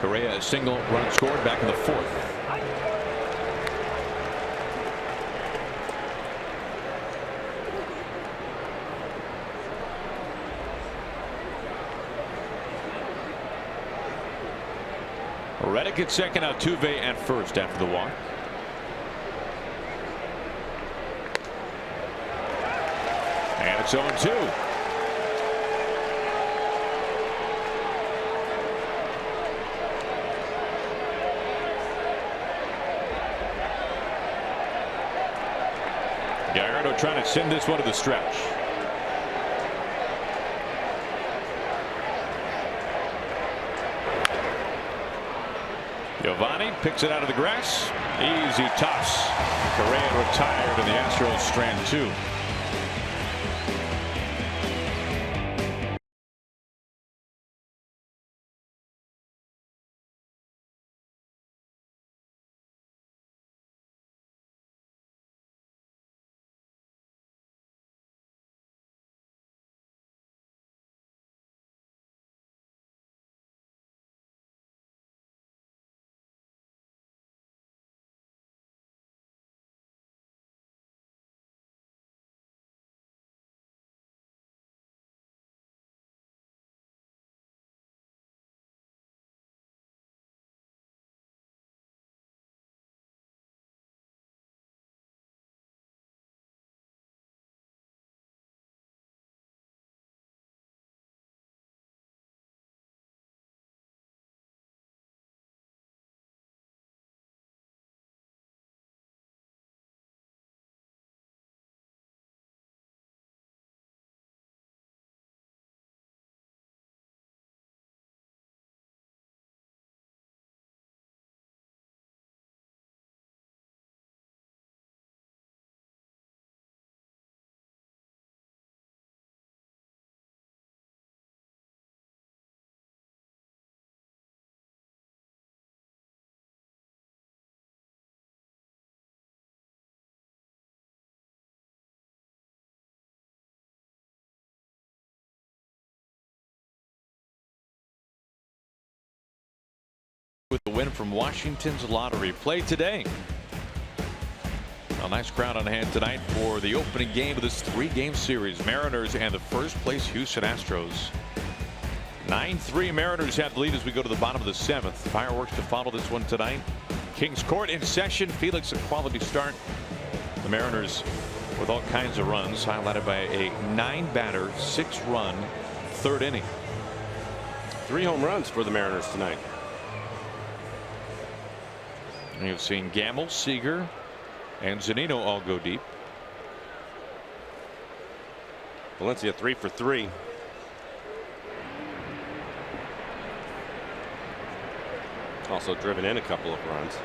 Correa, a single run scored back in the 4th. Reddick at second, Altuve at first after the walk. And it's 0-2. Gallardo trying to send this one to the stretch. Giovanni picks it out of the grass. Easy toss. Correa retired and the Astros strand 2. With the win from Washington's lottery. Play today. A nice crowd on hand tonight for the opening game of this 3-game series. Mariners and the first place Houston Astros. 9-3 Mariners have the lead as we go to the bottom of the 7th. Fireworks to follow this one tonight. Kings Court in session. Felix, a quality start. The Mariners with all kinds of runs, highlighted by a 9-batter, 6-run 3rd inning. 3 home runs for the Mariners tonight. And you've seen Gamble, Seager, and Zunino all go deep. Valencia 3 for 3. Also driven in a couple of runs.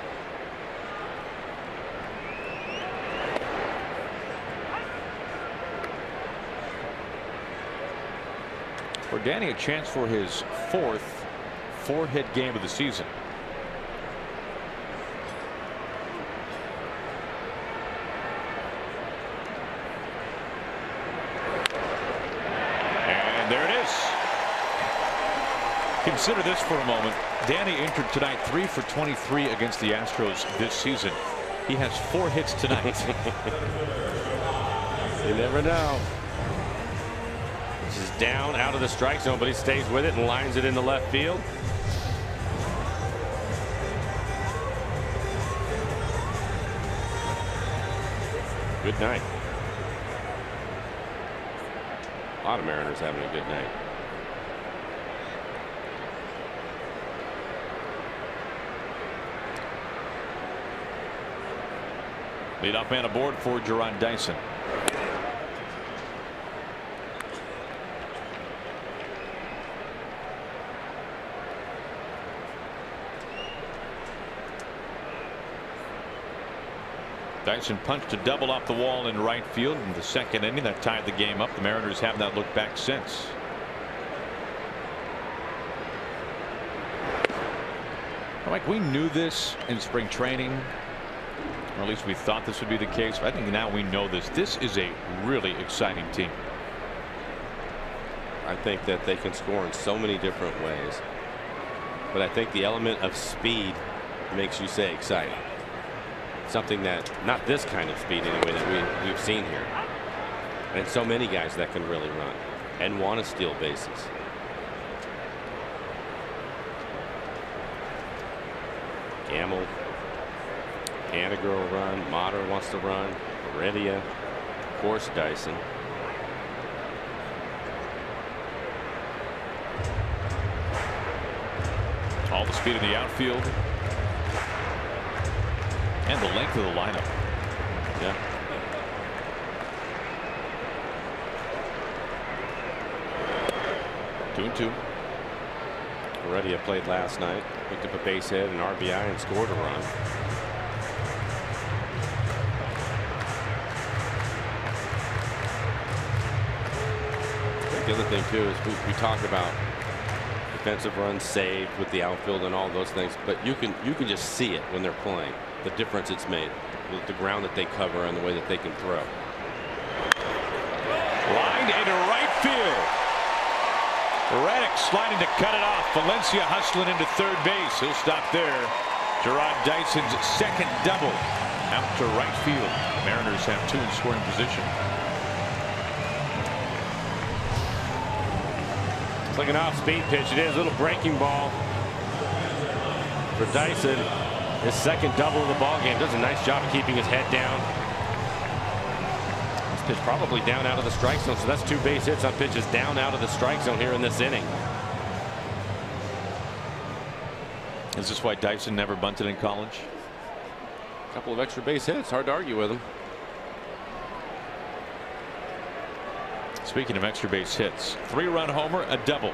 For Danny, a chance for his 4th 4-hit game of the season. Consider this for a moment. Danny entered tonight 3 for 23 against the Astros this season. He has 4 hits tonight. You never know. This is down out of the strike zone, but he stays with it and lines it into left field. Good night. A lot of Mariners having a good night. Leadoff man aboard for Jarrod Dyson. Dyson punched a double off the wall in right field in the second inning that tied the game up. The Mariners have not looked back since. Like, we knew this in spring training, or at least we thought this would be the case. But I think now we know this. This is a really exciting team. I think that they can score in so many different ways, but I think the element of speed makes you say exciting. Something that, not this kind of speed anyway, that we've seen here. And so many guys that can really run and want to steal bases. Gamble, Haniger will run. Mater wants to run. Heredia, of course, Dyson. All the speed in the outfield. And the length of the lineup. Yeah. Two and two. Heredia played last night. Picked up a base hit, an RBI, and scored a run. The other thing too is we talk about defensive runs saved with the outfield and all those things, but you can just see it when they're playing, the difference it's made with the ground that they cover and the way that they can throw. Lined into right field. Reddick sliding to cut it off. Valencia hustling into third base. He'll stop there. Gerard Dyson's second double out to right field. Mariners have two in scoring position. It's like an off-speed pitch. It is a little breaking ball for Dyson. His second double of the ball game. Does a nice job of keeping his head down. This pitch probably down out of the strike zone. So that's two base hits on pitches down out of the strike zone here in this inning. Is this why Dyson never bunted in college? A couple of extra base hits. Hard to argue with him. Speaking of extra base hits, 3-run homer, a double.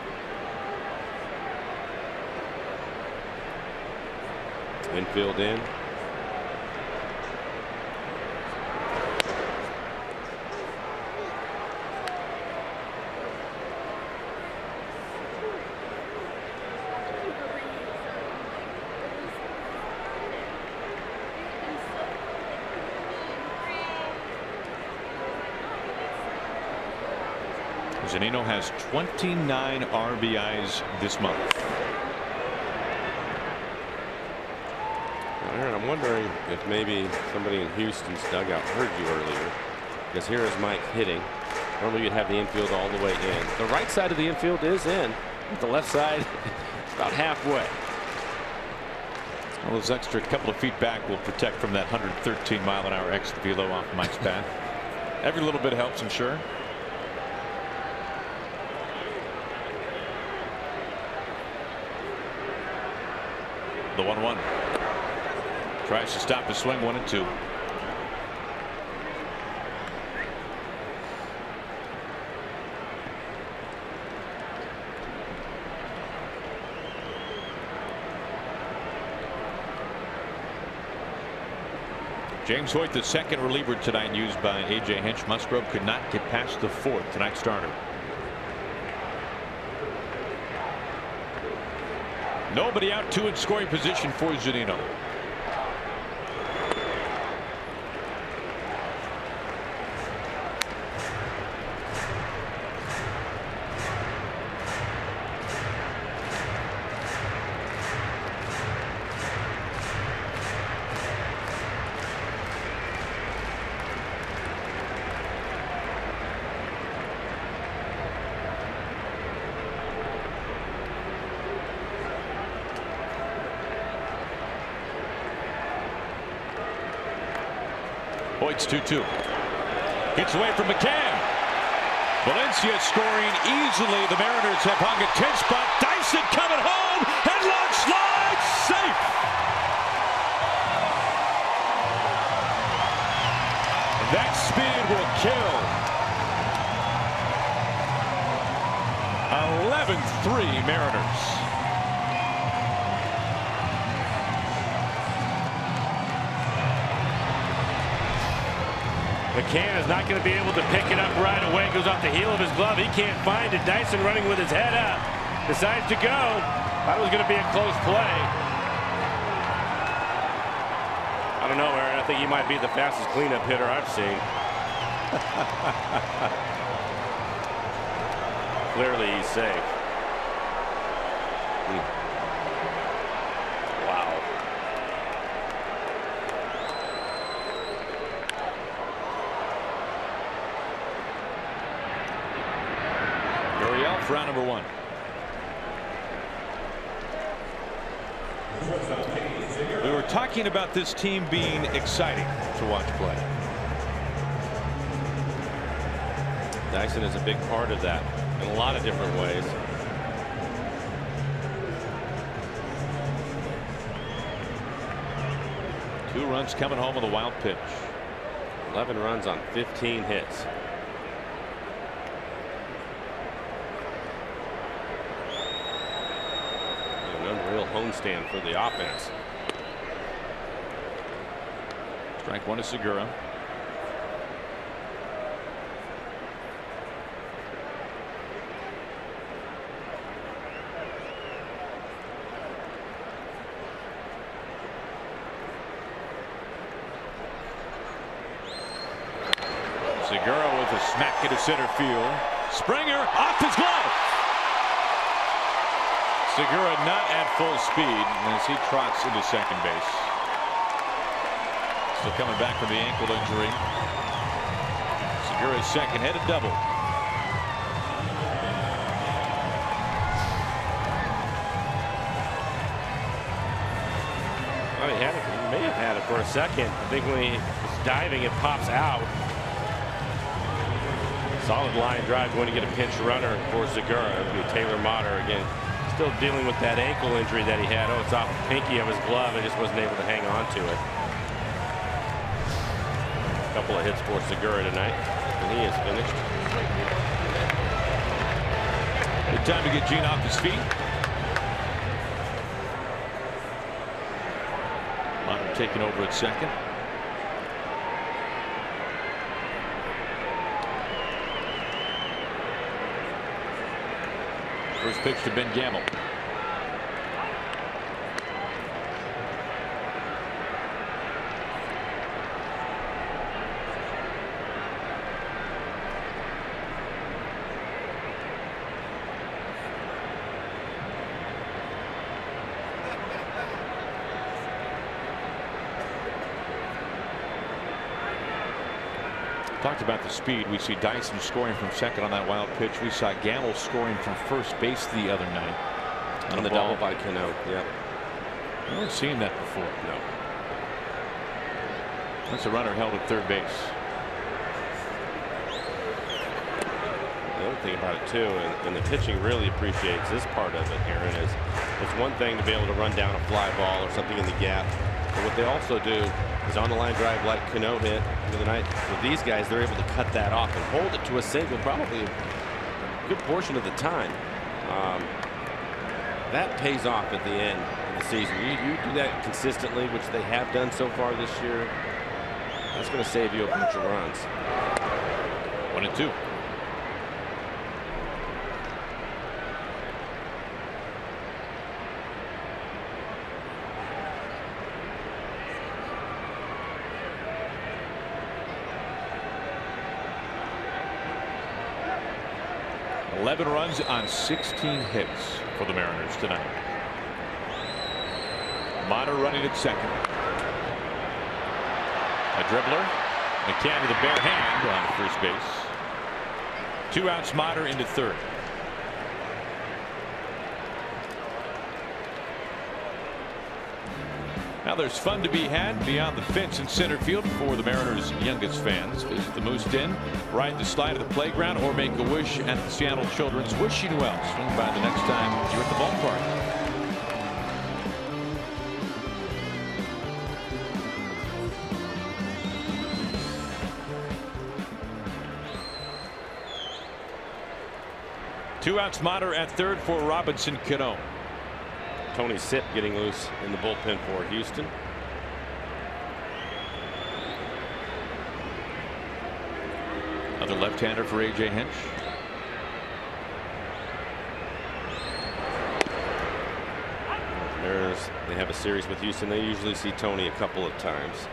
Infield in. Zunino has 29 RBIs this month. Aaron, I'm wondering if maybe somebody in Houston's dugout heard you earlier, because here is Mike hitting. Normally you'd have the infield all the way in. The right side of the infield is in. The left side about halfway. Well, those extra couple of feet back will protect from that 113-mile-an-hour exit velo off Mike's bat. Every little bit helps, I'm sure. The 1-1. Tries to stop the swing, 1-2. James Hoyt, the second reliever tonight, used by A.J. Hinch. Musgrove could not get past the fourth, tonight's starter. Nobody out, two in scoring position for Zunino. Hoyt's 2-2. Gets away from McCann. Valencia scoring easily. The Mariners have hung a 10 spot. Dyson coming home. Headlock slide. Safe. That speed will kill. 11-3 Mariners. McCann is not going to be able to pick it up right away. Goes off the heel of his glove. He can't find it. Dyson running with his head up. Decides to go. Thought it was going to be a close play. I don't know, Aaron. I think he might be the fastest cleanup hitter I've seen. Clearly he's safe. Wow. Gurriel for round number 1. We were talking about this team being exciting to watch play. Dyson is a big part of that in a lot of different ways. Two runs coming home with a wild pitch. 11 runs on 15 hits. An unreal homestand for the offense. Strike 1 to Segura. Segura with a smack into center field. Springer off his glove. Segura not at full speed as he trots into second base. Still coming back from the ankle injury. Segura's second headed double. Well, he may have had it for a second. I think when he was diving, it pops out. Solid line drive, going to get a pinch runner for Segura. It would be Taylor Motter again. Still dealing with that ankle injury that he had. Oh, it's off the pinky of his glove and just wasn't able to hang on to it. A couple of hits for Segura tonight, and he is finished. Good time to get Gene off his feet. Motter taking over at second. First pitch to Ben Gamble. Talked about the speed. We see Dyson scoring from second on that wild pitch. We saw Gamble scoring from first base the other night on the double by Cano. Yep. I haven't seen that before. No. That's a runner held at third base. The other thing about it too, and the pitching really appreciates this part of it, Aaron, is it's one thing to be able to run down a fly ball or something in the gap, but what they also do is on the line drive like Cano hit the other night. With these guys, they're able to cut that off and hold it to a single probably a good portion of the time. That pays off at the end of the season. You do that consistently, which they have done so far this year. That's going to save you a bunch of runs. 1-2. Eleven runs on 16 hits for the Mariners tonight. Motter running at second. A dribbler. McCann with a bare hand on first base. 2 outs. Motter into third. Now there's fun to be had beyond the fence in center field for the Mariners' youngest fans. Visit the Moose Den, ride the slide of the playground, or make a wish at the Seattle Children's Wishing Well. Swing by the next time you're at the ballpark. Two outs. Motter at third for Robinson Cano. Tony Sipp getting loose in the bullpen for Houston. Another left-hander for A.J. Hinch. The Mariners, they have a series with Houston. They usually see Tony a couple of times.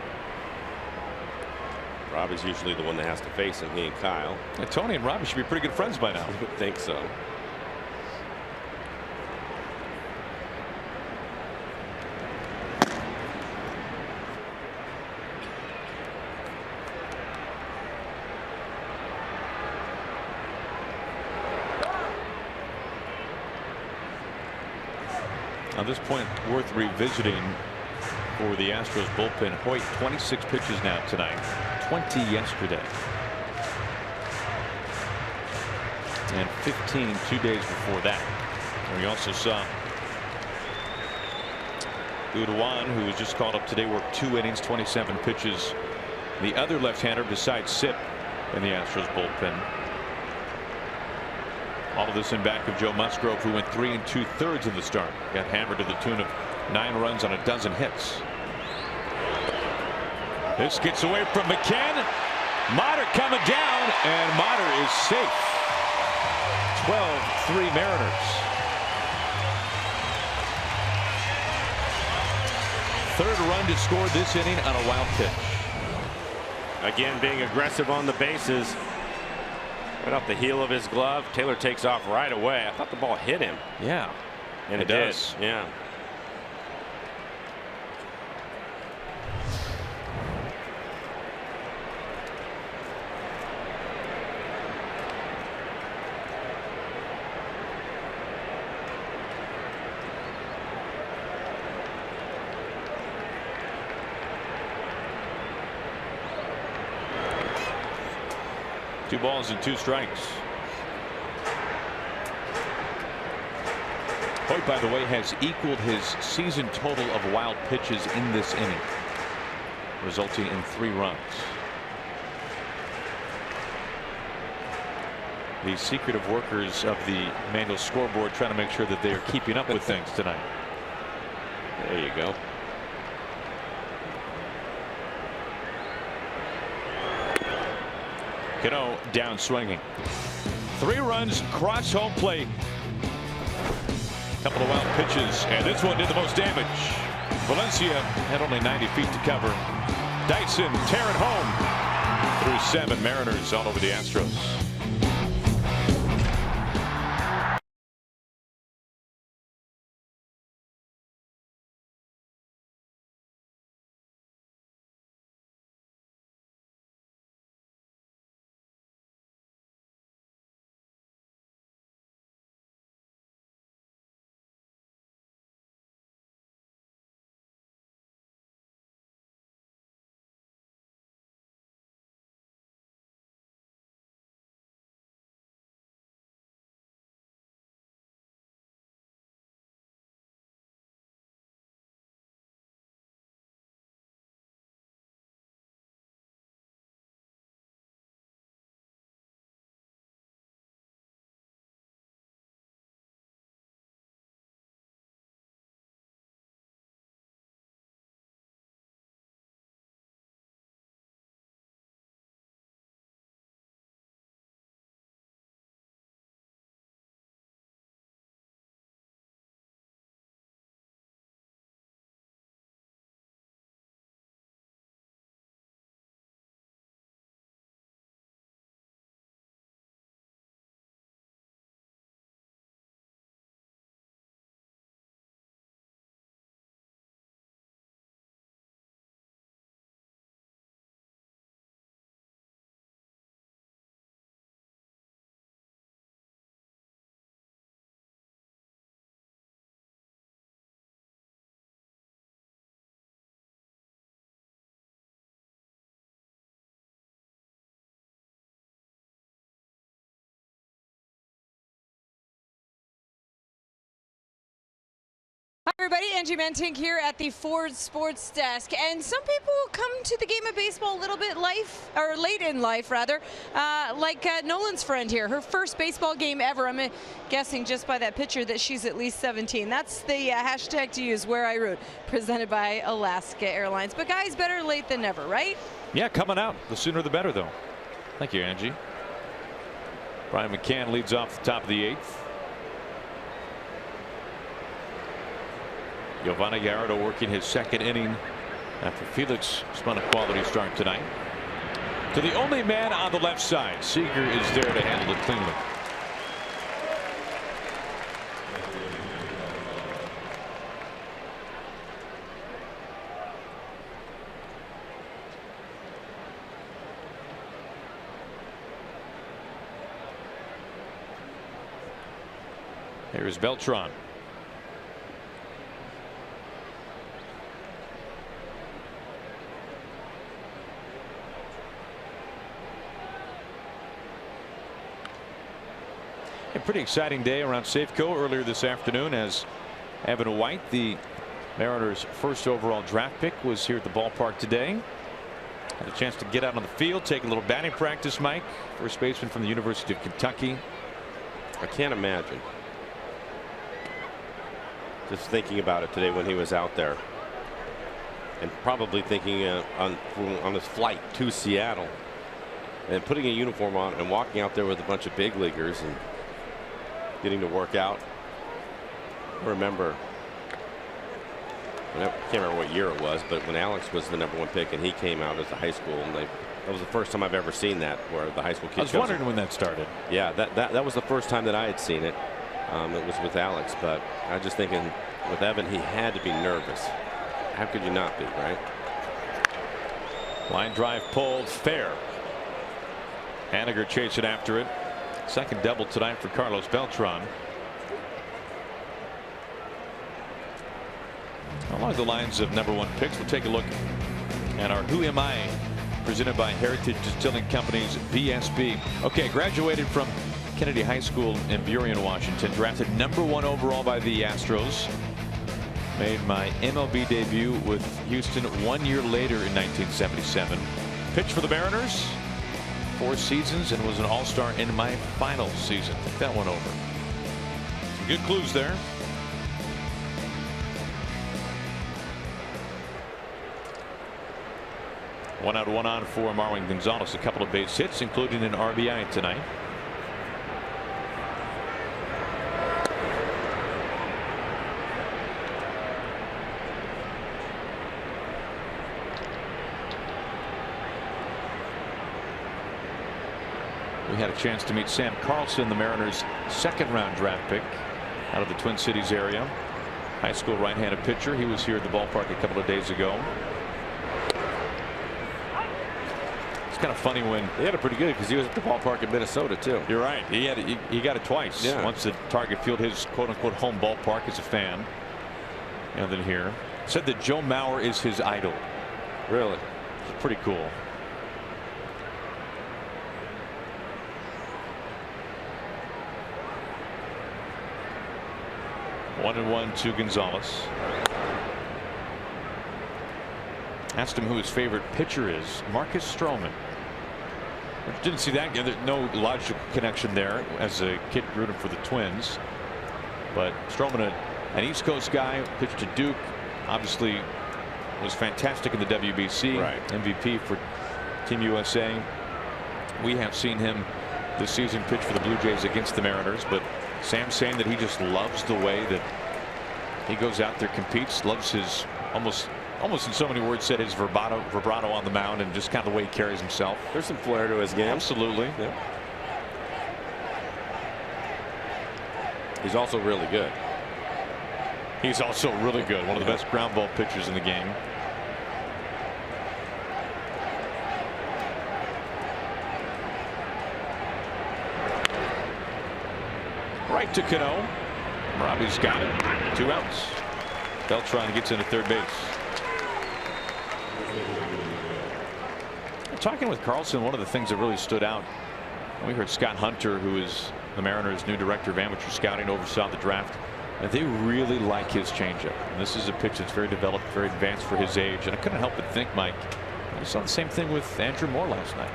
Robbie's usually the one that has to face him, he and Kyle. Yeah, Tony and Robbie should be pretty good friends by now. I would think so. On this point, worth revisiting for the Astros bullpen. Hoyt, 26 pitches now tonight, 20 yesterday, and 15 2 days before that. And we also saw Uduan, who was just called up today, worked 2 innings, 27 pitches. The other left-hander besides Sip in the Astros bullpen. All of this in back of Joe Musgrove, who went 3 2/3 in the start. Got hammered to the tune of 9 runs on a dozen hits. This gets away from McCann. Motter coming down, and Motter is safe. 12-3 Mariners. Third run to score this inning on a wild pitch. Again, being aggressive on the bases. Right off the heel of his glove. Taylor takes off right away. I thought the ball hit him. Yeah, And it does. did. Yeah. Two balls and 2 strikes. Hoyt, by the way, has equaled his season total of wild pitches in this inning, resulting in 3 runs. The secretive workers of the manual scoreboard trying to make sure that they are keeping up with things tonight. There you go. Cano down swinging. 3 runs, cross home plate. Couple of wild pitches, and this one did the most damage. Valencia had only 90 feet to cover. Dyson tearing home through 7. Mariners all over the Astros. Hi everybody, Angie Mentink here at the Ford Sports Desk, and some people come to the game of baseball a little bit late in life, rather, like Nolan's friend here. Her first baseball game ever. I'm guessing just by that picture that she's at least 17. That's the hashtag to use, Where I Root, presented by Alaska Airlines. But guys, better late than never, right? Yeah, coming out. The sooner the better, though. Thank you, Angie. Brian McCann leads off the top of the 8th. Giovanni Gallardo working his 2nd inning after Felix spun a quality start tonight. To the only man on the left side. Seager is there to handle it cleanly. Here's Beltran. A pretty exciting day around Safeco earlier this afternoon as Evan White, the Mariners' 1st overall draft pick, was here at the ballpark today. Had a chance to get out on the field, take a little batting practice. Mike, first baseman from the University of Kentucky. I can't imagine. Just thinking about it today when he was out there, and probably thinking on his flight to Seattle, and putting a uniform on and walking out there with a bunch of big leaguers and getting to work out. I remember, I can't remember what year it was, but when Alex was the #1 pick and he came out as a high school, and that was the first time I've ever seen that, where the high school kids. I was wondering when that started. Yeah, that was the first time that I had seen it. It was with Alex, but I was just thinking with Evan, he had to be nervous. How could you not be, right? Line drive pulled fair. Haniger chasing after it. 2nd double tonight for Carlos Beltran. Along the lines of #1 picks, we'll take a look at our Who Am I, presented by Heritage Distilling Company's VSB. Okay, graduated from Kennedy High School in Burien, Washington. Drafted #1 overall by the Astros. Made my MLB debut with Houston 1 year later in 1977. Pitched for the Mariners 4 seasons and was an all-star in my final season. Think that one over. Some good clues there. One out, 1 on for Marwin Gonzalez. A couple of base hits, including an RBI tonight. We had a chance to meet Sam Carlson, the Mariners' 2nd-round draft pick out of the Twin Cities area. High school right-handed pitcher. He was here at the ballpark a couple of days ago. It's kind of funny when He had it pretty good because he was at the ballpark in Minnesota too. you're right. He got it twice. Yeah. Once at Target Field, his quote-unquote home ballpark as a fan, and then here. Said that Joe Mauer is his idol. Really? It's pretty cool. One and 1 to Gonzalez. Asked him who his favorite pitcher is. Marcus Stroman. Didn't see that. There's no logical connection there as a kid rooting for the Twins. But Stroman, an East Coast guy, pitched to Duke. Obviously was fantastic in the WBC. Right. MVP for Team USA. We have seen him this season pitch for the Blue Jays against the Mariners. But Sam's saying that he just loves the way that he goes out there, competes, loves his almost in so many words said his vibrato on the mound, and just kind of the way he carries himself. There's some flair to his game. Absolutely. Yeah. He's also really good. He's also really good. One of the best ground ball pitchers in the game. Right to Cano. Robbie's got it. 2 outs. Beltran gets into 3rd base. Talking with Carlson, one of the things that really stood out, we heard Scott Hunter, who is the Mariners' new director of amateur scouting, oversaw the draft, and they really like his changeup. And this is a pitch that's very developed, very advanced for his age. And I couldn't help but think, Mike, we saw the same thing with Andrew Moore last night.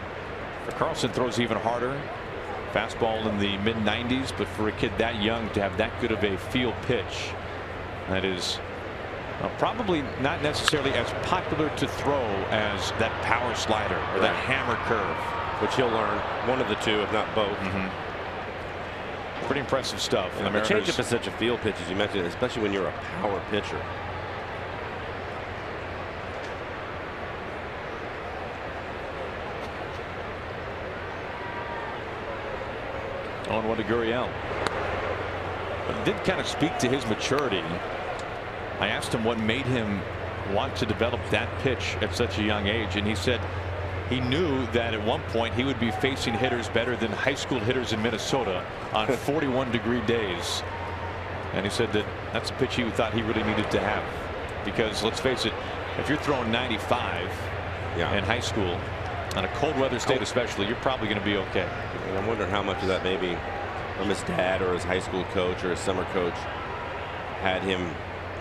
For Carlson, throws even harder. Fastball in the mid-90s, but for a kid that young to have that good of a field pitch, that is probably not necessarily as popular to throw as that power slider or that hammer curve. Which he'll learn one of the two, if not both. Pretty impressive stuff. And the changeup is such a field pitch, as you mentioned, especially when you're a power pitcher. On one to Gurriel. But it did kind of speak to his maturity. I asked him what made him want to develop that pitch at such a young age, and he said he knew that at one point he would be facing hitters better than high school hitters in Minnesota on 41-degree days. And he said that that's a pitch he thought he really needed to have, because let's face it, if you're throwing 95 in high school on a cold weather state especially, you're probably going to be okay. And I'm wondering how much of that maybe from his dad or his high school coach or his summer coach had him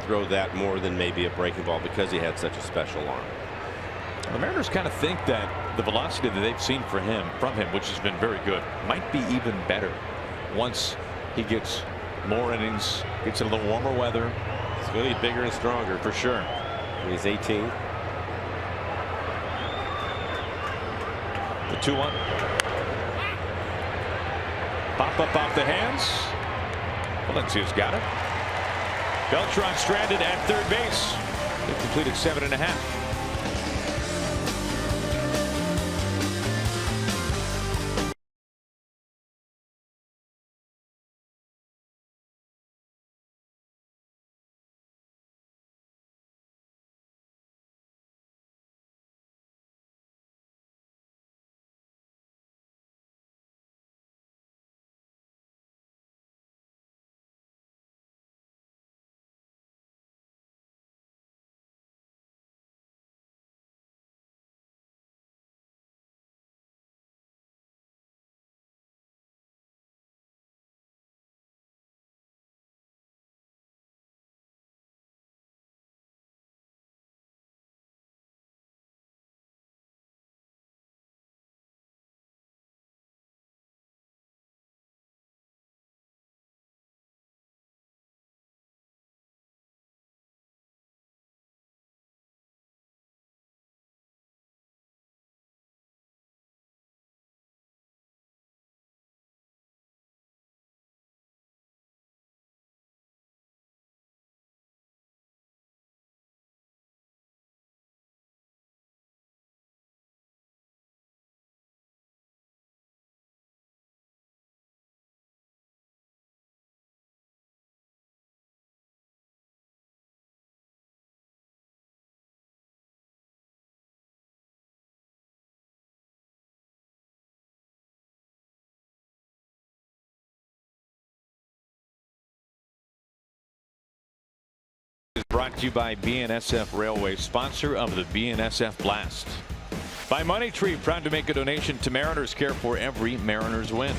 throw that more than maybe a breaking ball, because he had such a special arm. The Mariners kind of think that the velocity that they've seen from him, which has been very good, might be even better once he gets more innings, gets in a little warmer weather. It's going to be bigger and stronger for sure. And he's 18. The 2-1. Pop up off the hands. Valencia's got it. Beltran stranded at third base. They completed 7.5. Brought to you by BNSF Railway, sponsor of the BNSF Blast. By Money Tree, proud to make a donation to Mariners Care for every Mariners win.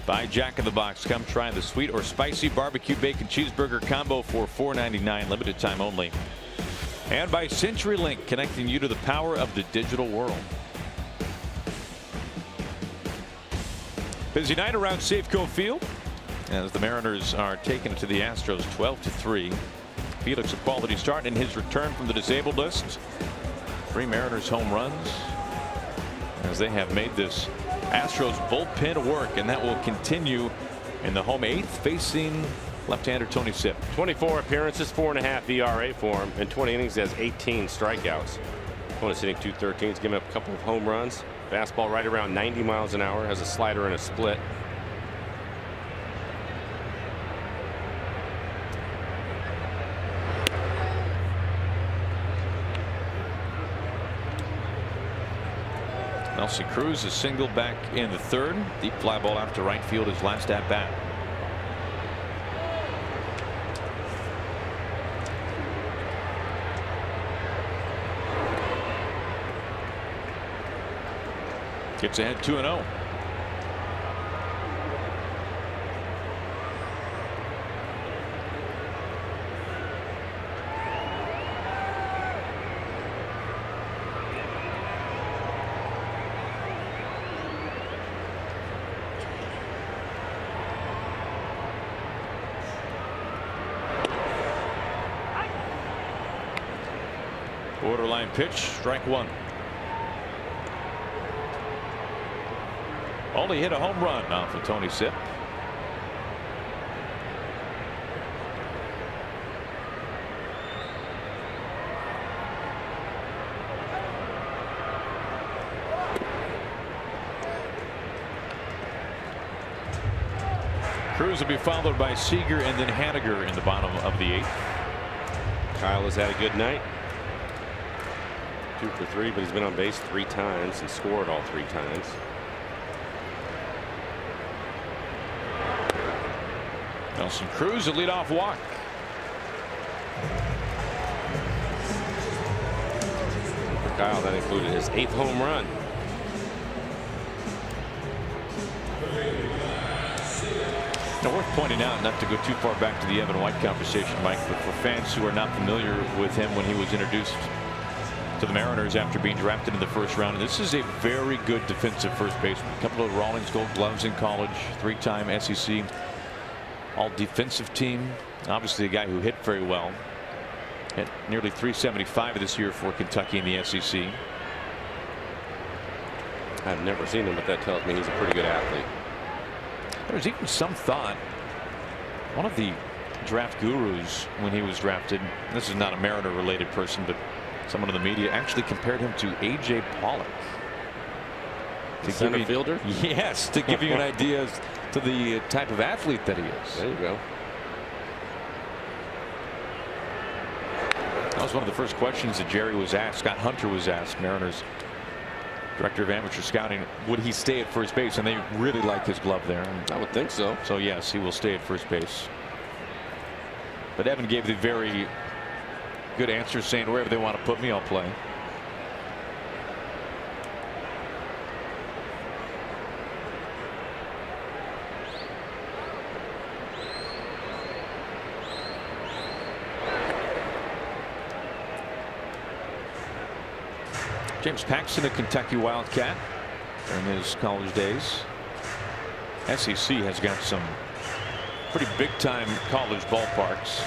By Jack in the Box, come try the sweet or spicy barbecue bacon cheeseburger combo for $4.99, limited time only. And by CenturyLink, connecting you to the power of the digital world. Busy night around Safeco Field as the Mariners are taking it to the Astros 12-3. Felix, a quality start in his return from the disabled list. 3 Mariners home runs as they have made this Astros bullpen work, and that will continue in the home 8th, facing left-hander Tony Sipp. 24 appearances, 4.5 ERA for him, and 20 innings, has 18 strikeouts. Opponent's hitting .213. He's given up a couple of home runs. Fastball right around 90 miles an hour. Has a slider and a split. Nelson Cruz is single back in the 3rd. Deep fly ball out to right field, his last at bat. Gets ahead 2-0. Borderline pitch, strike 1. Only hit a home run off of Tony Sipp. Cruz will be followed by Seager and then Haniger in the bottom of the 8th. Kyle has had a good night. 2 for 3, but he's been on base 3 times and scored all 3 times. Nelson Cruz, a leadoff walk. For Kyle, that included his 8th home run. Now, worth pointing out, not to go too far back to the Evan White conversation, Mike, but for fans who are not familiar with him when he was introduced to the Mariners after being drafted in the 1st round, this is a very good defensive first baseman. A couple of Rawlings Gold Gloves in college, 3-time SEC all defensive team. Obviously a guy who hit very well. Hit nearly .375 this year for Kentucky in the SEC. I've never seen him, but that tells me he's a pretty good athlete. There's even some thought one of the draft gurus when he was drafted, this is not a Mariner related person, but someone in the media actually compared him to A.J. Pollock. The center fielder? Yes, to give you an idea as to the type of athlete that he is. There you go. That was one of the first questions that Jerry was asked. Scott Hunter was asked, Mariners director of amateur scouting, would he stay at first base? And they really like his glove there. And I would think so. so yes, he will stay at first base. But Evan gave the very good answer, saying wherever they want to put me, I'll play. James Paxton, a Kentucky Wildcat in his college days. SEC has got some pretty big time college ballparks.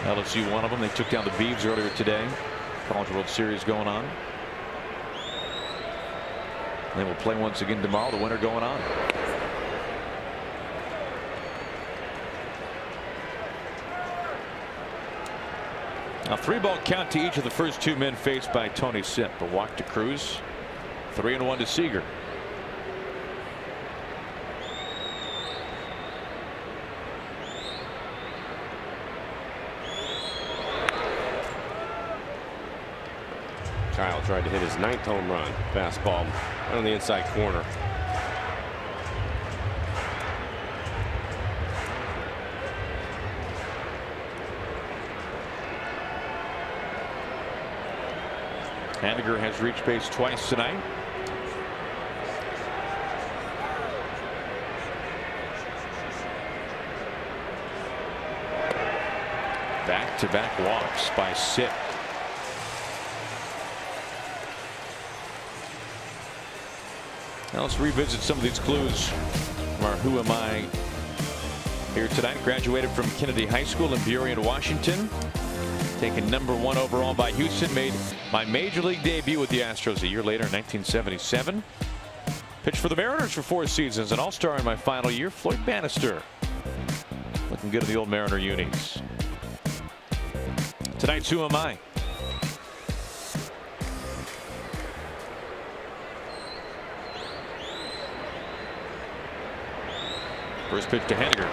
LSU, one of them. They took down the Beavs earlier today. College World Series going on. They will play once again tomorrow. The winner going on. A 3-ball count to each of the first 2 men faced by Tony Sipp. A walk to Cruz, 3-1 to Seager. Kyle tried to hit his 9th home run. Fastball right on the inside corner. Haniger has reached base twice tonight. Back-to-back walks by Sipp. Now let's revisit some of these clues from our Who Am I here tonight. Graduated from Kennedy High School in Burien, Washington. Taken #1 overall by Houston. Made my major league debut with the Astros a year later in 1977. Pitched for the Mariners for 4 seasons. An all-star in my final year. Floyd Bannister. Looking good in the old Mariner unis. Tonight's Who Am I? First pitch to Haniger.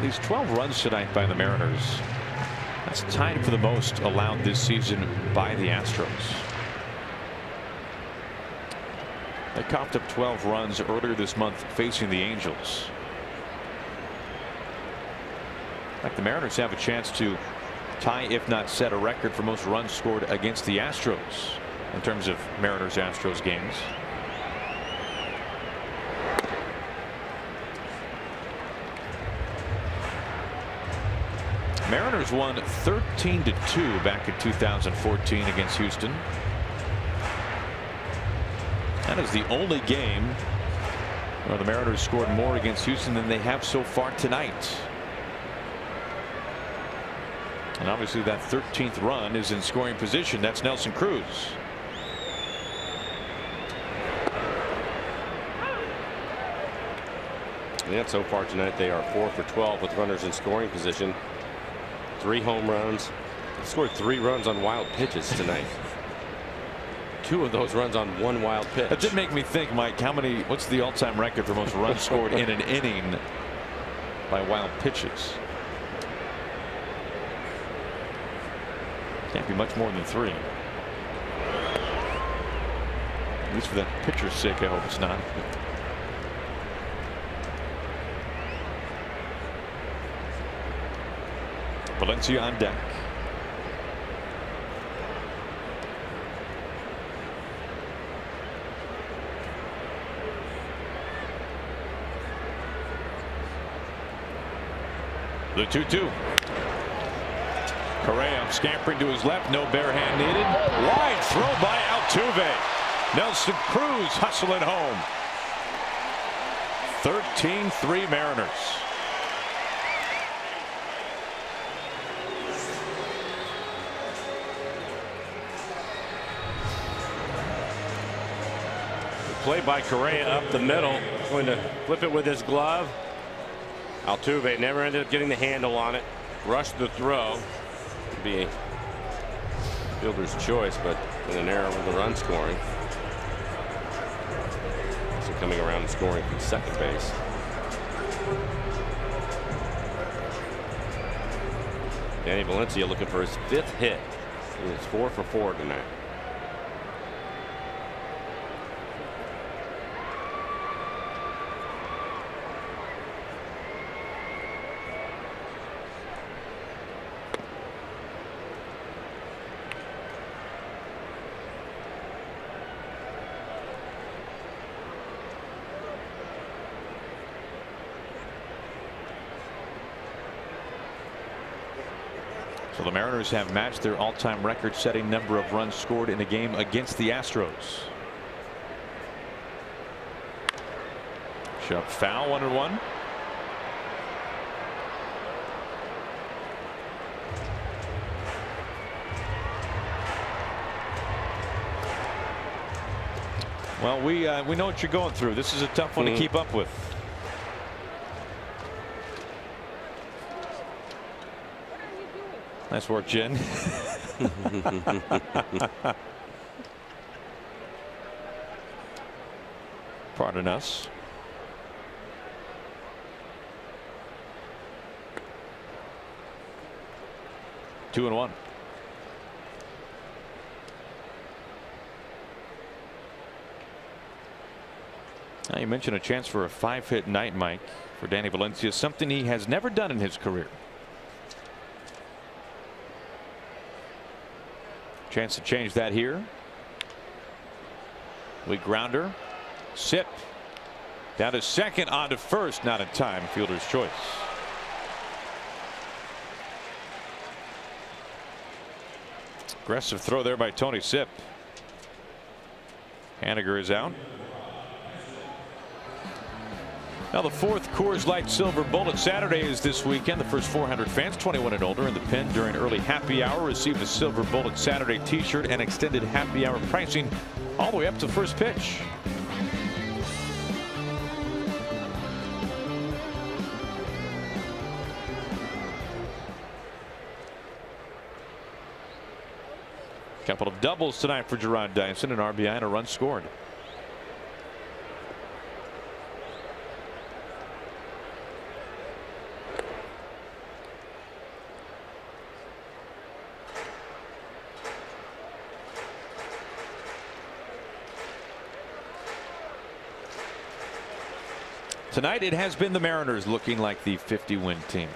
These 12 runs tonight by the Mariners. That's tied for the most allowed this season by the Astros. They coughed up 12 runs earlier this month facing the Angels. In fact, the Mariners have a chance to tie, if not set, a record for most runs scored against the Astros in terms of Mariners-Astros games. Mariners won 13-2 back in 2014 against Houston. That is the only game where the Mariners scored more against Houston than they have so far tonight. And obviously that 13th run is in scoring position. That's Nelson Cruz. And so far tonight they are 4 for 12 with runners in scoring position. 3 home runs Scored 3 runs on wild pitches tonight. 2 of those runs on 1 wild pitch. That did make me think, Mike, what's the all-time record for most runs scored in an inning by wild pitches? Can't be much more than 3. At least for that pitcher's sake, I hope it's not. Valencia on deck. The 2-2. Correa scampering to his left. No bare hand needed. Wide throw by Altuve. Nelson Cruz hustling home. 13-3 Mariners. Play by Correa up the middle. Going to flip it with his glove. Altuve never ended up getting the handle on it. Rushed the throw. Be fielder's choice, but in an error with the run scoring. So coming around and scoring from second base. Danny Valencia looking for his 5th hit. He was 4 for 4 tonight. So the Mariners have matched their all-time record-setting number of runs scored in a game against the Astros. Shove foul, 1-1. Well, we know what you're going through. This is a tough one to keep up with. Nice work, Jen. Pardon us. Two and 1. Now you mentioned a chance for a 5-hit night, Mike, for Danny Valencia, something he has never done in his career. Chance to change that here. Weak grounder. Sip. Down to second, on to first. Not in time. Fielder's choice. Aggressive throw there by Tony Sip. Haniger is out. Now the 4th Coors Light Silver Bullet Saturday is this weekend. The first 400 fans 21 and older in the pen during early happy hour receive a Silver Bullet Saturday t-shirt and extended happy hour pricing all the way up to first pitch. Couple of doubles tonight for Jarrod Dyson, an RBI and a run scored. Tonight it has been the Mariners looking like the 50-win team.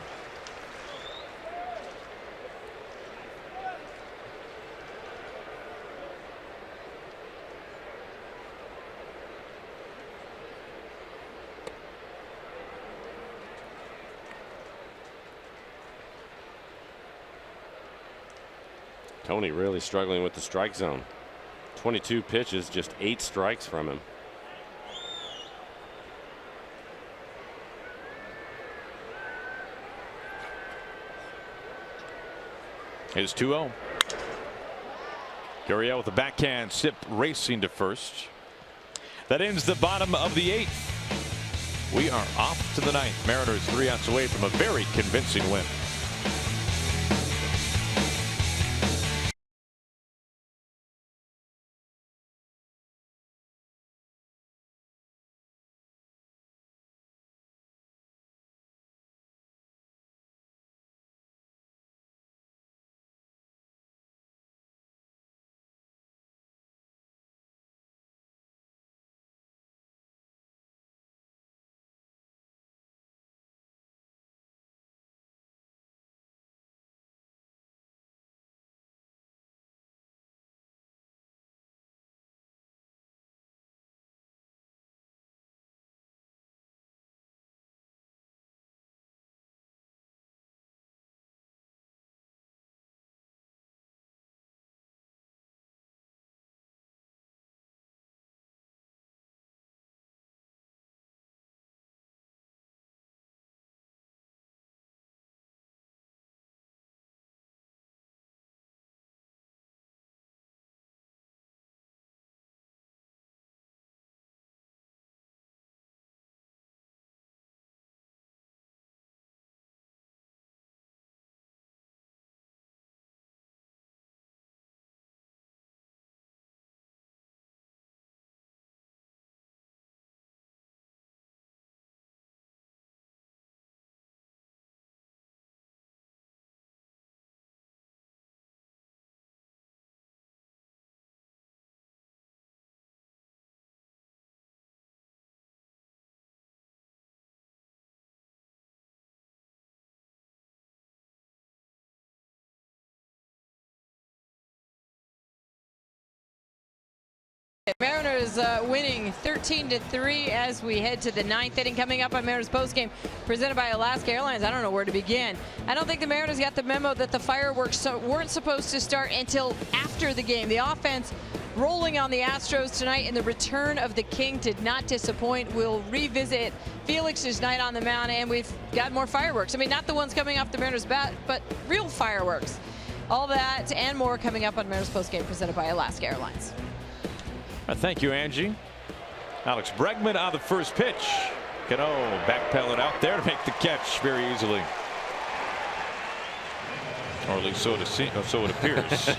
Tony really struggling with the strike zone. 22 pitches, just 8 strikes from him. Here's 2-0. Gurriel with the backhand, Sip racing to first. That ends the bottom of the 8th. We are off to the 9th. Mariners 3 outs away from a very convincing win. Mariners winning 13-3 as we head to the 9th inning. Coming up on Mariners postgame presented by Alaska Airlines. I don't know where to begin. I don't think the Mariners got the memo that the fireworks weren't supposed to start until after the game. The offense rolling on the Astros tonight, and the return of the King did not disappoint. We'll revisit Felix's night on the mound, and we've got more fireworks. I mean, not the ones coming off the Mariners bat, but real fireworks. All that and more coming up on Mariners postgame presented by Alaska Airlines. Thank you, Angie. Alex Bregman on the first pitch. Cano backpedaled out there to make the catch very easily. Or at least so it appears.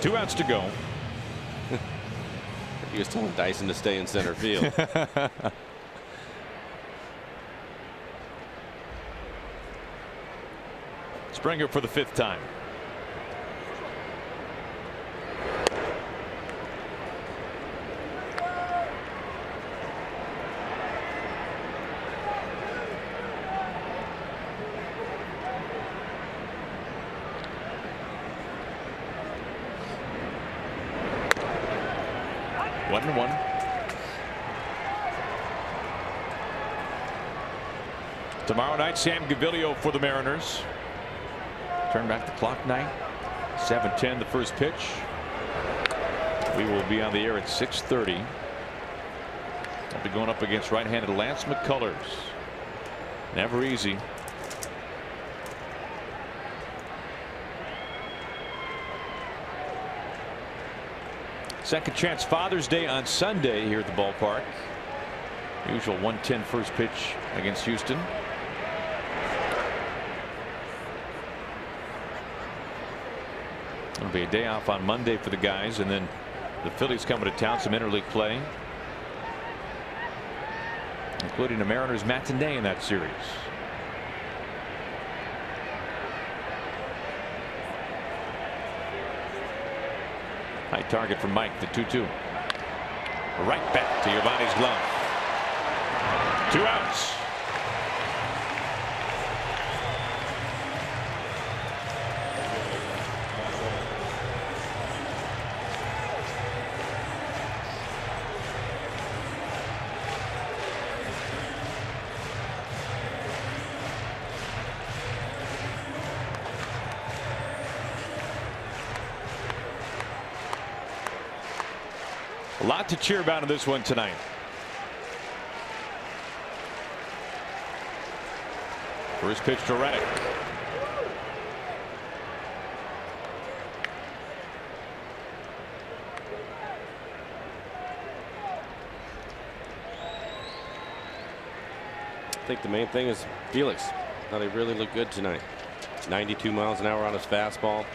Two outs to go. He was telling Dyson to stay in center field. Springer for the 5th time. One and one. Tomorrow night, Sam Gaviglio for the Mariners. Turn back the clock night. 7:10 the first pitch. We will be on the air at 6:30. I'll be going up against right-handed Lance McCullers. Never easy. Second chance Father's Day on Sunday here at the ballpark. Usual 1:10 first pitch against Houston. It'll be a day off on Monday for the guys, and then the Phillies coming to town, some interleague play, including a Mariners matinee in that series. High target from Mike, the 2-2. Right back to Giovanni's glove. 2 outs. A lot to cheer about in this one tonight. First pitch to Reddick. I think the main thing is Felix. Thought he really looked good tonight. 92 miles an hour on his fastball.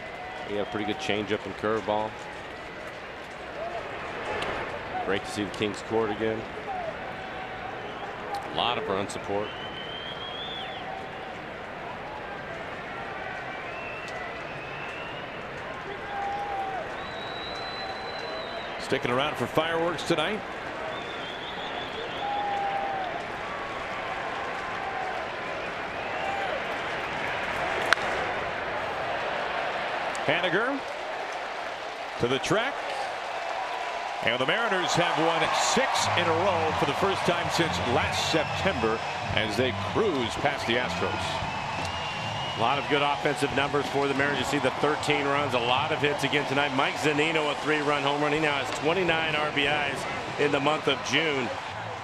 He had a pretty good changeup and curveball. Great to see the Kings court again. A lot of run support. Sticking around for fireworks tonight. Haniger to the track. And the Mariners have won 6 in a row for the first time since last September as they cruise past the Astros. A lot of good offensive numbers for the Mariners. You see the 13 runs, a lot of hits again tonight. Mike Zunino, a 3-run home run. He now has 29 RBIs in the month of June.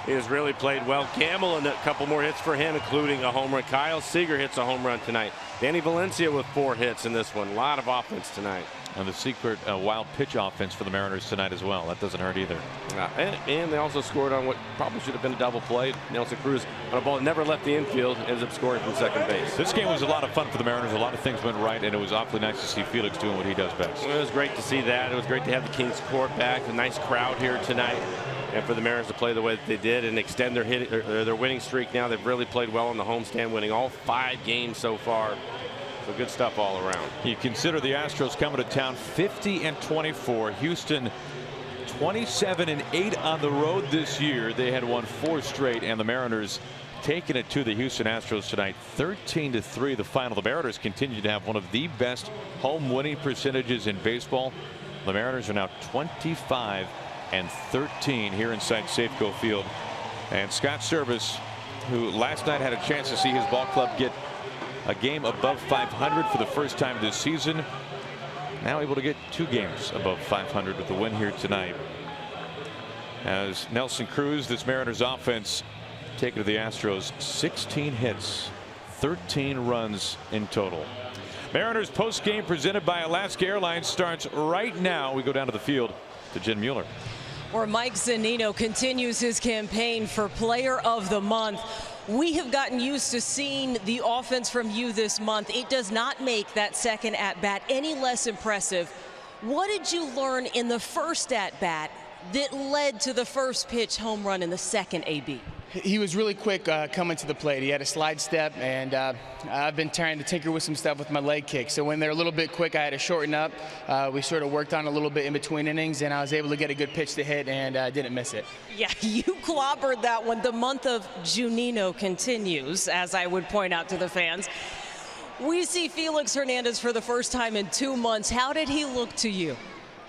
He has really played well. Campbell, and a couple more hits for him, including a home run. Kyle Seager hits a home run tonight. Danny Valencia with 4 hits in this one. A lot of offense tonight. And the secret wild pitch offense for the Mariners tonight as well. That doesn't hurt either. And they also scored on what probably should have been a double play. Nelson Cruz on a ball that never left the infield, ends up scoring from second base. This game was a lot of fun for the Mariners. A lot of things went right, and it was awfully nice to see Felix doing what he does best. It was great to see that. It was great to have the Kings court back. A nice crowd here tonight. And for the Mariners to play the way that they did and extend their winning streak now. They've really played well on the homestand, winning all 5 games so far. So good stuff all around. You consider the Astros coming to town 50-24. Houston 27-8 on the road this year. They had won 4 straight, and the Mariners taking it to the Houston Astros tonight, 13-3 the final. The Mariners continue to have one of the best home winning percentages in baseball. The Mariners are now 25-13 here inside Safeco Field. And Scott Service, who last night had a chance to see his ball club get a game above 500 for the first time this season, now able to get 2 games above 500 with the win here tonight. As Nelson Cruz, this Mariners offense, taking to the Astros, 16 hits, 13 runs in total. Mariners post game presented by Alaska Airlines starts right now. We go down to the field to Jen Mueller. Where Mike Zunino continues his campaign for Player of the Month. We have gotten used to seeing the offense from you this month. It does not make that second at bat any less impressive. What did you learn in the first at bat that led to the first pitch home run in the second, AB? He was really quick coming to the plate. He had a slide step, and I've been trying to tinker with some stuff with my leg kick. So when they're a little bit quick, I had to shorten up. We sort of worked on a little bit in between innings, and I was able to get a good pitch to hit and didn't miss it. Yeah, you clobbered that one. The month of Junino continues, as I would point out to the fans. We see Felix Hernandez for the first time in 2 months. How did he look to you?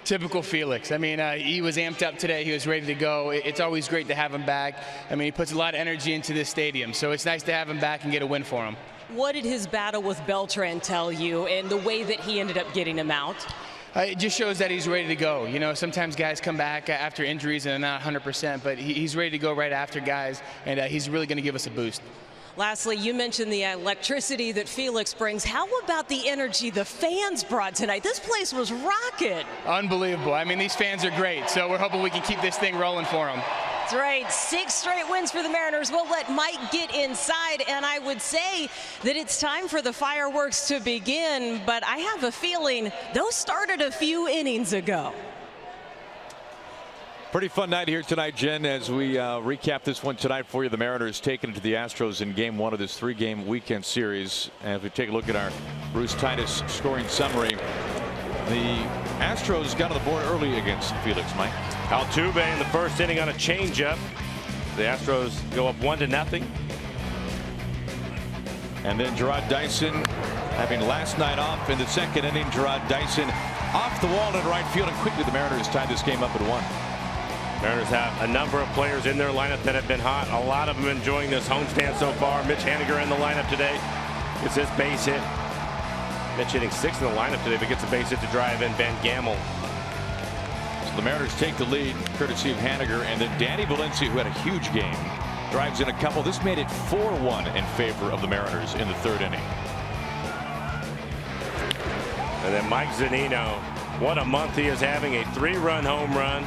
Typical Felix. I mean, he was amped up today. He was ready to go. It's always great to have him back. I mean, he puts a lot of energy into this stadium, so it's nice to have him back and get a win for him. What did his battle with Beltran tell you, and the way that he ended up getting him out? It just shows that he's ready to go. You know, sometimes guys come back after injuries and they're not 100%, but he's ready to go right after guys, and he's really going to give us a boost. Lastly, you mentioned the electricity that Felix brings. How about the energy the fans brought tonight? This place was rocking. Unbelievable. I mean, these fans are great, so we're hoping we can keep this thing rolling for them. That's right. 6 straight wins for the Mariners. We'll let Mike get inside, and I would say that it's time for the fireworks to begin, but I have a feeling those started a few innings ago. Pretty fun night here tonight, Jen, as we recap this one tonight for you. The Mariners taking it to the Astros in game 1 of this 3-game weekend series. As we take a look at our Bruce Titus scoring summary, the Astros got on the board early against Felix, Mike. Altuve in the first inning on a changeup. The Astros go up 1-0. And then Gerard Dyson having last night off in the second inning. Gerard Dyson off the wall in right field, and quickly the Mariners tied this game up at 1. Mariners have a number of players in their lineup that have been hot. A lot of them enjoying this homestand so far. Mitch Haniger in the lineup today gets his base hit. Mitch hitting 6th in the lineup today, but gets a base hit to drive in Ben Gamel. So the Mariners take the lead courtesy of Haniger, and then Danny Valencia, who had a huge game, drives in a couple. This made it 4-1 in favor of the Mariners in the 3rd inning. And then Mike Zunino, what a month he is having. A 3-run home run.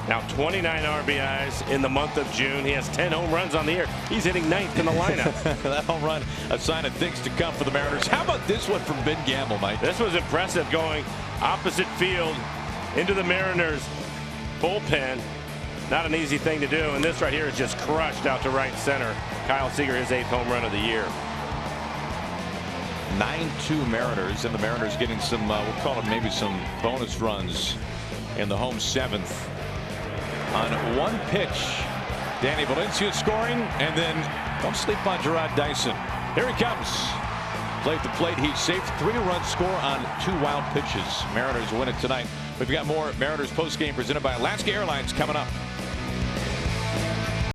Now 29 RBIs in the month of June. He has 10 home runs on the year. He's hitting 9th in the lineup. That home run, a sign of things to come for the Mariners. How about this one from Ben Gamel, Mike? This was impressive, going opposite field into the Mariners bullpen. Not an easy thing to do, and this right here is just crushed out to right center. Kyle Seager, his 8th home run of the year. 9-2 Mariners, and the Mariners getting some, we'll call it maybe some bonus runs in the home 7th. On one pitch, Danny Valencia scoring, and then don't sleep on Gerard Dyson. Here he comes. Play at the plate. He's safe. 3-run score on 2 wild pitches. Mariners win it tonight. We've got more Mariners postgame presented by Alaska Airlines coming up.